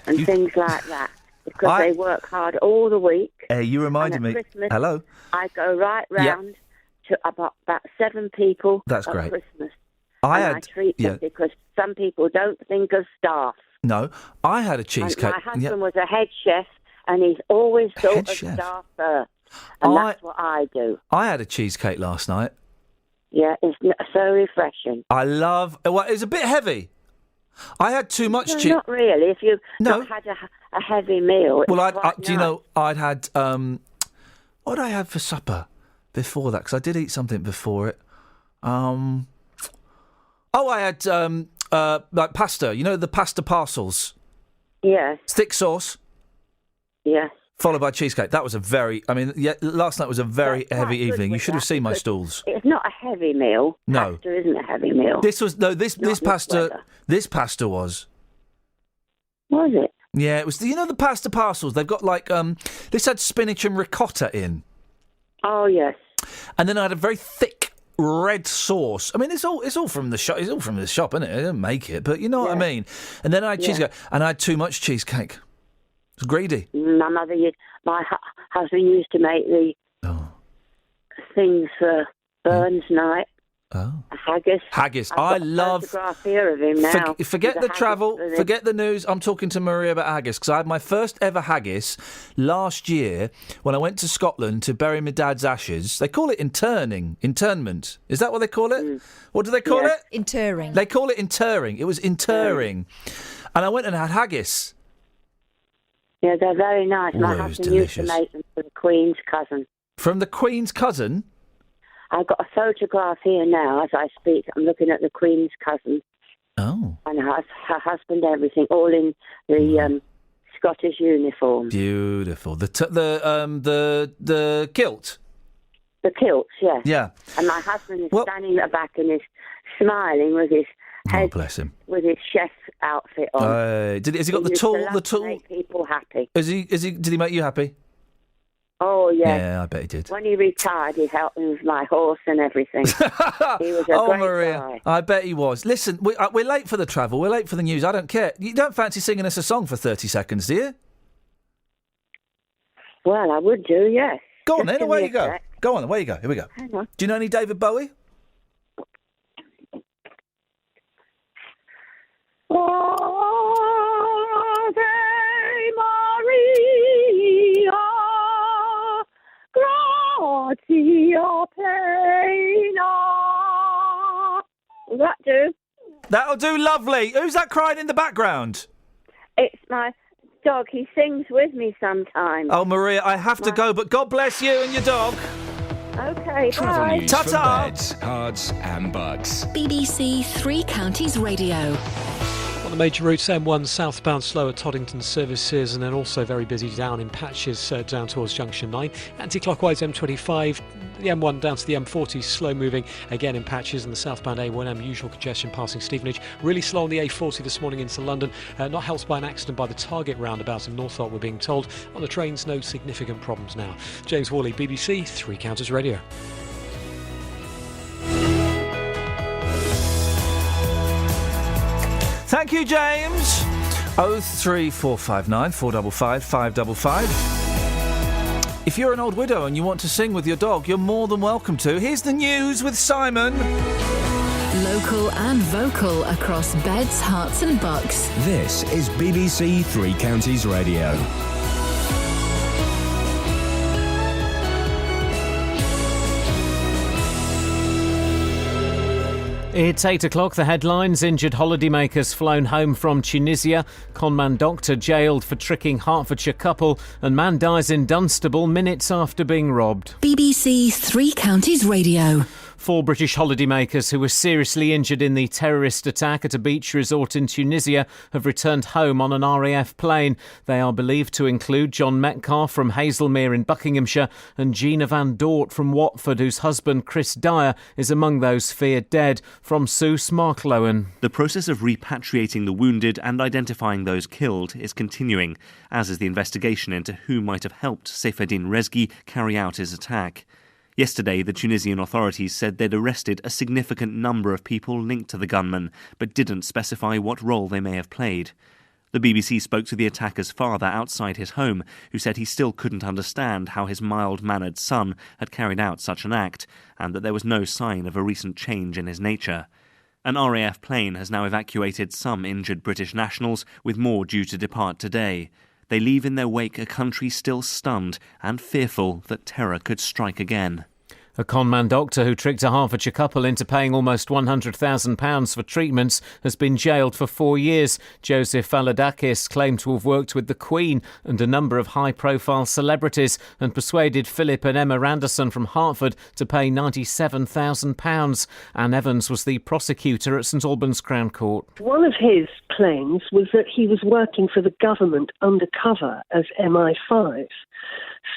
and things like that because they work hard all the week.
You reminded me.
Christmas,
Hello.
I go right round to about 7 people.
That's
at
great.
Christmas.
I
treat them because some people don't think of staff.
No, I had a cheesecake.
My husband was a head chef, and he's always thought of staff first. And that's what I do.
I had a cheesecake last night.
Yeah, it's so refreshing.
I love... Well, it was a bit heavy. I had too much cheese.
Not really. If you've not had a heavy meal,
well,
it's
do you know, I'd had... what did I have for supper before that? Because I did eat something before it. I had like pasta. You know, the pasta parcels?
Yes.
Thick sauce?
Yes.
Followed by cheesecake. That was last night was a very heavy evening. You should have seen my stools.
It's not a heavy meal.
No.
Pasta isn't a heavy meal.
This pasta was.
Was it?
Yeah, it was. You know the pasta parcels? They've got like, this had spinach and ricotta in.
Oh, yes.
And then I had a very thick red sauce. I mean, it's all from the shop. It's all from the shop, isn't it? They didn't make it, but you know what I mean. And then I had cheesecake, and I had too much cheesecake. It was greedy.
My husband used to make the things for Burns night.
Oh.
Haggis.
I love...
I've got a photograph here of him now.
Forget the travel, forget the news. I'm talking to Maria about haggis, because I had my first ever haggis last year when I went to Scotland to bury my dad's ashes. They call it internment. Is that what they call it? What do they call it?
Interring.
They call it interring. It was interring. And I went and had haggis.
Yeah, they're very nice. My husband used to
delicious.
make them for the Queen's cousin.
From the Queen's cousin?
I've got a photograph here now as I speak. I'm looking at the Queen's cousin.
Oh.
And her husband, everything, all in the Scottish uniform.
Beautiful. The kilt.
The kilts, yes.
Yeah.
And my husband is standing at the back and is smiling with his head,
bless him,
with his chef outfit on.
Has he got the tool?
To make people happy.
Did he make you happy?
Oh, yes.
Yeah, I bet he did.
When he retired, he helped me with my horse and everything. He was a great
Maria,
guy.
I bet he was. Listen, we're late for the travel. We're late for the news. I don't care. You don't fancy singing us a song for 30 seconds, do you?
Well, I would do, yes.
Go on
Just
then,
give
away
me
you go.
a sec.
Go on, away you go. Here we go.
Hang on.
Do you know any David Bowie?
Ave Maria, gratia plena. Will that do?
That'll do, lovely. Who's that crying in the background?
It's my dog. He sings with me sometimes.
Oh, Maria, I have to go, but God bless you and your dog.
Okay,
Travel
bye.
news
Ta-ta.
for beds, cards and bugs.
BBC Three Counties Radio.
On the major routes, M1 southbound slow at Toddington services, and then also very busy down in patches down towards Junction 9. Anti-clockwise M25, the M1 down to the M40, slow moving again in patches, and the southbound A1M, usual congestion passing Stevenage. Really slow on the A40 this morning into London, not helped by an accident by the Target roundabout in Northolt, we're being told. On the trains, no significant problems now. James Worley, BBC Three Counties Radio.
Thank you, James. 03459 455 555. If you're an old widow and you want to sing with your dog, you're more than welcome to. Here's the news with Simon.
Local and vocal across beds, hearts and bucks.
This is BBC Three Counties Radio.
It's 8 o'clock. The headlines: injured holidaymakers flown home from Tunisia, conman doctor jailed for tricking Hertfordshire couple, and man dies in Dunstable minutes after being robbed.
BBC Three Counties Radio.
4 British holidaymakers who were seriously injured in the terrorist attack at a beach resort in Tunisia have returned home on an RAF plane. They are believed to include John Metcalfe from Hazelmere in Buckinghamshire and Gina Van Dort from Watford, whose husband Chris Dyer is among those feared dead. From Seuss, Mark Lowen.
The process of repatriating the wounded and identifying those killed is continuing, as is the investigation into who might have helped Seyfeddin Rezgi carry out his attack. Yesterday, the Tunisian authorities said they'd arrested a significant number of people linked to the gunman, but didn't specify what role they may have played. The BBC spoke to the attacker's father outside his home, who said he still couldn't understand how his mild-mannered son had carried out such an act, and that there was no sign of a recent change in his nature. An RAF plane has now evacuated some injured British nationals, with more due to depart today. They leave in their wake a country still stunned and fearful that terror could strike again.
A conman doctor who tricked a Hertfordshire couple into paying almost £100,000 for treatments has been jailed for 4 years. Joseph Valadakis claimed to have worked with the Queen and a number of high-profile celebrities and persuaded Philip and Emma Randerson from Hertford to pay £97,000. Anne Evans was the prosecutor at St Albans Crown Court.
One of his claims was that he was working for the government undercover as MI5.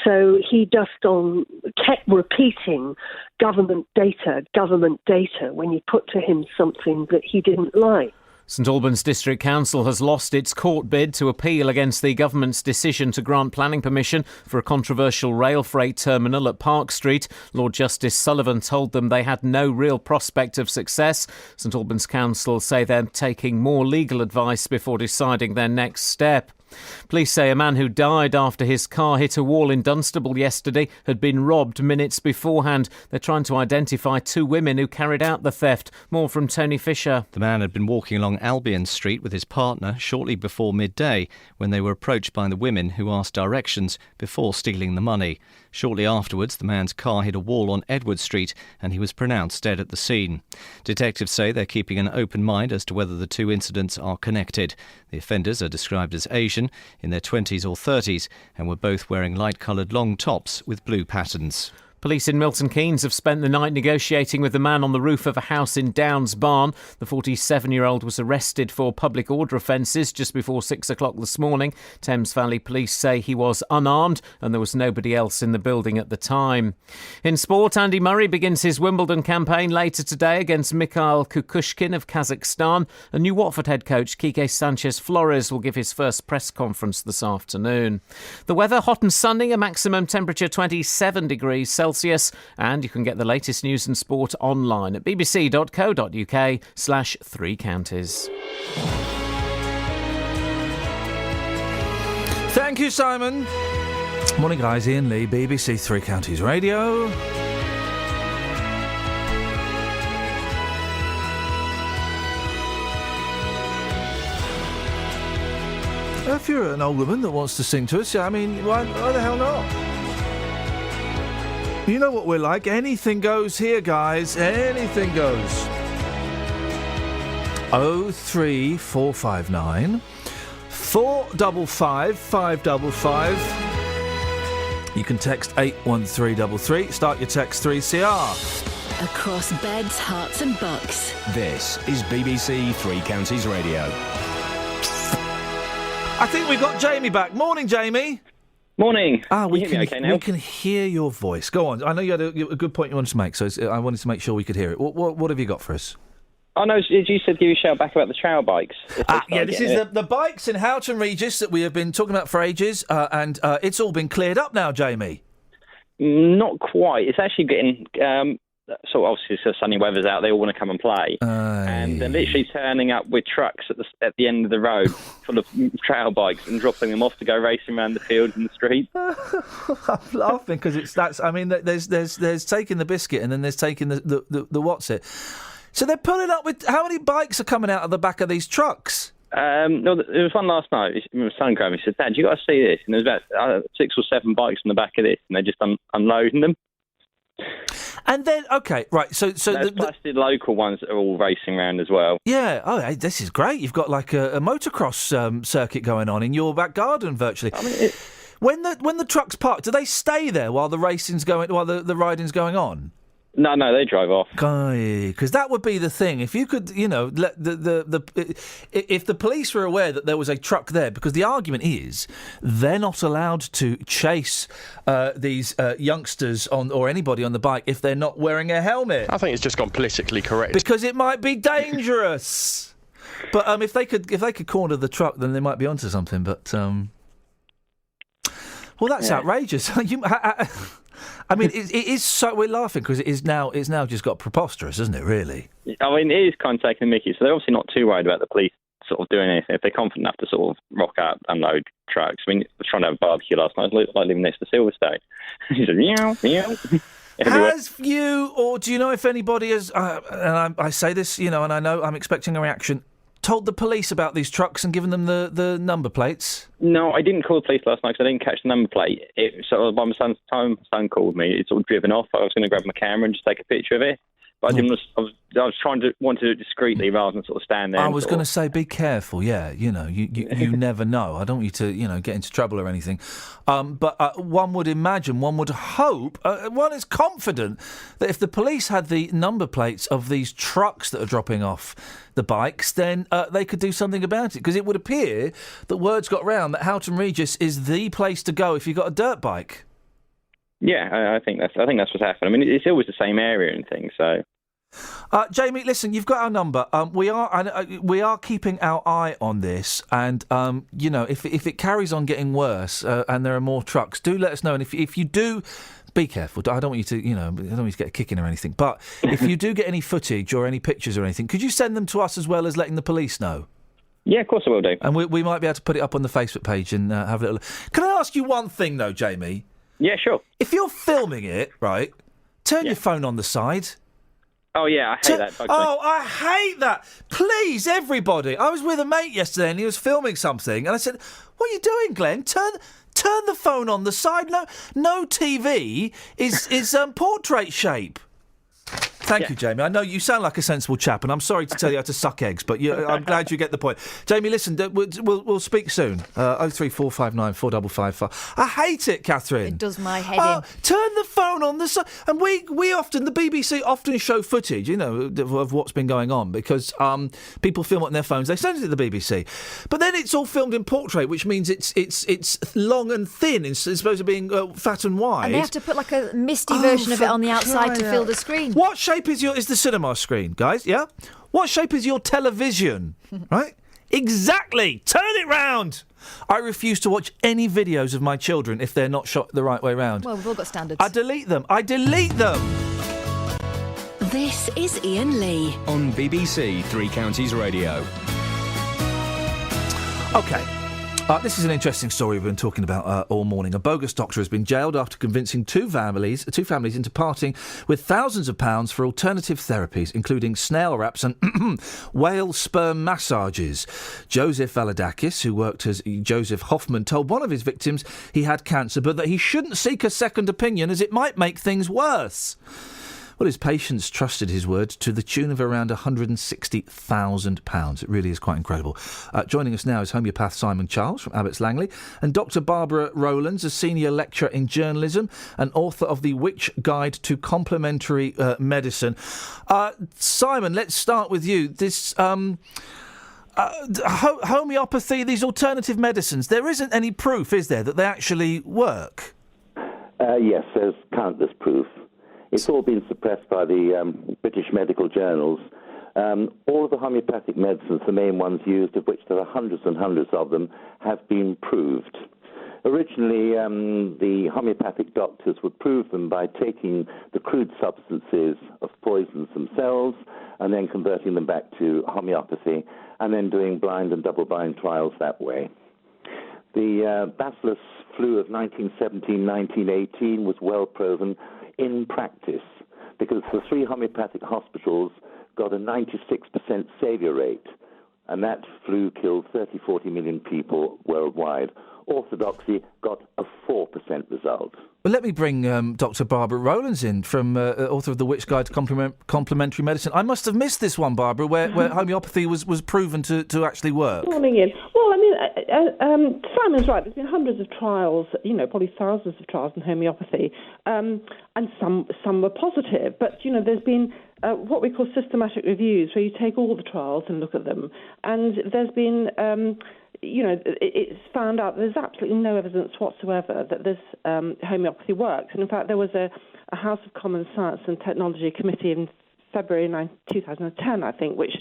So he just kept repeating government data when you put to him something that he didn't like.
St Albans District Council has lost its court bid to appeal against the government's decision to grant planning permission for a controversial rail freight terminal at Park Street. Lord Justice Sullivan told them they had no real prospect of success. St Albans Council say they're taking more legal advice before deciding their next step. Police say a man who died after his car hit a wall in Dunstable yesterday had been robbed minutes beforehand. They're trying to identify 2 women who carried out the theft. More from Tony Fisher.
The man had been walking along Albion Street with his partner shortly before midday when they were approached by the women who asked directions before stealing the money. Shortly afterwards, the man's car hit a wall on Edward Street and he was pronounced dead at the scene. Detectives say they're keeping an open mind as to whether the 2 incidents are connected. The offenders are described as Asian, in their 20s or 30s, and were both wearing light-coloured long tops with blue patterns.
Police in Milton Keynes have spent the night negotiating with the man on the roof of a house in Downs Barn. The 47-year-old was arrested for public order offences just before 6 o'clock this morning. Thames Valley Police say he was unarmed and there was nobody else in the building at the time. In sport, Andy Murray begins his Wimbledon campaign later today against Mikhail Kukushkin of Kazakhstan. And new Watford head coach Quique Sanchez-Flores will give his first press conference this afternoon. The weather, hot and sunny, a maximum temperature 27 degrees Celsius. And you can get the latest news and sport online at bbc.co.uk/3 counties.
Thank you, Simon. Morning, guys. Iain Lee, BBC Three Counties Radio. If you're an old woman that wants to sing to us, I mean, why the hell not? You know what we're like. Anything goes here, guys. Anything goes. 03459 455 555. You can text 81333. Start your text 3CR.
Across beds, hearts and bucks.
This is BBC Three Counties Radio.
I think we've got Jamie back. Morning, Jamie.
Morning.
We
can hear me okay now?
We can hear your voice. Go on. I know you had a good point you wanted to make, so I wanted to make sure we could hear it. What have you got for us?
Oh, no, you said give you a shout back about the trail bikes.
This is the bikes in Houghton Regis that we have been talking about for ages, and it's all been cleared up now, Jamie.
Not quite. It's actually getting... So obviously, so sunny weather's out. They all want to come and play, and they're literally turning up with trucks at the end of the road, full of trail bikes, and dropping them off to go racing around the fields and the street.
I'm laughing because that's. I mean, there's taking the biscuit, and then there's taking the what's it. So they're pulling up with how many bikes are coming out of the back of these trucks?
No, there was one last night. My son came and said, "Dad, you got to see this." And there's about 6 or 7 bikes on the back of this, and they're just unloading them.
And then, okay, right, so
plus the local ones that are all racing around as well.
Yeah, hey, this is great. You've got like a motocross circuit going on in your back garden, virtually. I mean, when the trucks park, do they stay there while the racing's going, while the riding's going on?
No, they drive off.
Because that would be the thing. If you could, let if the police were aware that there was a truck there, because the argument is they're not allowed to chase these youngsters or anybody on the bike if they're not wearing a helmet.
I think it's just gone politically correct
because it might be dangerous. But if they could corner the truck, then they might be onto something. But well, that's outrageous. I mean, it is so. We're laughing because it's now just got preposterous, isn't it? Really.
I mean, it is kind of taking the mickey. So they're obviously not too worried about the police sort of doing anything. If they're confident enough to sort of rock up, unload trucks. I mean, I was trying to have a barbecue last night. I was like living next to Silverstone. He said, meow, meow.
Has you, or do you know if anybody has? And I say this, and I know I'm expecting a reaction. Told the police about these trucks and given them the number plates?
No, I didn't call the police last night because I didn't catch the number plate. So by my son called me. It's all driven off. I was going to grab my camera and just take a picture of it. But I was want to do it discreetly rather than sort of stand there.
I was going to say, be careful. Yeah, you never know. I don't want you to, get into trouble or anything. But one would imagine, one would hope, one is confident that if the police had the number plates of these trucks that are dropping off the bikes, then they could do something about it. Because it would appear that word's got round that Houghton Regis is the place to go if you've got a dirt bike.
Yeah, I think that's what's happened. I mean, it's always the same area and things. So,
Jamie, listen, you've got our number. We are keeping our eye on this, and if it carries on getting worse and there are more trucks, do let us know. And if you do, be careful. I don't want you to, I don't want you to get a kick in or anything. But if you do get any footage or any pictures or anything, could you send them to us as well as letting the police know?
Yeah, of course I will do.
And we might be able to put it up on the Facebook page and have a little. Can I ask you one thing though, Jamie?
Yeah, sure.
If you're filming it, right, turn your phone on the side.
Oh, yeah, I hate that.
I hate that. Please, everybody. I was with a mate yesterday and he was filming something and I said, what are you doing, Glenn? Turn the phone on the side. No TV is portrait shape. Thank you, Jamie. I know you sound like a sensible chap, and I'm sorry to tell you how to suck eggs, but I'm glad you get the point. Jamie, listen, we'll speak soon. 03459 455. I hate it, Catherine.
It does my head in.
Turn the phone on the side. And we often, the BBC often show footage, of what's been going on, because people film it on their phones. They send it to the BBC. But then it's all filmed in portrait, which means it's long and thin. It's supposed to be fat and wide.
And they have to put like a misty version of it on the outside to fill the screen.
What shape is the cinema screen, guys? Yeah? What shape is your television? Right? Exactly! Turn it round! I refuse to watch any videos of my children if they're not shot the right way round.
Well, we've all got standards.
I delete them.
This is Iain Lee.
On BBC Three Counties Radio.
OK. This is an interesting story we've been talking about all morning. A bogus doctor has been jailed after convincing two families into parting with thousands of pounds for alternative therapies, including snail wraps and whale sperm massages. Joseph Valadakis, who worked as Joseph Hoffman, told one of his victims he had cancer, but that he shouldn't seek a second opinion as it might make things worse. Well, his patients trusted his word to the tune of around £160,000. It really is quite incredible. Joining us now is homeopath Simon Charles from Abbots Langley and Dr. Barbara Rowlands, a senior lecturer in journalism and author of The Witch Guide to Complementary Medicine. Simon, let's start with you. This homeopathy, these alternative medicines, there isn't any proof, is there, that they actually work?
Yes, there's countless proof. It's all been suppressed by the British medical journals. All of the homeopathic medicines, the main ones used, of which there are hundreds and hundreds of them, have been proved. Originally, the homeopathic doctors would prove them by taking the crude substances of poisons themselves and then converting them back to homeopathy and then doing blind and double-blind trials that way. The bacillus flu of 1917-1918 was well proven in practice, because the three homeopathic hospitals got a 96% saviour rate, and that flu killed 30-40 million people worldwide. Orthodoxy got a 4% result.
Well, let me bring Dr. Barbara Rowlands in, from author of The Witch Guide to Complementary Medicine. I must have missed this one, Barbara, where homeopathy was proven to actually work.
Good morning, Ian. Well, I mean, Simon's right. There's been hundreds of trials, probably thousands of trials in homeopathy, and some were positive. But, there's been what we call systematic reviews, where you take all the trials and look at them. And there's been... it's found out there's absolutely no evidence whatsoever that this homeopathy works. And in fact, there was a House of Commons Science and Technology committee in February 2010, I think, which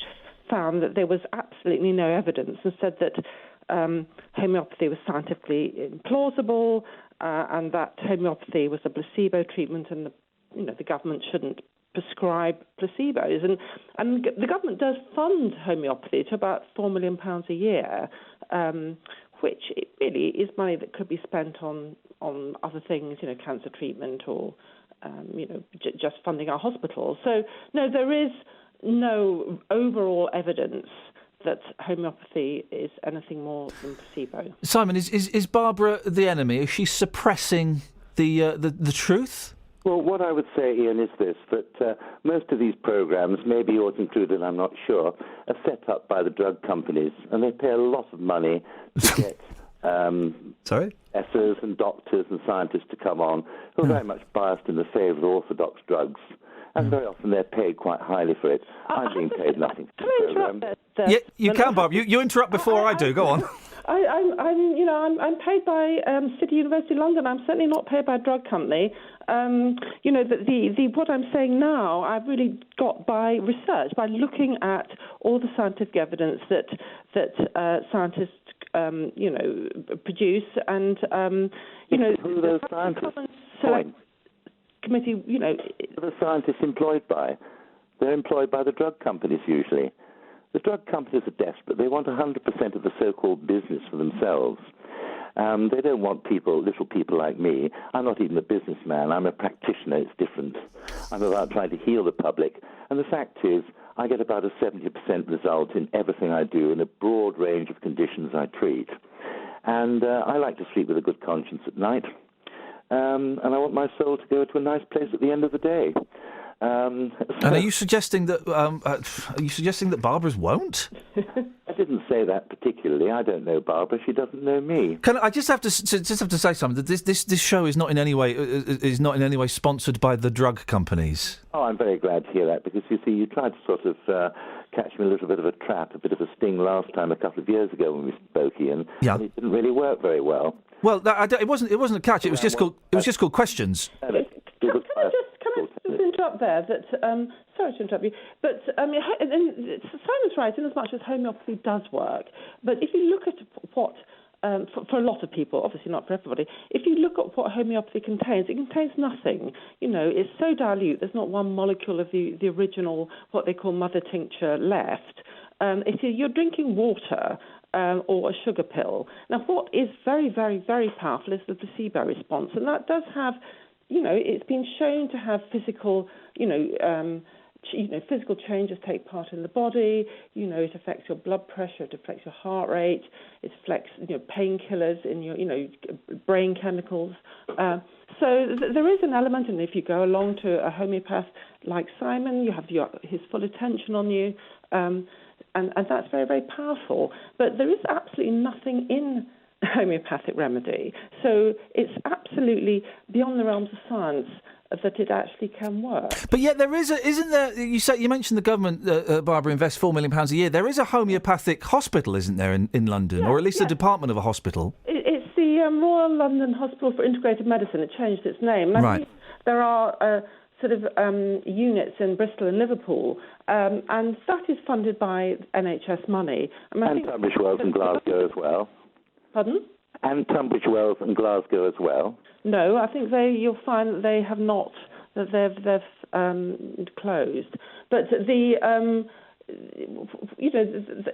found that there was absolutely no evidence and said that homeopathy was scientifically implausible and that homeopathy was a placebo treatment and the government shouldn't prescribe placebos. And the government does fund homeopathy to about £4 million a year, which it really is money that could be spent on other things, cancer treatment or, just funding our hospitals. So, no, there is no overall evidence that homeopathy is anything more than placebo.
Simon, is Barbara the enemy? Is she suppressing the truth?
Well, what I would say, Ian, is this, that most of these programs, maybe yours included, I'm not sure, are set up by the drug companies, and they pay a lot of money to get professors and doctors and scientists to come on who are very much biased in the favour of orthodox drugs. And very often they're paid quite highly for it. I'm being paid nothing for the program.
Yeah, you can, Bob. You interrupt before I do. Go on.
I'm paid by City University London. I'm certainly not paid by a drug company. What I'm saying now, I've really got by research, by looking at all the scientific evidence that scientists, produce, and
who are those scientists?
Committee,
Who are the scientists employed by? They're employed by the drug companies usually. The drug companies are desperate. They want 100% of the so-called business for themselves. They don't want little people like me. I'm not even a businessman. I'm a practitioner. It's different. I'm about trying to heal the public. And the fact is, I get about a 70% result in everything I do in a broad range of conditions I treat. And I like to sleep with a good conscience at night. And I want my soul to go to a nice place at the end of the day.
And are you suggesting that Barbara's won't?
I didn't say that particularly. I don't know Barbara. She doesn't know me.
Can I just have to say something? That this show is not in any way sponsored by the drug companies.
Oh, I'm very glad to hear that, because you see, you tried to sort of catch me a little bit of a trap, a bit of a sting last time a couple of years ago when we spoke, Iain.
Yeah.
And it didn't really work very well.
Well, it wasn't a catch. It was just called questions.
Can I just interrupt there? Sorry to interrupt you, but Simon's right in as much as homeopathy does work. But if you look at what, for a lot of people, obviously not for everybody, if you look at what homeopathy contains, it contains nothing. You know, it's so dilute. There's not one molecule of the original, what they call mother tincture, left. You're drinking water. Or a sugar pill. Now, what is very, very, very powerful is the placebo response, and that does have, it's been shown to have physical, physical changes take part in the body. It affects your blood pressure, it affects your heart rate, it affects, painkillers in your, brain chemicals. So there is an element, and if you go along to a homeopath like Simon, you have his full attention on you. And that's very, very powerful. But there is absolutely nothing in homeopathic remedy. So it's absolutely beyond the realms of science that it actually can work.
But yet there is isn't there? You mentioned the government, Barbara, invests £4 million a year. There is a homeopathic hospital, isn't there, in London, or at least a department of a hospital?
It's the Royal London Hospital for Integrated Medicine. It changed its name.
Right.
There are units in Bristol and Liverpool, and that is funded by NHS money.
And Tunbridge Wells and Glasgow as well.
Pardon?
And Tunbridge Wells and Glasgow as well.
No, I think you'll find that they have not, that they've closed. But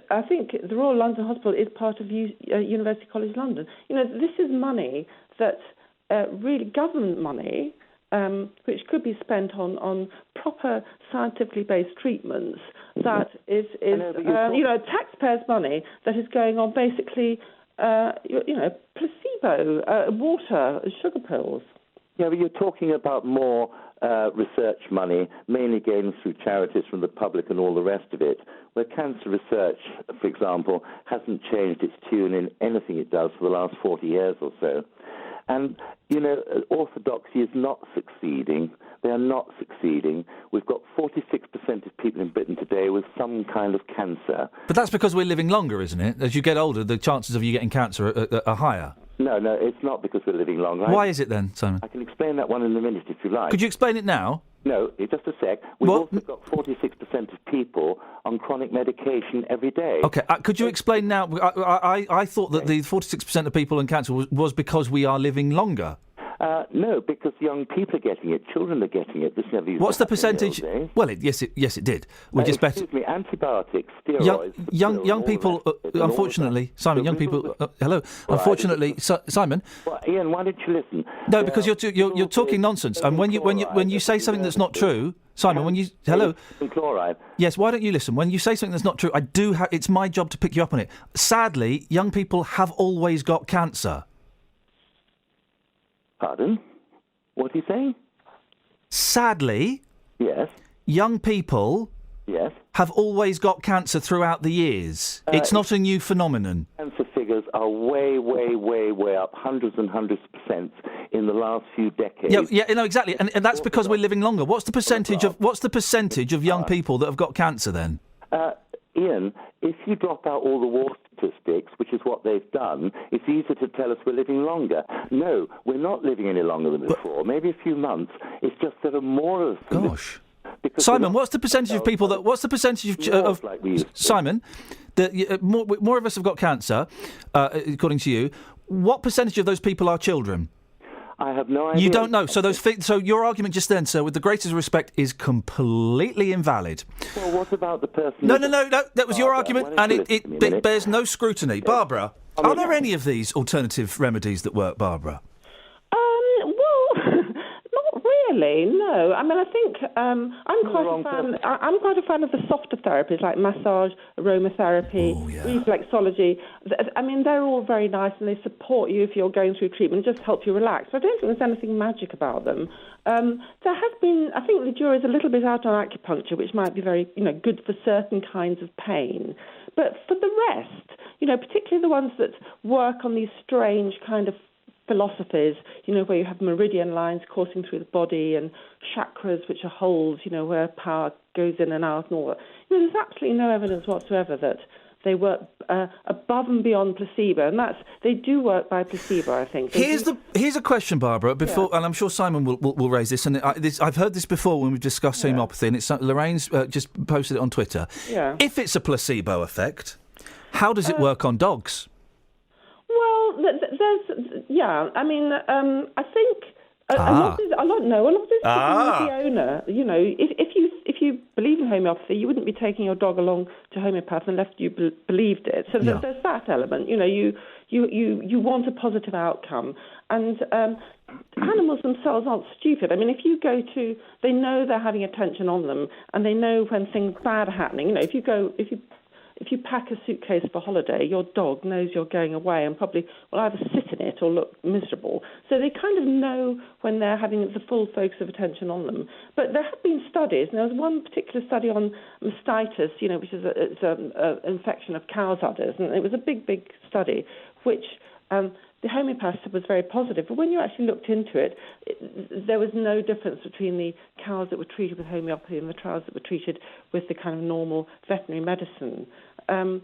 I think the Royal London Hospital is part of University College London. This is money that really government money. Which could be spent on proper scientifically based treatments. That is taxpayers' money that is going on basically, placebo, water, sugar pills.
Yeah, but you're talking about more research money, mainly gained through charities from the public and all the rest of it, where cancer research, for example, hasn't changed its tune in anything it does for the last 40 years or so. And, orthodoxy is not succeeding. They are not succeeding. We've got 46% of people in Britain today with some kind of cancer.
But that's because we're living longer, isn't it? As you get older, the chances of you getting cancer are higher.
No, it's not because we're living longer.
Why is it then, Simon?
I can explain that one in a minute if you like.
Could you explain it now?
No, just a sec. We've also got 46% of people on chronic medication every day.
OK, could you explain now? I thought that the 46% of people in cancer was because we are living longer.
No, because young people are getting it, children are getting it. This never used
What's
to
the percentage?
In those days.
Well, yes, it did.
Excuse me, antibiotics, steroids.
Young people, unfortunately, Simon. Young people. Hello. Unfortunately, Simon.
Well, Iain, why didn't you listen?
No, because you're talking nonsense. And when you say something that's not true, Simon, when you hello.
Chloride.
Yes. Why don't you listen? When you say something that's not true, it's my job to pick you up on it. Sadly, young people have always got cancer.
Pardon? What are you saying?
Sadly,
yes.
Young people have always got cancer throughout the years. It's not a new phenomenon.
Cancer figures are way, way, way, way up, hundreds and hundreds of % in the last few decades.
Yeah, exactly, and that's because we're living longer. What's the percentage of young people that have got cancer then?
Iain, if you drop out all the war statistics, which is what they've done, it's easier to tell us we're living longer. No, we're not living any longer than before. Maybe a few months. It's just there are more of us.
Gosh. Simon, what's the percentage of people that? What's the percentage of Simon? That more of us have got cancer, according to you. What percentage of those people are children?
I have no idea.
You don't know. So so your argument just then, sir, with the greatest respect, is completely invalid.
Well, what about the person...
No. That was your argument, and it bears no scrutiny. Barbara, are there any of these alternative remedies that work, Barbara?
Well, not really, no. I mean, I think I'm quite a fan of the softer therapies like massage, aromatherapy, reflexology. I mean, they're all very nice and they support you if you're going through treatment, just help you relax. So I don't think there's anything magic about them. There has been, I think the jury's a little bit out on acupuncture, which might be very, good for certain kinds of pain. But for the rest, particularly the ones that work on these strange kind of philosophies, where you have meridian lines coursing through the body and chakras, which are holes, where power goes in and out and all that. There's absolutely no evidence whatsoever that they work above and beyond placebo, and they do work by placebo, I think.
Here's a question, Barbara, and I'm sure Simon will raise this, and I've heard this before when we've discussed homeopathy, and it's Lorraine's just posted it on Twitter. Yeah. If it's a placebo effect, how does it work on dogs?
Well, I mean, I think a lot of this is the owner. If you believe in homeopathy, you wouldn't be taking your dog along to homeopath unless you believed it. So there's that element. You want a positive outcome, and animals themselves aren't stupid. I mean, if you go to, they know they're having attention on them, and they know when things bad are happening. If you pack a suitcase for holiday, your dog knows you're going away and probably will either sit in it or look miserable. So they kind of know when they're having the full focus of attention on them. But there have been studies, and there was one particular study on mastitis, which is an infection of cow's udders, and it was a big, big study, which the homeopath was very positive. But when you actually looked into it, there was no difference between the cows that were treated with homeopathy and the cows that were treated with the kind of normal veterinary medicine. And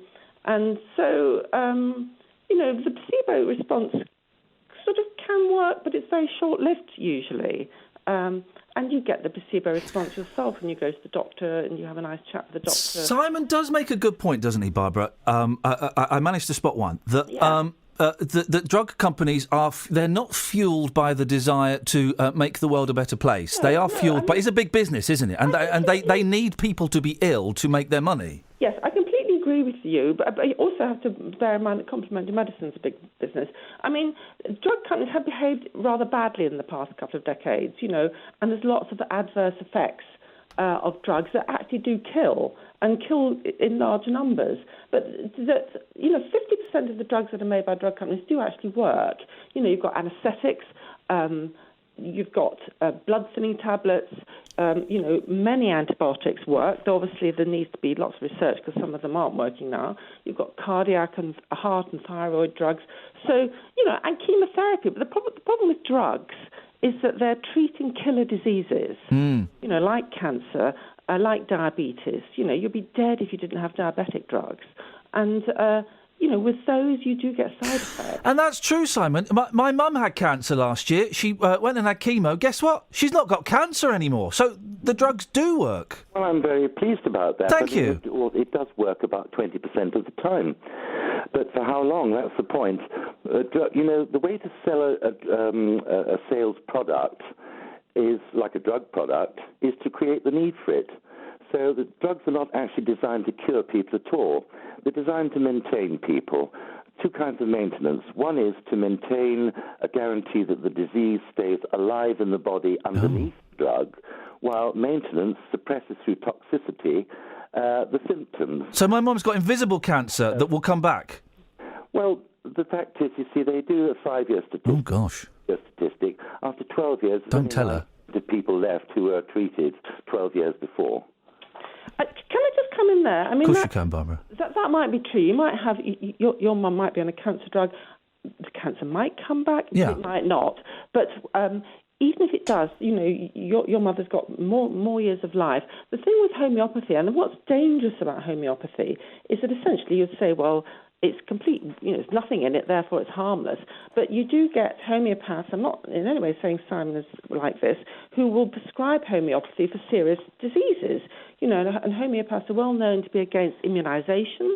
so, the placebo response sort of can work, but it's very short-lived usually. And you get the placebo response yourself when you go to the doctor and you have a nice chat with the doctor.
Simon does make a good point, doesn't he, Barbara? I managed to spot one. The drug companies they're not fueled by the desire to make the world a better place. They are fueled by... It's a big business, isn't it? And they need people to be ill to make their money.
Yes, I completely agree with you, but you also have to bear in mind that complementary medicine is a big business. I mean, drug companies have behaved rather badly in the past couple of decades, and there's lots of adverse effects of drugs that actually do kill, and kill in large numbers. But 50% of the drugs that are made by drug companies do actually work. You've got anaesthetics, you've got blood-thinning tablets, many antibiotics work. Though obviously there needs to be lots of research because some of them aren't working now. You've got cardiac and heart and thyroid drugs. So, and chemotherapy. But the problem with drugs is that they're treating killer diseases, like cancer, like diabetes. You'd be dead if you didn't have diabetic drugs. And, with those, you do get side effects.
And that's true, Simon. My mum had cancer last year. She went and had chemo. Guess what? She's not got cancer anymore. So the drugs do work.
Well, I'm very pleased about that.
Thank you.
It does work about 20% of the time. But for how long? That's the point. The way to sell a sales product is, like a drug product, is to create the need for it. So the drugs are not actually designed to cure people at all. They're designed to maintain people. Two kinds of maintenance. One is to maintain a guarantee that the disease stays alive in the body underneath the drug, while maintenance suppresses through toxicity the symptoms.
So my mum's got invisible cancer that will come back?
Well, the fact is, you see, they do a 5-year statistic.
Oh, gosh.
Statistic. After 12 years...
Don't tell her.
The people left who were treated 12 years before.
Can I just come in there? I mean,
of course you can, Barbara.
That might be true. You might have... Your mum might be on a cancer drug. The cancer might come back.
Yeah.
It might not. But... even if it does, your mother's got more years of life. The thing with homeopathy, and what's dangerous about homeopathy, is that essentially you'd say, well, it's complete, there's nothing in it, therefore it's harmless. But you do get homeopaths, I'm not in any way saying Simon is like this, who will prescribe homeopathy for serious diseases. And homeopaths are well known to be against immunisation.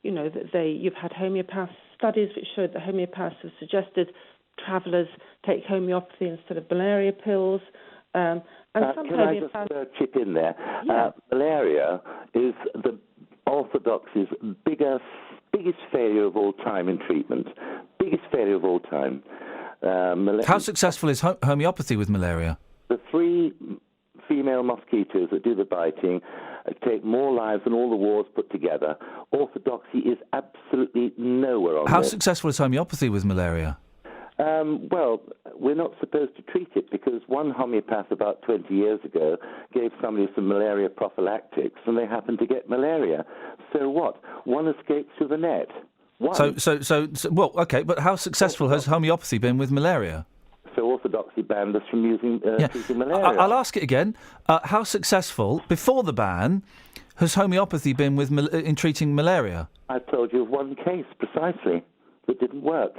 You've had homeopath studies which showed that homeopaths have suggested travellers take homeopathy instead of malaria pills. And some
can I just chip in there?
Yeah.
Malaria is the orthodoxy's biggest failure of all time in treatment. Biggest failure of all time.
How successful is homeopathy with malaria?
3 female mosquitoes that do the biting take more lives than all the wars put together. Orthodoxy is absolutely nowhere on
How
this.
successful is homeopathy with malaria?
Well, we're not supposed to treat it because one homeopath about 20 years ago gave somebody some malaria prophylactics and they happened to get malaria. So what? One escaped through the net. One.
So, well, okay, but how successful has homeopathy been with malaria?
So orthodoxy banned us from using treating malaria.
I'll ask it again. How successful, before the ban, has homeopathy been with in treating malaria?
I told you of one case precisely that didn't work.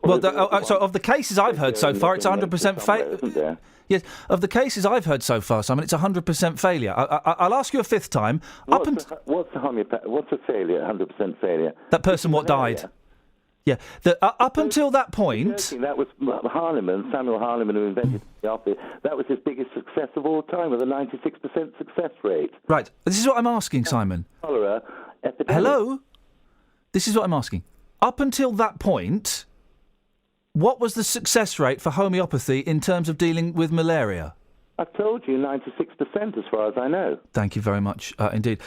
Well, so of the cases I've heard so far, it's 100% failure. Yes, of the cases I've heard so far, Simon, it's 100% failure. I'll ask you a fifth time.
What's a failure? 100% failure.
That person what died? Yeah. Up until that point,
that was Samuel Hahnemann, who invented homeopathy. That was his biggest success of all time, with a 96% success rate.
Right. This is what I'm asking, Simon.
Cholera epidemic.
Hello. This is what I'm asking. Up until that point, what was the success rate for homeopathy in terms of dealing with malaria?
I've told you 96% as far as I know.
Thank you very much indeed.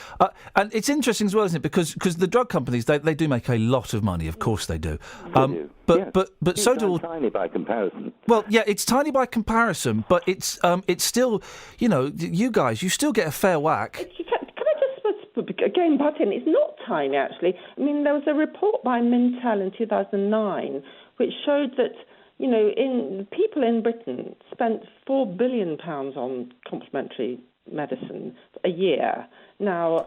And it's interesting as well, isn't it? Because the drug companies, they do make a lot of money. Of course they do.
They do.
But so do all...
tiny by comparison.
Well, yeah, it's tiny by comparison, but it's still, you guys, you still get a fair whack.
Can I just again butt in? It's not tiny, actually. I mean, there was a report by Mintel in 2009 which showed that, people in Britain spent £4 billion on complementary medicine a year. Now,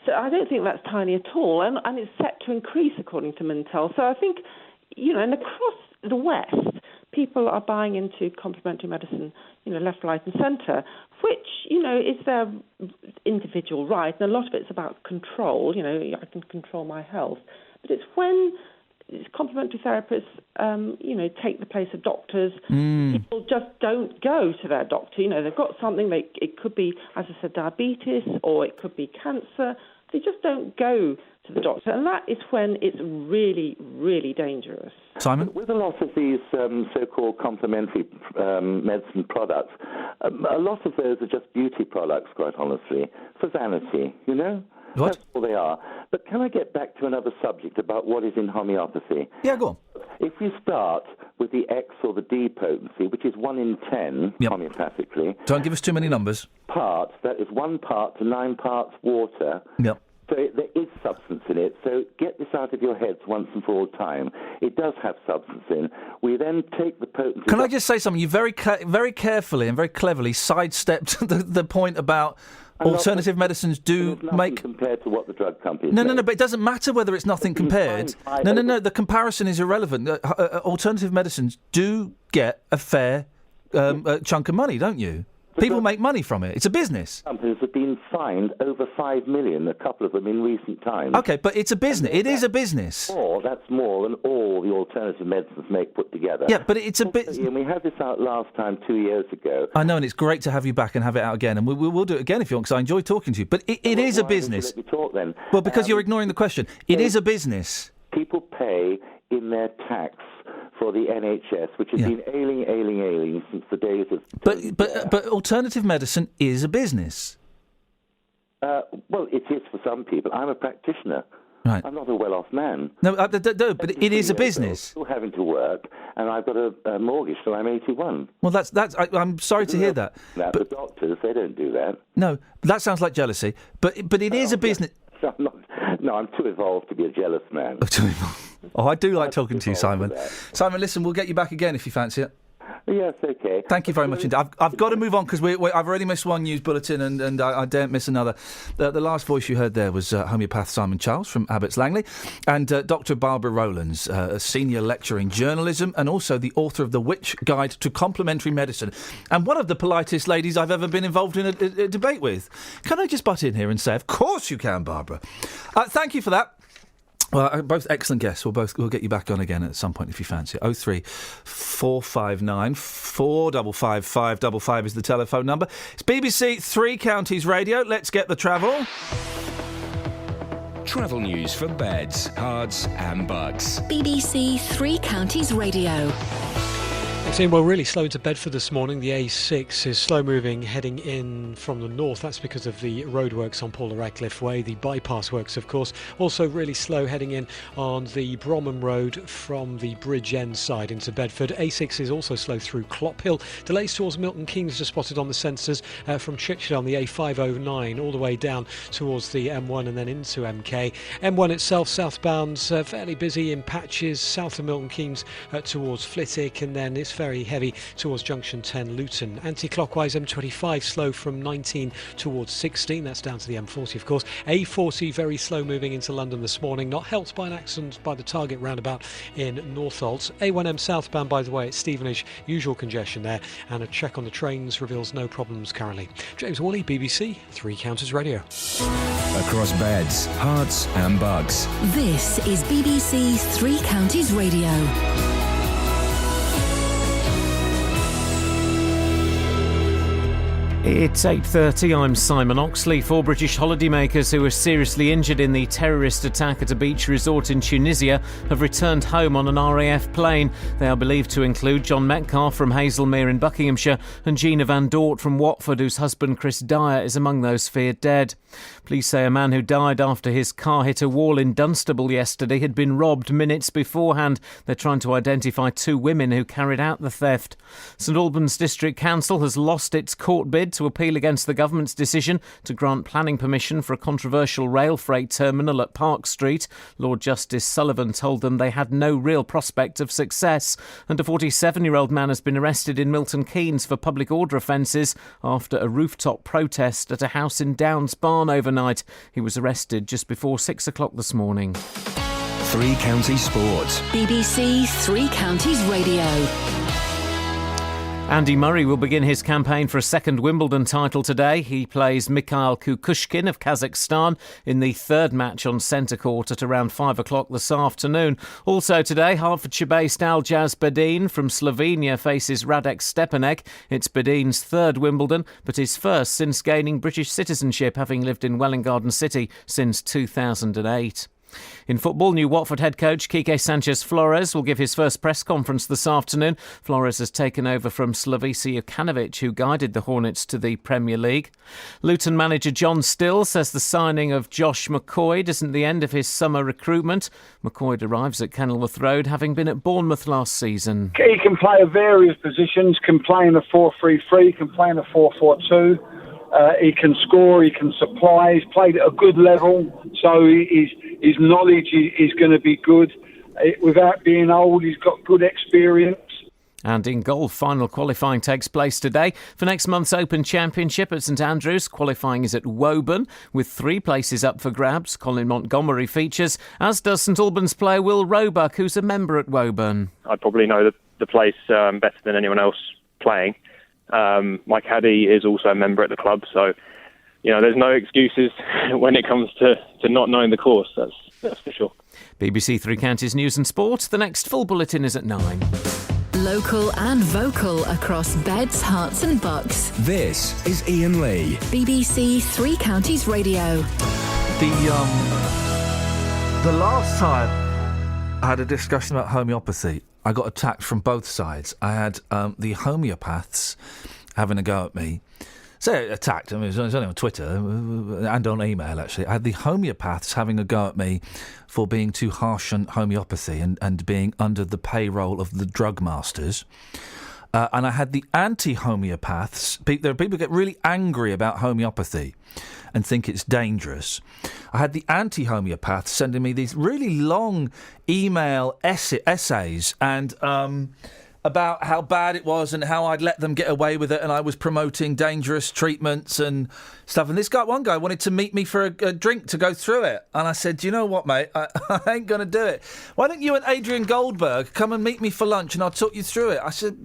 so I don't think that's tiny at all, and it's set to increase according to Mintel. So I think, and across the West, people are buying into complementary medicine, left, right, and centre, which, is their individual right, and a lot of it's about control. I can control my health, but it's when complementary therapists, take the place of doctors. People just don't go to their doctor. They've got something, it could be, as I said, diabetes, or it could be cancer. They just don't go to the doctor. And that is when it's really, really dangerous.
Simon?
With a lot of these so-called complementary medicine products, a lot of those are just beauty products, quite honestly, for vanity,
What?
That's all they are. But can I get back to another subject about what is in homeopathy?
Yeah, go on.
If you start with the X or the D potency, which is 1 in 10 homeopathically...
Don't give us too many numbers.
Parts, that is 1 part to 9 parts water.
Yep.
So there is substance in it. So get this out of your heads once and for all time. It does have substance in. We then take the potency...
Can I just say something? You very carefully and very cleverly sidestepped the point about... Alternative medicines do make...
compared to what the drug companies
No, but it doesn't matter whether it's nothing compared. No, the comparison is irrelevant. Alternative medicines do get a fair chunk of money, don't you? People make money from it. It's a business.
Companies have been fined over $5 million, a couple of them in recent times.
OK, but it's a business. It is a business.
That's more than all the alternative medicines make put together.
Yeah, but it's a bit...
And we had this out last time 2 years ago.
I know, and it's great to have you back and have it out again. And we'll do it again if you want, because I enjoy talking to you. But it is a business.
Let me talk then.
Well, because you're ignoring the question. It is a business.
People pay in their tax for the NHS, which has been ailing since the days of...
But alternative medicine is a business.
Well, it is for some people. I'm a practitioner.
Right.
I'm not a well-off man.
No, but it is a business.
Still having to work, and I've got a mortgage, so I'm 81.
Well, I'm sorry to hear that.
But the doctors, they don't do that.
No, that sounds like jealousy. But it is a business.
I'm too evolved to be a jealous man.
Oh, I do like talking to you, Simon. Simon, listen, we'll get you back again if you fancy it.
Yes, okay.
Thank you very much indeed. I've got to move on because I've already missed one news bulletin and I daren't miss another. The last voice you heard there was homeopath Simon Charles from Abbots Langley and Dr. Barbara Rowlands, a senior lecturer in journalism and also the author of The Witch Guide to Complementary Medicine and one of the politest ladies I've ever been involved in a debate with. Can I just butt in here and say, of course you can, Barbara. Thank you for that. Well, both excellent guests. We'll get you back on again at some point if you fancy it. 03459 455 555 is the telephone number. It's BBC Three Counties Radio. Let's get the travel.
Travel news for beds, cards and bugs.
BBC Three Counties Radio.
It's in, well, really slow into Bedford this morning. The A6 is slow moving heading in from the north. That's because of the roadworks on Paula Radcliffe Way, the bypass works, of course. Also really slow heading in on the Bromham Road from the Bridge End side into Bedford. A6 is also slow through Clop Hill. Delays towards Milton Keynes are spotted on the sensors from Churchill on the A509 all the way down towards the M1 and then into MK. M1 itself southbound fairly busy in patches south of Milton Keynes towards Flitwick, and then it's very heavy towards Junction 10 Luton. Anti-clockwise M25 slow from 19 towards 16. That's down to the M40, of course. A40 very slow moving into London this morning, not helped by an accident by the Target roundabout in Northolt. A1M southbound, by the way, at Stevenage, usual congestion there, and a check on the trains reveals no problems currently. James Wally, BBC Three Counties Radio.
Across beds, hearts and bugs.
This is BBC Three Counties Radio.
It's 8:30. I'm Simon Oxley. 4 British holidaymakers who were seriously injured in the terrorist attack at a beach resort in Tunisia have returned home on an RAF plane. They are believed to include John Metcalfe from Hazelmere in Buckinghamshire and Gina Van Dort from Watford, whose husband Chris Dyer is among those feared dead. Police say a man who died after his car hit a wall in Dunstable yesterday had been robbed minutes beforehand. They're trying to identify 2 women who carried out the theft. St Albans District Council has lost its court bid to appeal against the government's decision to grant planning permission for a controversial rail freight terminal at Park Street. Lord Justice Sullivan told them they had no real prospect of success. And a 47-year-old man has been arrested in Milton Keynes for public order offences after a rooftop protest at a house in Downs Barn overnight. He was arrested just before 6 o'clock this morning.
Three Counties Sports.
BBC Three Counties Radio.
Andy Murray will begin his campaign for a second Wimbledon title today. He plays Mikhail Kukushkin of Kazakhstan in the third match on centre court at around 5 o'clock this afternoon. Also today, Hertfordshire-based Aljaz Bedin from Slovenia faces Radek Stepanek. It's Bedin's third Wimbledon, but his first since gaining British citizenship, having lived in Welwyn Garden City since 2008. In football, new Watford head coach Quique Sanchez-Flores will give his first press conference this afternoon. Flores has taken over from Slavisa Jokanovic, who guided the Hornets to the Premier League. Luton manager John Still says the signing of Josh McCoyd isn't the end of his summer recruitment. McCoyd arrives at Kenilworth Road, having been at Bournemouth last season.
He can play at various positions, can play in a 4-3-3, can play in a 4-4-2. He can score, he can supply, he's played at a good level, so his knowledge is going to be good. Without being old, he's got good experience.
And in golf, final qualifying takes place today for next month's Open Championship at St Andrews. Qualifying is at Woburn, with 3 places up for grabs. Colin Montgomery features, as does St Albans player Will Roebuck, who's a member at Woburn.
I probably know the place better than anyone else playing. My caddy is also a member at the club, so there's no excuses when it comes to not knowing the course. That's for sure.
BBC Three Counties News and Sport. The next full bulletin is at 9.
Local and vocal across beds, hearts and bucks.
This is Iain Lee.
BBC Three Counties Radio.
The last time I had a discussion about homeopathy, I got attacked from both sides. I had the homeopaths having a go at me. Say attacked, I mean, it was only on Twitter and on email, actually. I had the homeopaths having a go at me for being too harsh on homeopathy and being under the payroll of the drug masters. And I had the anti-homeopaths. There are people who get really angry about homeopathy and think it's dangerous. I had the anti-homeopaths sending me these really long email essays and about how bad it was and how I'd let them get away with it and I was promoting dangerous treatments and stuff. And one guy wanted to meet me for a drink to go through it. And I said, you know what, mate, I ain't going to do it. Why don't you and Adrian Goldberg come and meet me for lunch and I'll talk you through it? I said,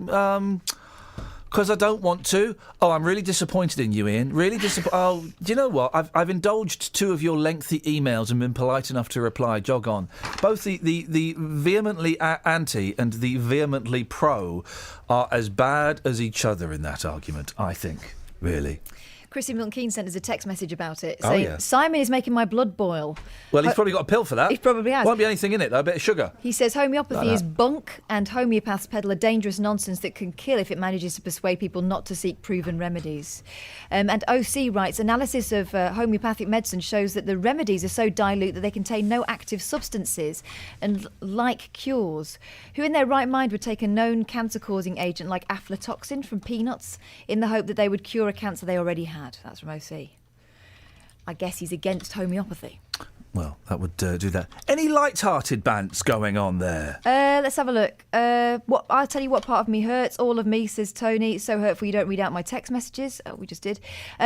because I don't want to. Oh, I'm really disappointed in you, Iain. Really disappointed. Oh, do you know what? I've indulged 2 of your lengthy emails and been polite enough to reply. Jog on. Both the vehemently anti and the vehemently pro are as bad as each other in that argument, I think, really.
Chrissy Milton Keynes sent us a text message about it
Oh,
saying,
yeah.
Simon is making my blood boil.
Well, he's probably got a pill for that.
He probably has.
Won't be anything in it, though. A bit of sugar.
He says homeopathy
Like
is
that.
bunk and homeopaths peddle a dangerous nonsense that can kill if it manages to persuade people not to seek proven remedies. And OC writes, analysis of homeopathic medicine shows that the remedies are so dilute that they contain no active substances and like cures. Who in their right mind would take a known cancer-causing agent like aflatoxin from peanuts in the hope that they would cure a cancer they already had? That's from OC. I guess he's against homeopathy.
Well, that would do that. Any light-hearted bants going on there?
Let's have a look. I'll tell you what part of me hurts. All of me, says Tony. So hurtful you don't read out my text messages. Oh, we just did.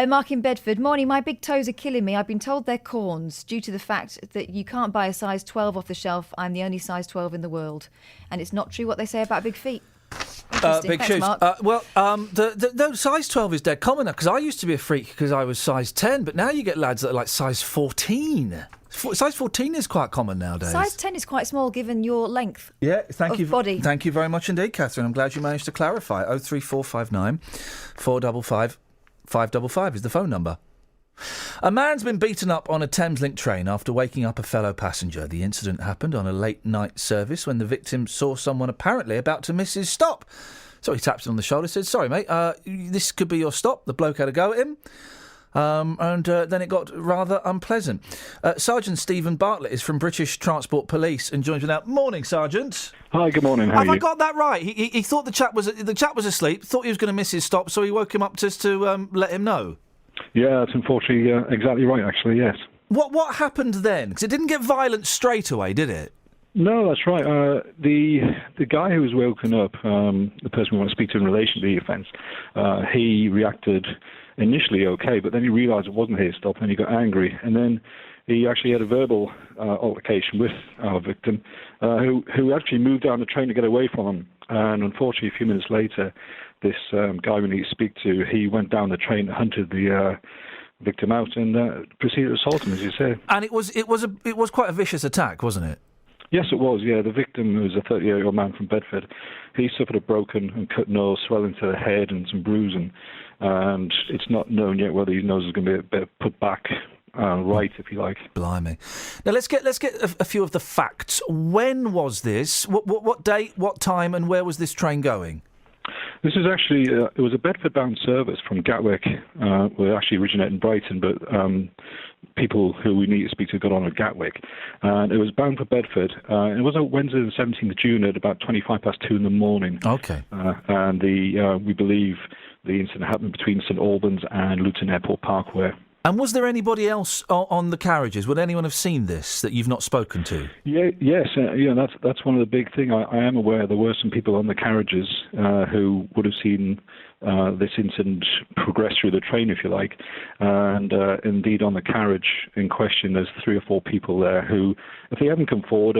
Mark in Bedford. Morning, my big toes are killing me. I've been told they're corns due to the fact that you can't buy a size 12 off the shelf. I'm the only size 12 in the world. And it's not true what they say about big feet.
Big
Thanks,
shoes.
Mark.
The size 12 is dead common now, because I used to be a freak because I was size 10, but now you get lads that are like size 14. Size 14 is quite common nowadays.
Size 10 is quite small given your length.
Yeah, thank you.
Body.
Thank you very much indeed, Catherine. I'm glad you managed to clarify. 03459 455 555 is the phone number. A man's been beaten up on a Thameslink train after waking up a fellow passenger. The incident happened on a late-night service when the victim saw someone apparently about to miss his stop. So he tapped him on the shoulder and said, sorry, mate, this could be your stop. The bloke had a go at him. And then it got rather unpleasant. Sergeant Stephen Bartlett is from British Transport Police and joins me now. Morning, Sergeant.
Hi, good morning. How
Have
are
I
you?
got that right? He thought the chap was asleep, thought he was going to miss his stop, so he woke him up just to let him know.
Yeah, that's unfortunately exactly right, actually, yes.
What happened then? Because it didn't get violent straight away, did it?
No, that's right. The guy who was woken up, the person we want to speak to in relation to the offence, he reacted initially okay, but then he realised it wasn't his stop and he got angry. And then he actually had a verbal altercation with our victim, who actually moved down the train to get away from him. And unfortunately, a few minutes later, this guy we need to speak to, he went down the train, hunted the victim out, and proceeded to assault him, as you say.
And it was quite a vicious attack, wasn't it?
Yes, it was, yeah. The victim, who was a 38-year-old man from Bedford, he suffered a broken and cut nose, swelling to the head and some bruising. And it's not known yet whether his nose is going to be a bit put back right, if you like.
Blimey. Now, let's get a few of the facts. When was this? What date, what time, and where was this train going?
This is actually, it was a Bedford-bound service from Gatwick. We actually originated in Brighton, but people who we need to speak to got on at Gatwick. And it was bound for Bedford. It was on Wednesday the 17th of June at about 2:25 in the morning.
Okay.
And we believe the incident happened between St Albans and Luton Airport Parkway.
And was there anybody else on the carriages? Would anyone have seen this that you've not spoken to?
Yes. That's one of the big things. I am aware there were some people on the carriages who would have seen this incident progress through the train, if you like. And indeed, on the carriage in question, there's 3 or 4 people there who, if they haven't come forward,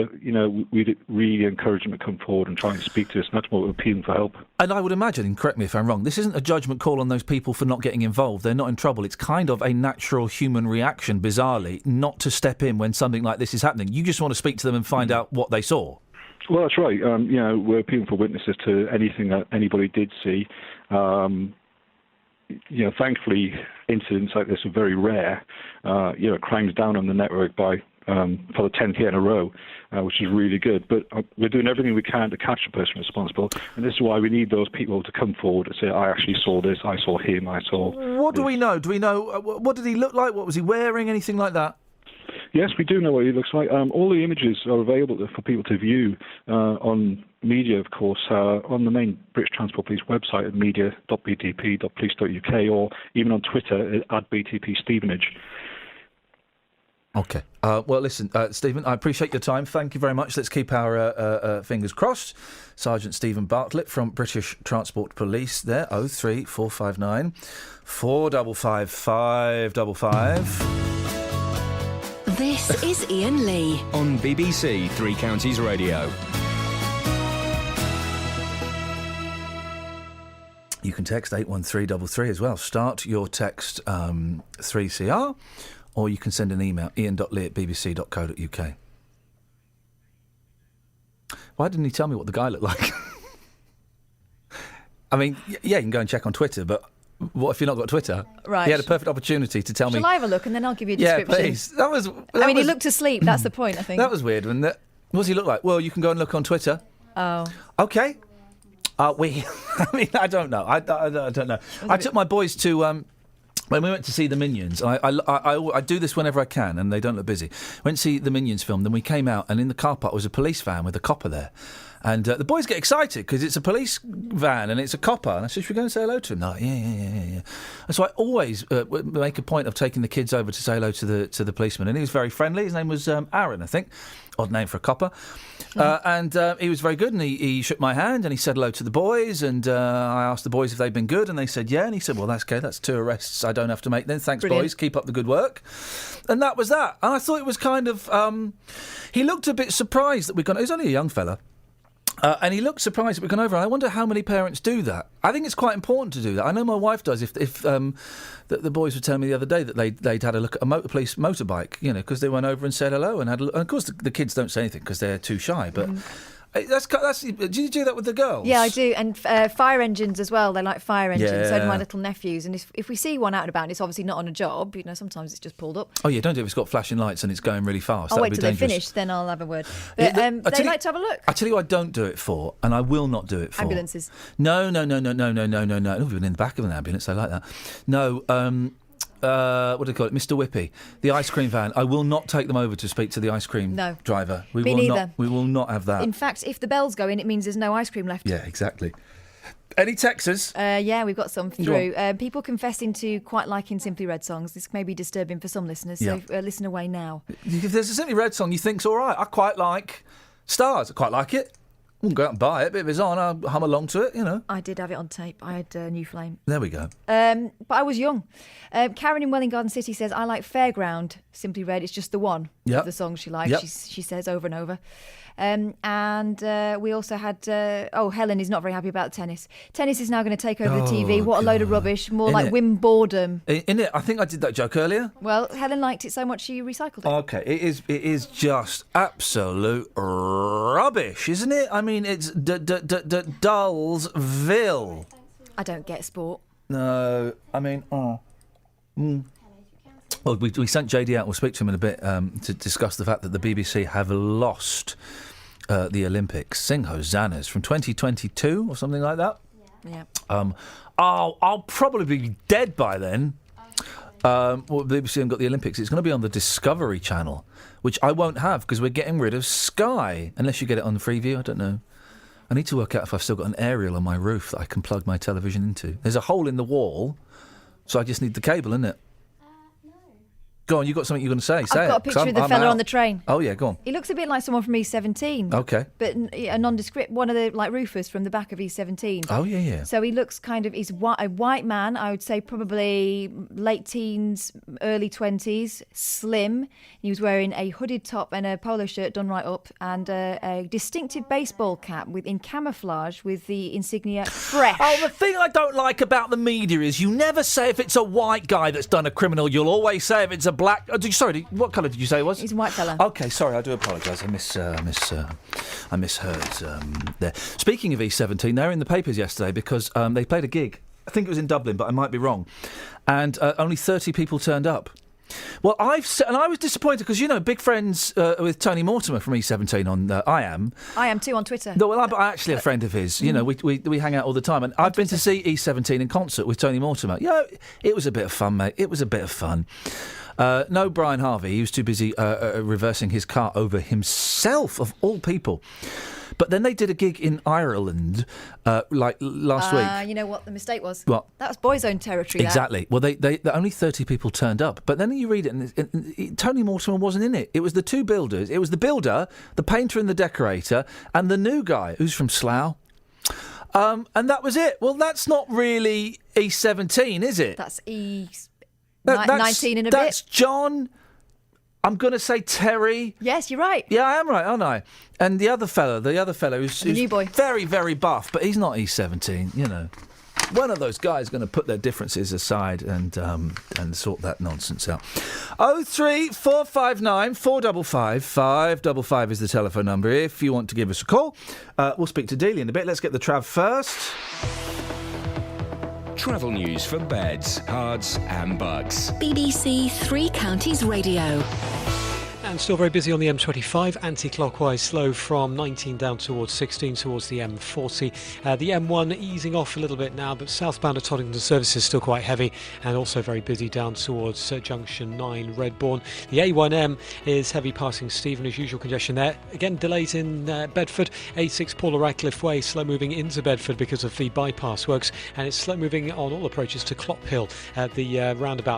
we'd really encourage them to come forward and try and speak to us. And that's what we're appealing for help.
And I would imagine, and correct me if I'm wrong, this isn't a judgment call on those people for not getting involved. They're not in trouble. It's kind of a natural human reaction, bizarrely, not to step in when something like this is happening. You just want to speak to them and find out what they saw.
Well, that's right. We're appealing for witnesses to anything that anybody did see. Thankfully, incidents like this are very rare. Crime's down on the network by for the 10th year in a row, which is really good. But we're doing everything we can to catch the person responsible, and this is why we need those people to come forward and say, I actually saw this, I saw him, I saw...
What do we know? Do we know, what did he look like? What was he wearing? Anything like that?
Yes, we do know what he looks like. All the images are available for people to view on media, of course, on the main British Transport Police website at media.btp.police.uk, or even on Twitter at BTP Stevenage.
OK. Well, listen, Stephen, I appreciate your time. Thank you very much. Let's keep our fingers crossed. Sergeant Stephen Bartlett from British Transport Police there, 03459 455 555.
This is Iain Lee
on BBC Three Counties Radio.
You can text 81333 as well. Start your text 3CR, or you can send an email, ian.lee@bbc.co.uk. Why didn't he tell me what the guy looked like? I mean, yeah, you can go and check on Twitter, but What if you've not got Twitter?
Right.
He had a perfect opportunity to tell me.
Shall I have a look and then I'll give you a
Yeah,
description?
please. That was.
He looked asleep. That's the point, I think.
That was weird, wasn't it? What does he look like? Well, you can go and look on Twitter.
Oh.
Okay. I I don't know. I don't know. I took my boys to when we went to see the Minions. I do this whenever I can, and they don't look busy. Went to see the Minions film. Then we came out, and in the car park was a police van with a copper there. And the boys get excited because it's a police van and it's a copper. And I said, should we go and say hello to him? No, yeah. And so I always make a point of taking the kids over to say hello to the policeman. And he was very friendly. His name was Aaron, I think. Odd name for a copper. And he was very good. And he shook my hand and he said hello to the boys. And I asked the boys if they'd been good. And they said, yeah. And he said, well, that's okay. That's 2 arrests I don't have to make then. Thanks,
Brilliant.
boys. Keep up the good work. And that was that. And I thought it was kind of... he looked a bit surprised that we'd gone... He was only a young fella. And he looked surprised that we'd gone over. I wonder how many parents do that. I think it's quite important to do that. I know my wife does. If the boys were telling me the other day that they'd had a look at a police motorbike, because they went over and said hello and had a look. And of course, the kids don't say anything because they're too shy. But that's. Do you do that with the girls?
Yeah, I do. And fire engines as well. They like fire engines.
Yeah.
So do my little nephews. And if we see one out and about, and it's obviously not on a job. Sometimes it's just pulled up.
Oh yeah, don't do it if it's got flashing lights and it's going really fast.
I'll
That
wait
would
till
be
they
dangerous.
finish, then I'll have a word. But they like to have a look.
I tell you what I don't do it for, and I will not do it for.
Ambulances.
No. We've been in the back of an ambulance, I like that. No, what do they call it? Mr. Whippy. The ice cream van. I will not take them over to speak to the ice cream driver.
Me neither.
We will not have that.
In fact, if the bell's going, it means there's no ice cream left.
Yeah, exactly. Any texters?
Yeah, we've got some through. People confessing to quite liking Simply Red songs. This may be disturbing for some listeners, so listen away now.
If there's a Simply Red song you think's all right, I quite like Stars. I quite like it. I wouldn't go out and buy it, but if it's on, I'll hum along to it,
I did have it on tape. I had New Flame.
There we go.
But I was young. Karen in Welling Garden City says, I like Fairground, Simply Red. It's just the one of the songs she likes.
Yep.
She says over and over. And we also had... Helen is not very happy about tennis. Tennis is now going to take over the TV. What a load of rubbish. More
In
like
it?
Wimbledon.
In it, I think I did that joke earlier.
Well, Helen liked it so much she recycled it.
Okay, it is just absolute rubbish, isn't it? I mean, it's Dullsville.
I don't get sport.
No, I mean, Well, we sent JD out. We'll speak to him in a bit to discuss the fact that the BBC have lost the Olympics. Sing hosannas from 2022 or something like that.
Yeah.
I'll probably be dead by then. The BBC haven't got the Olympics. It's going to be on the Discovery Channel, which I won't have because we're getting rid of Sky. Unless you get it on Freeview, I don't know. I need to work out if I've still got an aerial on my roof that I can plug my television into. There's a hole in the wall, so I just need the cable, isn't it? Go on, you got something you're going to say?
I've got a picture of the fella on the train.
Oh, yeah, go on.
He looks a bit like someone from E17.
Okay.
But a nondescript, one of the roofers from the back of E17.
Oh, yeah.
So he looks he's a white man, I would say probably late teens, early 20s, slim. He was wearing a hooded top and a polo shirt done right up and a distinctive baseball cap in camouflage with the insignia fresh.
Oh, the thing I don't like about the media is you never say if it's a white guy that's done a criminal. You'll always say if it's a black... sorry, what colour did you say it was?
He's a white fella.
Okay, sorry, I do apologise. I misheard there. Speaking of E17, they were in the papers yesterday because they played a gig. I think it was in Dublin, but I might be wrong. And only 30 people turned up. Well, I was disappointed because, big friends with Tony Mortimer from E17 on I Am.
I Am too on Twitter.
No, well, I'm actually a friend of his. We hang out all the time. And I've been to see E17 in concert with Tony Mortimer. It was a bit of fun, mate. It was a bit of fun. No Brian Harvey. He was too busy reversing his car over himself, of all people. But then they did a gig in Ireland, last week.
You know what the mistake was?
What?
That was boys' own territory.
Exactly. Well, they only 30 people turned up. But then you read it, and Tony Mortimer wasn't in it. It was the two builders. It was the builder, the painter and the decorator, and the new guy, who's from Slough. And that was it. Well, that's not really E17, is it?
That's 19 and a bit.
That's John... I'm going to say Terry.
Yes, you're right.
Yeah, I am right, aren't I? And the other fella who's
new boy.
Very, very buff, but he's not E17, One of those guys is going to put their differences aside and sort that nonsense out. 03459 455 555 is the telephone number if you want to give us a call. We'll speak to Dealey in a bit. Let's get the Trav first.
Travel news for beds, cards and bugs.
BBC Three Counties Radio.
And still very busy on the M25, anti-clockwise, slow from 19 down towards 16 towards the M40. The M1 easing off a little bit now, but southbound at Toddington services still quite heavy, and also very busy down towards Junction 9 Redbourne. The A1M is heavy passing Stephen, as usual congestion there. Again, delays in Bedford. A6 Paula Radcliffe Way, slow moving into Bedford because of the bypass works, and it's slow moving on all approaches to Clop Hill at the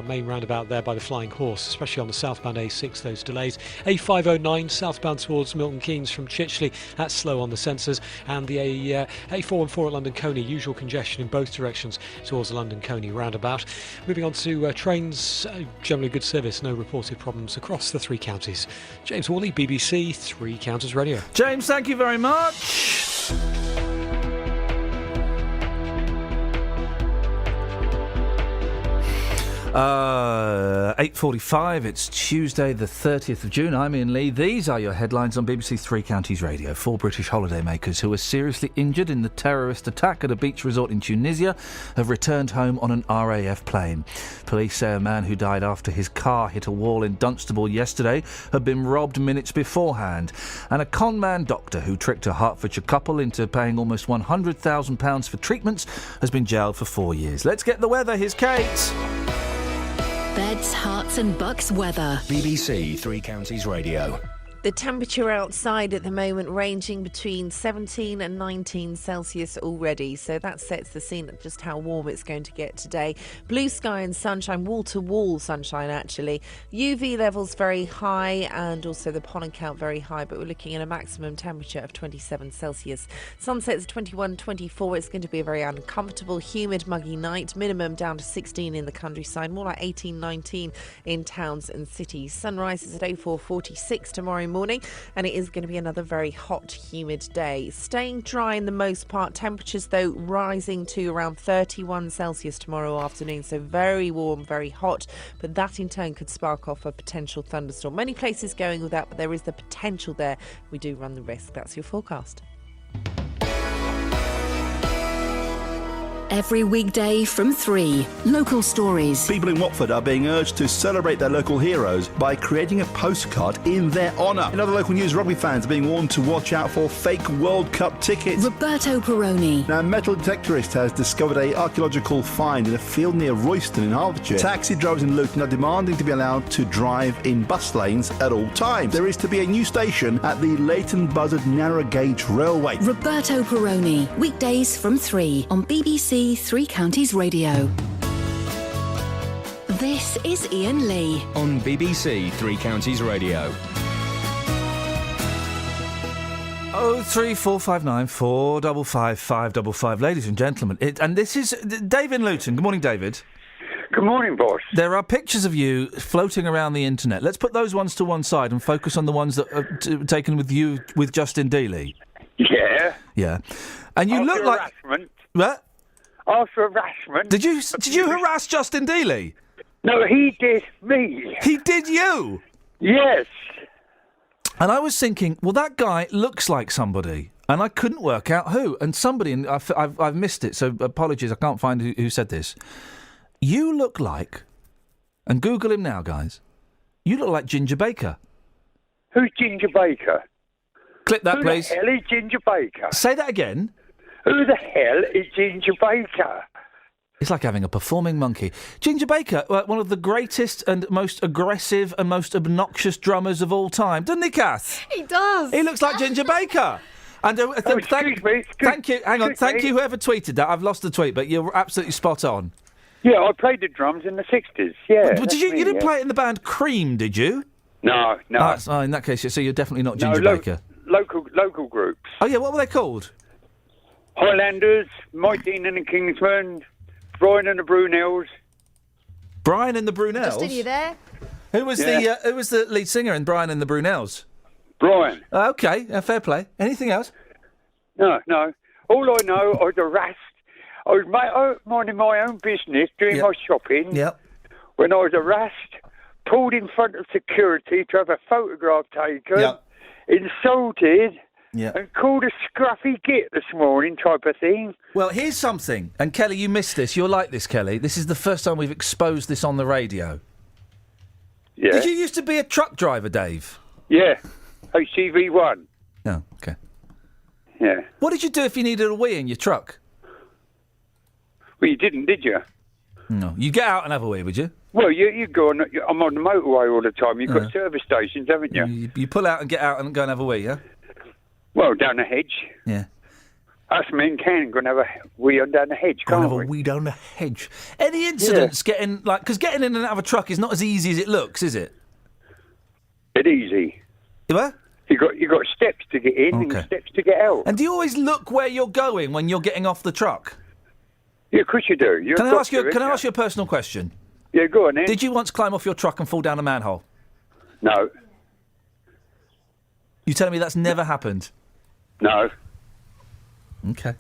main roundabout there by the Flying Horse, especially on the southbound A6, those delays. A509 southbound towards Milton Keynes from Chichley, that's slow on the sensors, and the A414 at London Coney, usual congestion in both directions towards the London Coney roundabout. Moving on to trains, generally good service, no reported problems across the three counties. James Worley, BBC Three Counties Radio.
James, thank you very much. 8:45, it's Tuesday the 30th of June. I'm Iain Lee. These are your headlines on BBC Three Counties Radio. 4 British holidaymakers who were seriously injured in the terrorist attack at a beach resort in Tunisia have returned home on an RAF plane. Police say a man who died after his car hit a wall in Dunstable yesterday had been robbed minutes beforehand. And a con-man doctor who tricked a Hertfordshire couple into paying almost £100,000 for treatments has been jailed for 4 years. Let's get the weather. Here's Kate.
Beds, Herts and Bucks weather.
BBC Three Counties Radio.
The temperature outside at the moment ranging between 17 and 19 Celsius already, so that sets the scene at just how warm it's going to get today. Blue sky and sunshine, wall-to-wall sunshine actually. UV levels very high and also the pollen count very high, but we're looking at a maximum temperature of 27 Celsius. Sunsets 21, 24. It's going to be a very uncomfortable, humid, muggy night. Minimum down to 16 in the countryside, more like 18, 19 in towns and cities. Sunrise is at 04:46 tomorrow morning, and it is going to be another very hot, humid day. Staying dry in the most part. Temperatures, though, rising to around 31 Celsius tomorrow afternoon, so very warm, very hot, but that in turn could spark off a potential thunderstorm. Many places going with that, but there is the potential there. We do run the risk. That's your forecast.
Every weekday from 3. Local stories.
People in Watford are being urged to celebrate their local heroes by creating a postcard in their honour. In other local news, rugby fans are being warned to watch out for fake World Cup tickets.
Roberto Peroni.
Now, a metal detectorist has discovered an archaeological find in a field near Royston in Hertfordshire. Taxi drivers in Luton are demanding to be allowed to drive in bus lanes at all times. There is to be a new station at the Leighton Buzzard Narrow Gauge Railway.
Roberto Peroni. Weekdays from 3 on BBC Three Counties Radio. This is Iain Lee
on BBC Three Counties Radio.
03459 455 555. Ladies and gentlemen, and this is David Luton. Good morning, David.
Good morning, boss.
There are pictures of you floating around the internet. Let's put those ones to one side and focus on the ones that are taken with you with Justin Dealey.
Yeah.
Yeah. And you look like
harassment.
What?
After harassment.
Did you harass Justin Dealey?
No, he did me.
He did you?
Yes.
And I was thinking, well, that guy looks like somebody, and I couldn't work out who. And somebody, and I've missed it, so apologies, I can't find who said this. You look like, and Google him now, guys. You look like Ginger Baker.
Who's Ginger Baker?
Clip that, please.
Who the hell is Ginger Baker?
Say that again.
Who the hell is Ginger Baker?
It's like having a performing monkey. Ginger Baker, one of the greatest and most aggressive and most obnoxious drummers of all time. Doesn't he, Kath?
He does.
He looks like Ginger Baker. And
excuse me.
Thank you. Hang on. Thank you, whoever tweeted that. I've lost the tweet, but you're absolutely spot on.
Yeah, I played the drums in the 60s, yeah.
Well, you didn't play it in the band Cream, did you?
No.
Oh, in that case, so you're definitely not Ginger Baker.
Local groups.
Oh, yeah, what were they called?
Highlanders, Mighteen and the Kingsmen, Brian and the Brunels.
Brian and the Brunels?
Justin, you there?
Who was the lead singer in Brian and the Brunels?
Brian.
Okay, fair play. Anything else?
No. All I know, I was harassed. I was minding my own business, doing my shopping.
Yep.
When I was harassed, pulled in front of security to have a photograph taken, insulted,
Yeah.
And called a scruffy git this morning type of thing.
Well, here's something. And Kelly, you missed this. You're like this, Kelly. This is the first time we've exposed this on the radio.
Yeah.
Did you used to be a truck driver, Dave?
Yeah. HCV1.
No, okay.
Yeah.
What did you do if you needed a wee in your truck?
Well, you didn't, did you?
No. You get out and have a wee, would you?
Well, you go on. I'm on the motorway all the time. You've got service stations, haven't you?
You pull out and get out and go and have a wee, yeah?
Well, down the hedge.
Yeah.
Us men can go and have a wee on down the hedge,
Go and
can't
have
we?
a wee down the hedge. Any incidents getting, like, because getting in and out of a truck is not as easy as it looks, is it?
It's easy.
What?
You got steps to get in and steps to get out.
And do you always look where you're going when you're getting off the truck?
Yeah, of course you do.
Can I ask you a personal question?
Yeah, go on then.
Did you once climb off your truck and fall down a manhole?
No.
You telling me that's never happened?
No.
Okay.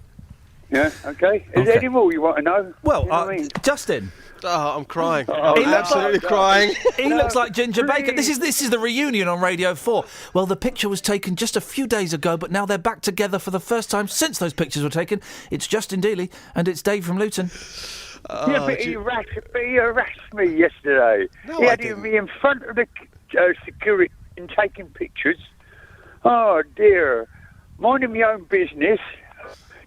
Yeah, okay. Is there any more you want to know?
Well,
You know what I mean?
Justin.
Oh, I'm crying.
Oh,
I'm absolutely crying.
He looks like Ginger Baker. This is the reunion on Radio 4. Well, the picture was taken just a few days ago, but now they're back together for the first time since those pictures were taken. It's Justin Dealey and it's Dave from Luton.
Yeah, but he harassed me yesterday.
No,
he
I
had me in front of the security and taking pictures. Oh, dear. Minding my own business.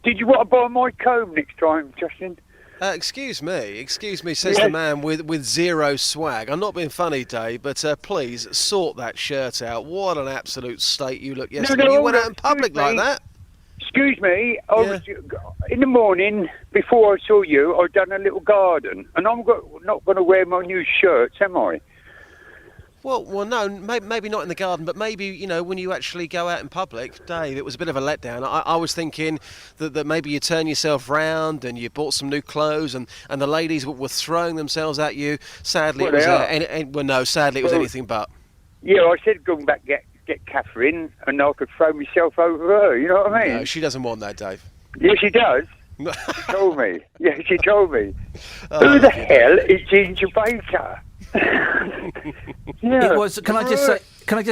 Did you want to buy my comb next time, Justin?
Excuse me, says the man with zero swag. I'm not being funny, Dave, but please sort that shirt out. What an absolute state you look yesterday. You went out in public like that.
Excuse me, I was, in the morning, before I saw you, I'd done a little garden, and I'm not going to wear my new shirts, am I?
Well, no, maybe not in the garden, but maybe, when you actually go out in public, Dave, it was a bit of a letdown. I was thinking that maybe you turn yourself round and you bought some new clothes and the ladies were throwing themselves at you. Sadly, it was sadly it was anything but.
Yeah, I said go back get Catherine and I could throw myself over her, you know what I mean?
No, she doesn't want that, Dave.
Yeah, she does. She told me. Yeah, she told me. Who the hell is Ginger Baker? Yeah.
It was. Can I just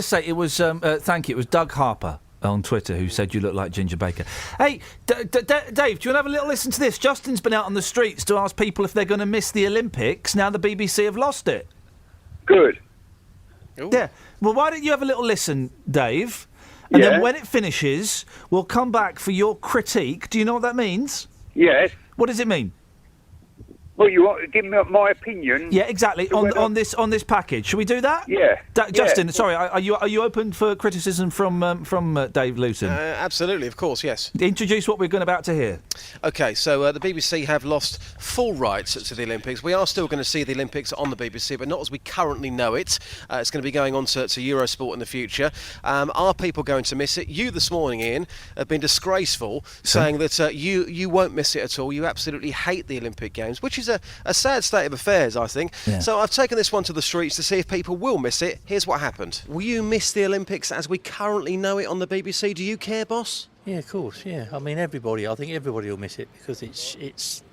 say? It was. Thank you. It was Doug Harper on Twitter who said you look like Ginger Baker. Hey, Dave, do you want to have a little listen to this? Justin's been out on the streets to ask people if they're going to miss the Olympics now the BBC have lost it.
Good.
Ooh.
Yeah. Well, why don't you have a little listen, Dave? And then when it finishes, we'll come back for your critique. Do you know what that means?
Yes.
What does it mean?
Well, you want to give me my opinion?
Yeah, exactly. On this package, should we do that?
Yeah.
Justin, sorry, are you open for criticism from Dave Luton?
Absolutely, of course, yes.
Introduce what we're about to hear.
Okay, so the BBC have lost full rights to the Olympics. We are still going to see the Olympics on the BBC, but not as we currently know it. It's going to be going on to Eurosport in the future. Are people going to miss it? You this morning, Iain, have been disgraceful, saying that you won't miss it at all. You absolutely hate the Olympic Games, which is a sad state of affairs, I think. Yeah. So I've taken this one to the streets to see if people will miss it. Here's what happened. Will you miss the Olympics as we currently know it on the BBC? Do you care, boss?
Yeah, of course, yeah. I mean, I think everybody will miss it because it's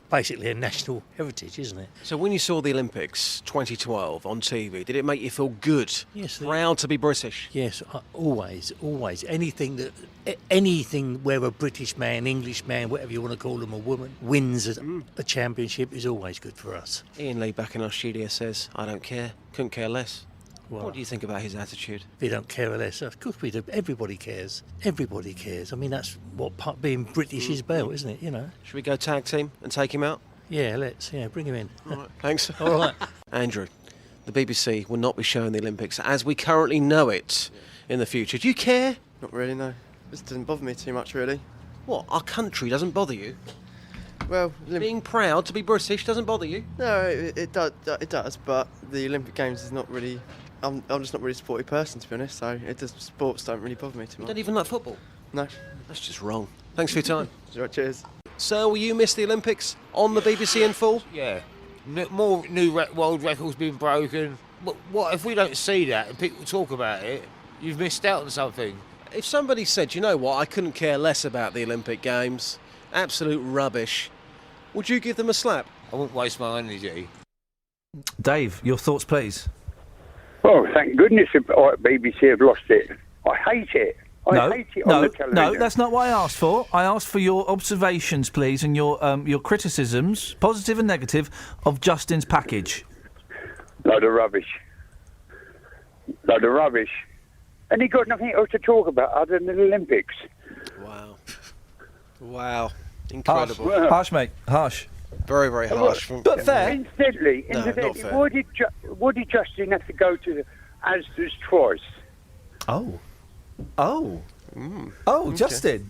basically a national heritage, isn't it?
So when you saw the Olympics 2012 on TV, did it make you feel good?
Yes.
Proud to be British?
Yes, always. Anything where a British man, English man, whatever you want to call them, a woman, wins a championship is always good for us.
Iain Lee back in our studio says, I don't care, couldn't care less.
Well,
what do you think about his attitude?
They don't care less. Of course we do. Everybody cares. Everybody cares. I mean, that's what being British is about, isn't it? You know.
Should we go tag team and take him out?
Yeah, let's. Yeah, bring him in.
All right, thanks.
All right.
Andrew, the BBC will not be showing the Olympics as we currently know it in the future. Do you care?
Not really, no. This doesn't bother me too much, really.
What? Our country doesn't bother you?
Well,
being proud to be British doesn't bother you?
No, it does, but the Olympic Games is not really... I'm just not really a sporty person, to be honest, so sports don't really bother me too much.
You don't even like football?
No.
That's just wrong. Thanks for your time.
Right, cheers.
So, will you miss the Olympics on the BBC in full?
Yeah. More new world records being broken. What if we don't see that and people talk about it? You've missed out on something.
If somebody said, you know what, I couldn't care less about the Olympic Games, absolute rubbish, would you give them a slap?
I wouldn't waste my energy.
Dave, your thoughts, please.
Well, thank goodness the BBC have lost it. I hate it.
I hate it on the television.
No, that's not what I asked for. I asked for your observations, please, and your criticisms, positive and negative, of Justin's package.
Load of rubbish. And he got nothing else to talk about other than the Olympics.
Wow. Incredible.
Harsh, mate. Harsh.
Very, very harsh.
But fair.
Incidentally,
not fair.
why did Justin have to go to the Asda's twice?
Oh,
Okay.
Justin.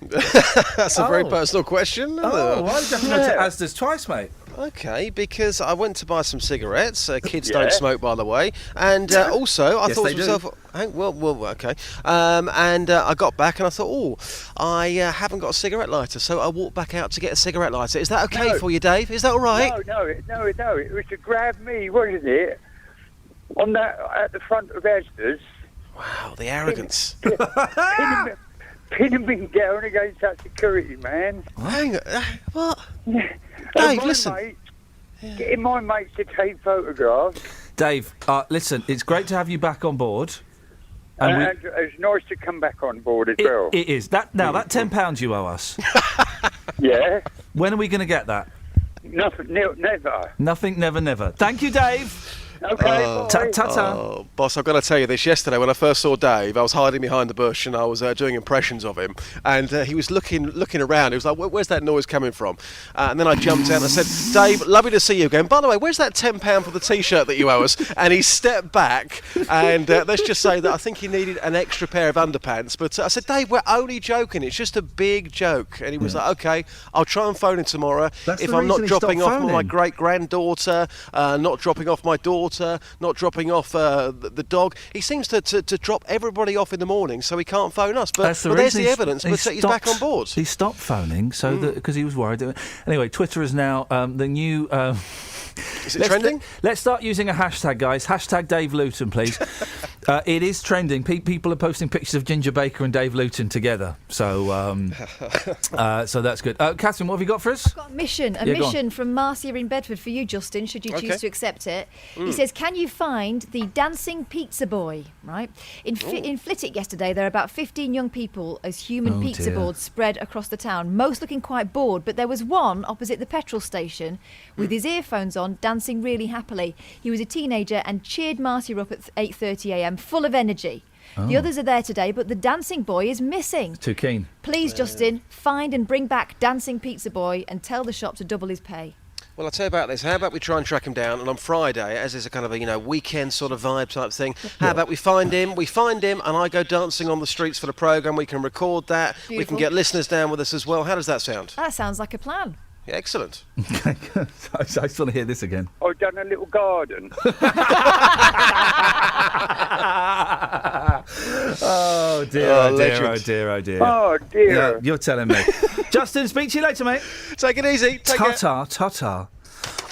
That's a very personal question.
Oh, why did you have to go to Asda's twice, mate?
Okay, because I went to buy some cigarettes. Kids don't smoke, by the way. And also, I thought to myself, okay. And I got back and I thought, I haven't got a cigarette lighter. So I walked back out to get a cigarette lighter. Is that okay for you, Dave? Is that all right?
No. It was to grab me, wasn't it? At the front of Asda's.
Wow, the arrogance.
Pinning me down against that security man.
Hang on. What?
Dave, listen. Getting my mates to take photographs.
Dave, listen, it's great to have you back on board.
And it's nice to come back on board as well.
It is. That £10 you owe us.
Yeah.
When are we going to get that?
Nothing, never.
Nothing, never. Thank you, Dave.
Okay,
ta-ta.
Boss, I've got to tell you this. Yesterday, when I first saw Dave, I was hiding behind the bush and I was doing impressions of him. And he was looking around. He was like, "Where's that noise coming from?" And then I jumped out and I said, "Dave, lovely to see you again. By the way, where's that £10 for the T-shirt that you owe us?" And he stepped back. And let's just say that I think he needed an extra pair of underpants. But I said, "Dave, we're only joking. It's just a big joke." And he was like, "Okay, I'll try and phone him tomorrow. If I'm not dropping off my great-granddaughter, not dropping off my daughter, not dropping off the dog." He seems to drop everybody off in the morning so he can't phone us. But there's the evidence, but he's back on board.
He stopped phoning because he was worried. Anyway, Twitter is now the new...
Is it trending?
Let's start using a hashtag, guys. Hashtag Dave Luton, please. It is trending. People are posting pictures of Ginger Baker and Dave Luton together. So so that's good. Catherine, what have you got for us?
I've got a mission from Marcia in Bedford for you, Justin, should you choose to accept it. He says, can you find the dancing pizza boy? Right. In Flitwick yesterday, there are about 15 young people as human pizza boards spread across the town, most looking quite bored, but there was one opposite the petrol station with his earphones on, dancing really happily. He was a teenager and cheered Marcia up at 8:30 a.m, full of energy. The others are there today, but the dancing boy is missing.
Too keen.
Please, Justin, find and bring back dancing pizza boy and tell the shop to double his pay.
Well, I'll tell you about this. How about we try and track him down, and on Friday, as is a kind of a weekend sort of vibe type thing, how about we find him, and I go dancing on the streets for the programme. We can record that.
Beautiful.
We can get listeners down with us as well. How does that sound?
That sounds like a plan.
Yeah, excellent.
I just want to hear this again.
I've done a little garden.
Oh dear, oh dear.
Oh dear.
Yeah, you're telling me. Justin, speak to you later, mate.
Take it easy.
Ta-ta.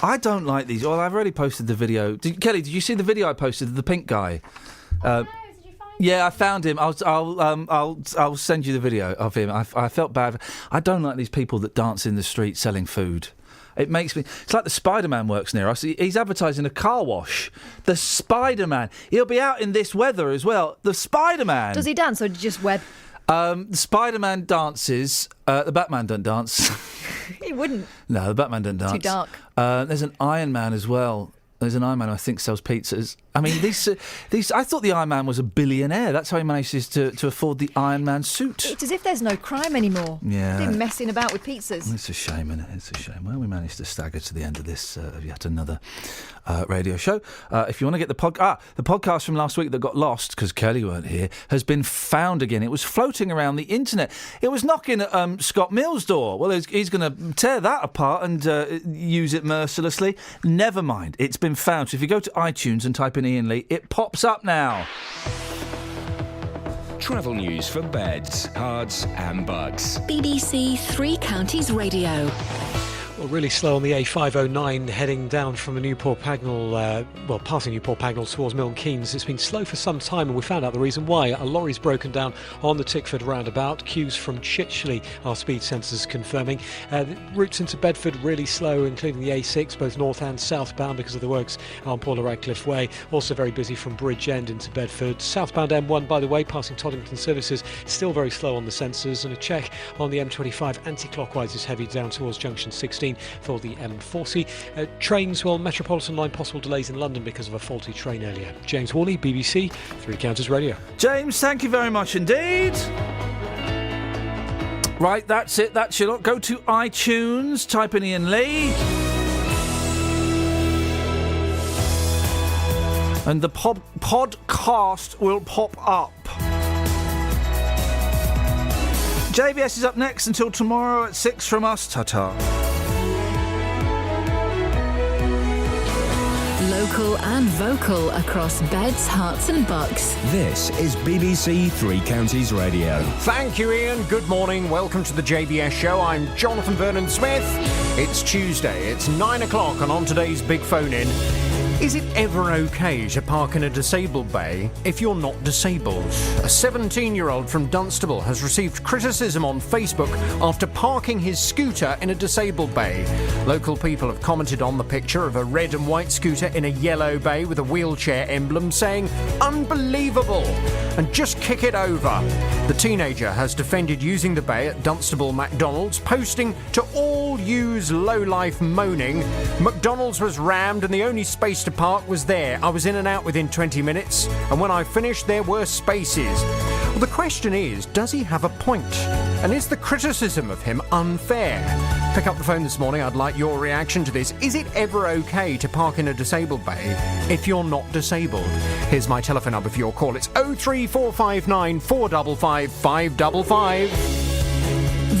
I don't like these. Well, I've already posted the video. Kelly, did you see the video I posted of the pink guy? Yeah, I found him. I'll send you the video of him. I felt bad. I don't like these people that dance in the street selling food. It makes me... It's like the Spider-Man works near us. He's advertising a car wash. The Spider-Man. He'll be out in this weather as well. The Spider-Man.
Does he dance or just web?
The Spider-Man dances. The Batman don't dance.
He wouldn't.
No, the Batman don't dance.
Too dark.
There's an Iron Man as well. There's an Iron Man who I think sells pizzas. I mean, these. I thought the Iron Man was a billionaire. That's how he manages to afford the Iron Man suit.
It's as if there's no crime anymore.
Yeah.
They're messing about with pizzas.
It's a shame, isn't it? It's a shame. Well, we managed to stagger to the end of this yet another radio show. If you want to get the podcast from last week that got lost because Kelly weren't here has been found again. It was floating around the internet. It was knocking at Scott Mill's door. Well, he's going to tear that apart and use it mercilessly. Never mind. It's been found. So if you go to iTunes and type in Iain Lee, it pops up now.
Travel news for beds, cards and bugs.
BBC Three Counties Radio.
Well, really slow on the A509 heading down from Newport Pagnell, passing Newport Pagnell towards Milton Keynes. It's been slow for some time, and we found out the reason why. A lorry's broken down on the Tickford roundabout. Queues from Chichley, our speed sensors confirming. The routes into Bedford really slow, including the A6, both north and southbound because of the works on Paula Radcliffe Way. Also very busy from Bridgend into Bedford. Southbound M1, by the way, passing Toddington Services, still very slow on the sensors. And a check on the M25 anti-clockwise is heavy down towards junction 16 for the M40. Trains, Metropolitan line possible delays in London because of a faulty train earlier. James Worley, BBC, Three Counties Radio.
James, thank you very much indeed. Right, that's it. That's your lot. Go to iTunes, type in Iain Lee. And the podcast will pop up. JVS is up next until tomorrow at 6 from us. Ta-ta.
Local and vocal across beds, hearts and bucks.
This is BBC Three Counties Radio.
Thank you, Iain. Good morning. Welcome to the JVS show. I'm Jonathan Vernon-Smith. It's Tuesday. It's 9 o'clock, and on today's Big Phone In, is it ever okay to park in a disabled bay if you're not disabled? A 17-year-old from Dunstable has received criticism on Facebook after parking his scooter in a disabled bay. Local people have commented on the picture of a red and white scooter in a yellow bay with a wheelchair emblem, saying, "Unbelievable," and "just kick it over." The teenager has defended using the bay at Dunstable McDonald's, posting, "To all yous lowlife moaning, McDonald's was rammed and the only space to park was there. I was in and out within 20 minutes, and when I finished there were spaces." Well, the question is, does he have a point? And is the criticism of him unfair? Pick up the phone this morning. I'd like your reaction to this. Is it ever okay to park in a disabled bay if you're not disabled? Here's my telephone number for your call. It's 03459 455 555.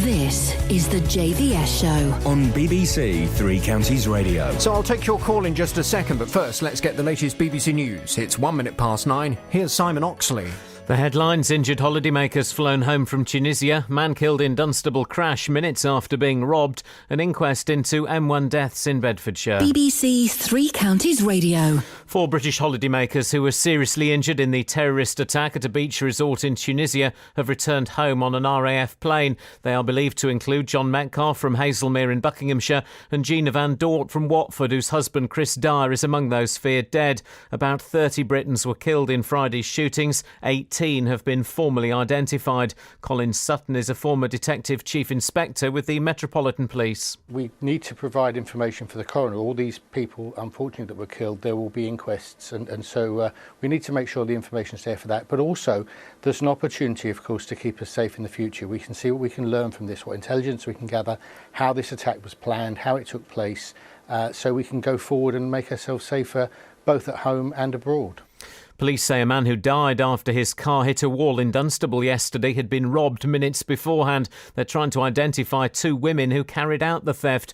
This is the JVS show
on BBC Three Counties Radio.
So I'll take your call in just a second, but first let's get the latest BBC News. It's 1 minute past 9. Here's Simon Oxley.
The headlines: injured holidaymakers flown home from Tunisia, man killed in Dunstable crash minutes after being robbed, an inquest into M1 deaths in Bedfordshire.
BBC Three Counties Radio.
4 British holidaymakers who were seriously injured in the terrorist attack at a beach resort in Tunisia have returned home on an RAF plane. They are believed to include John Metcalfe from Hazelmere in Buckinghamshire and Gina Van Dort from Watford, whose husband Chris Dyer is among those feared dead. About 30 Britons were killed in Friday's shootings. 18 have been formally identified. Colin Sutton is a former Detective Chief Inspector with the Metropolitan Police.
We need to provide information for the coroner. All these people, unfortunately, that were killed, there will be inquests, and so we need to make sure the information's there for that. But also, there's an opportunity, of course, to keep us safe in the future. We can see what we can learn from this, what intelligence we can gather, how this attack was planned, how it took place, so we can go forward and make ourselves safer both at home and abroad.
Police say a man who died after his car hit a wall in Dunstable yesterday had been robbed minutes beforehand. They're trying to identify 2 women who carried out the theft.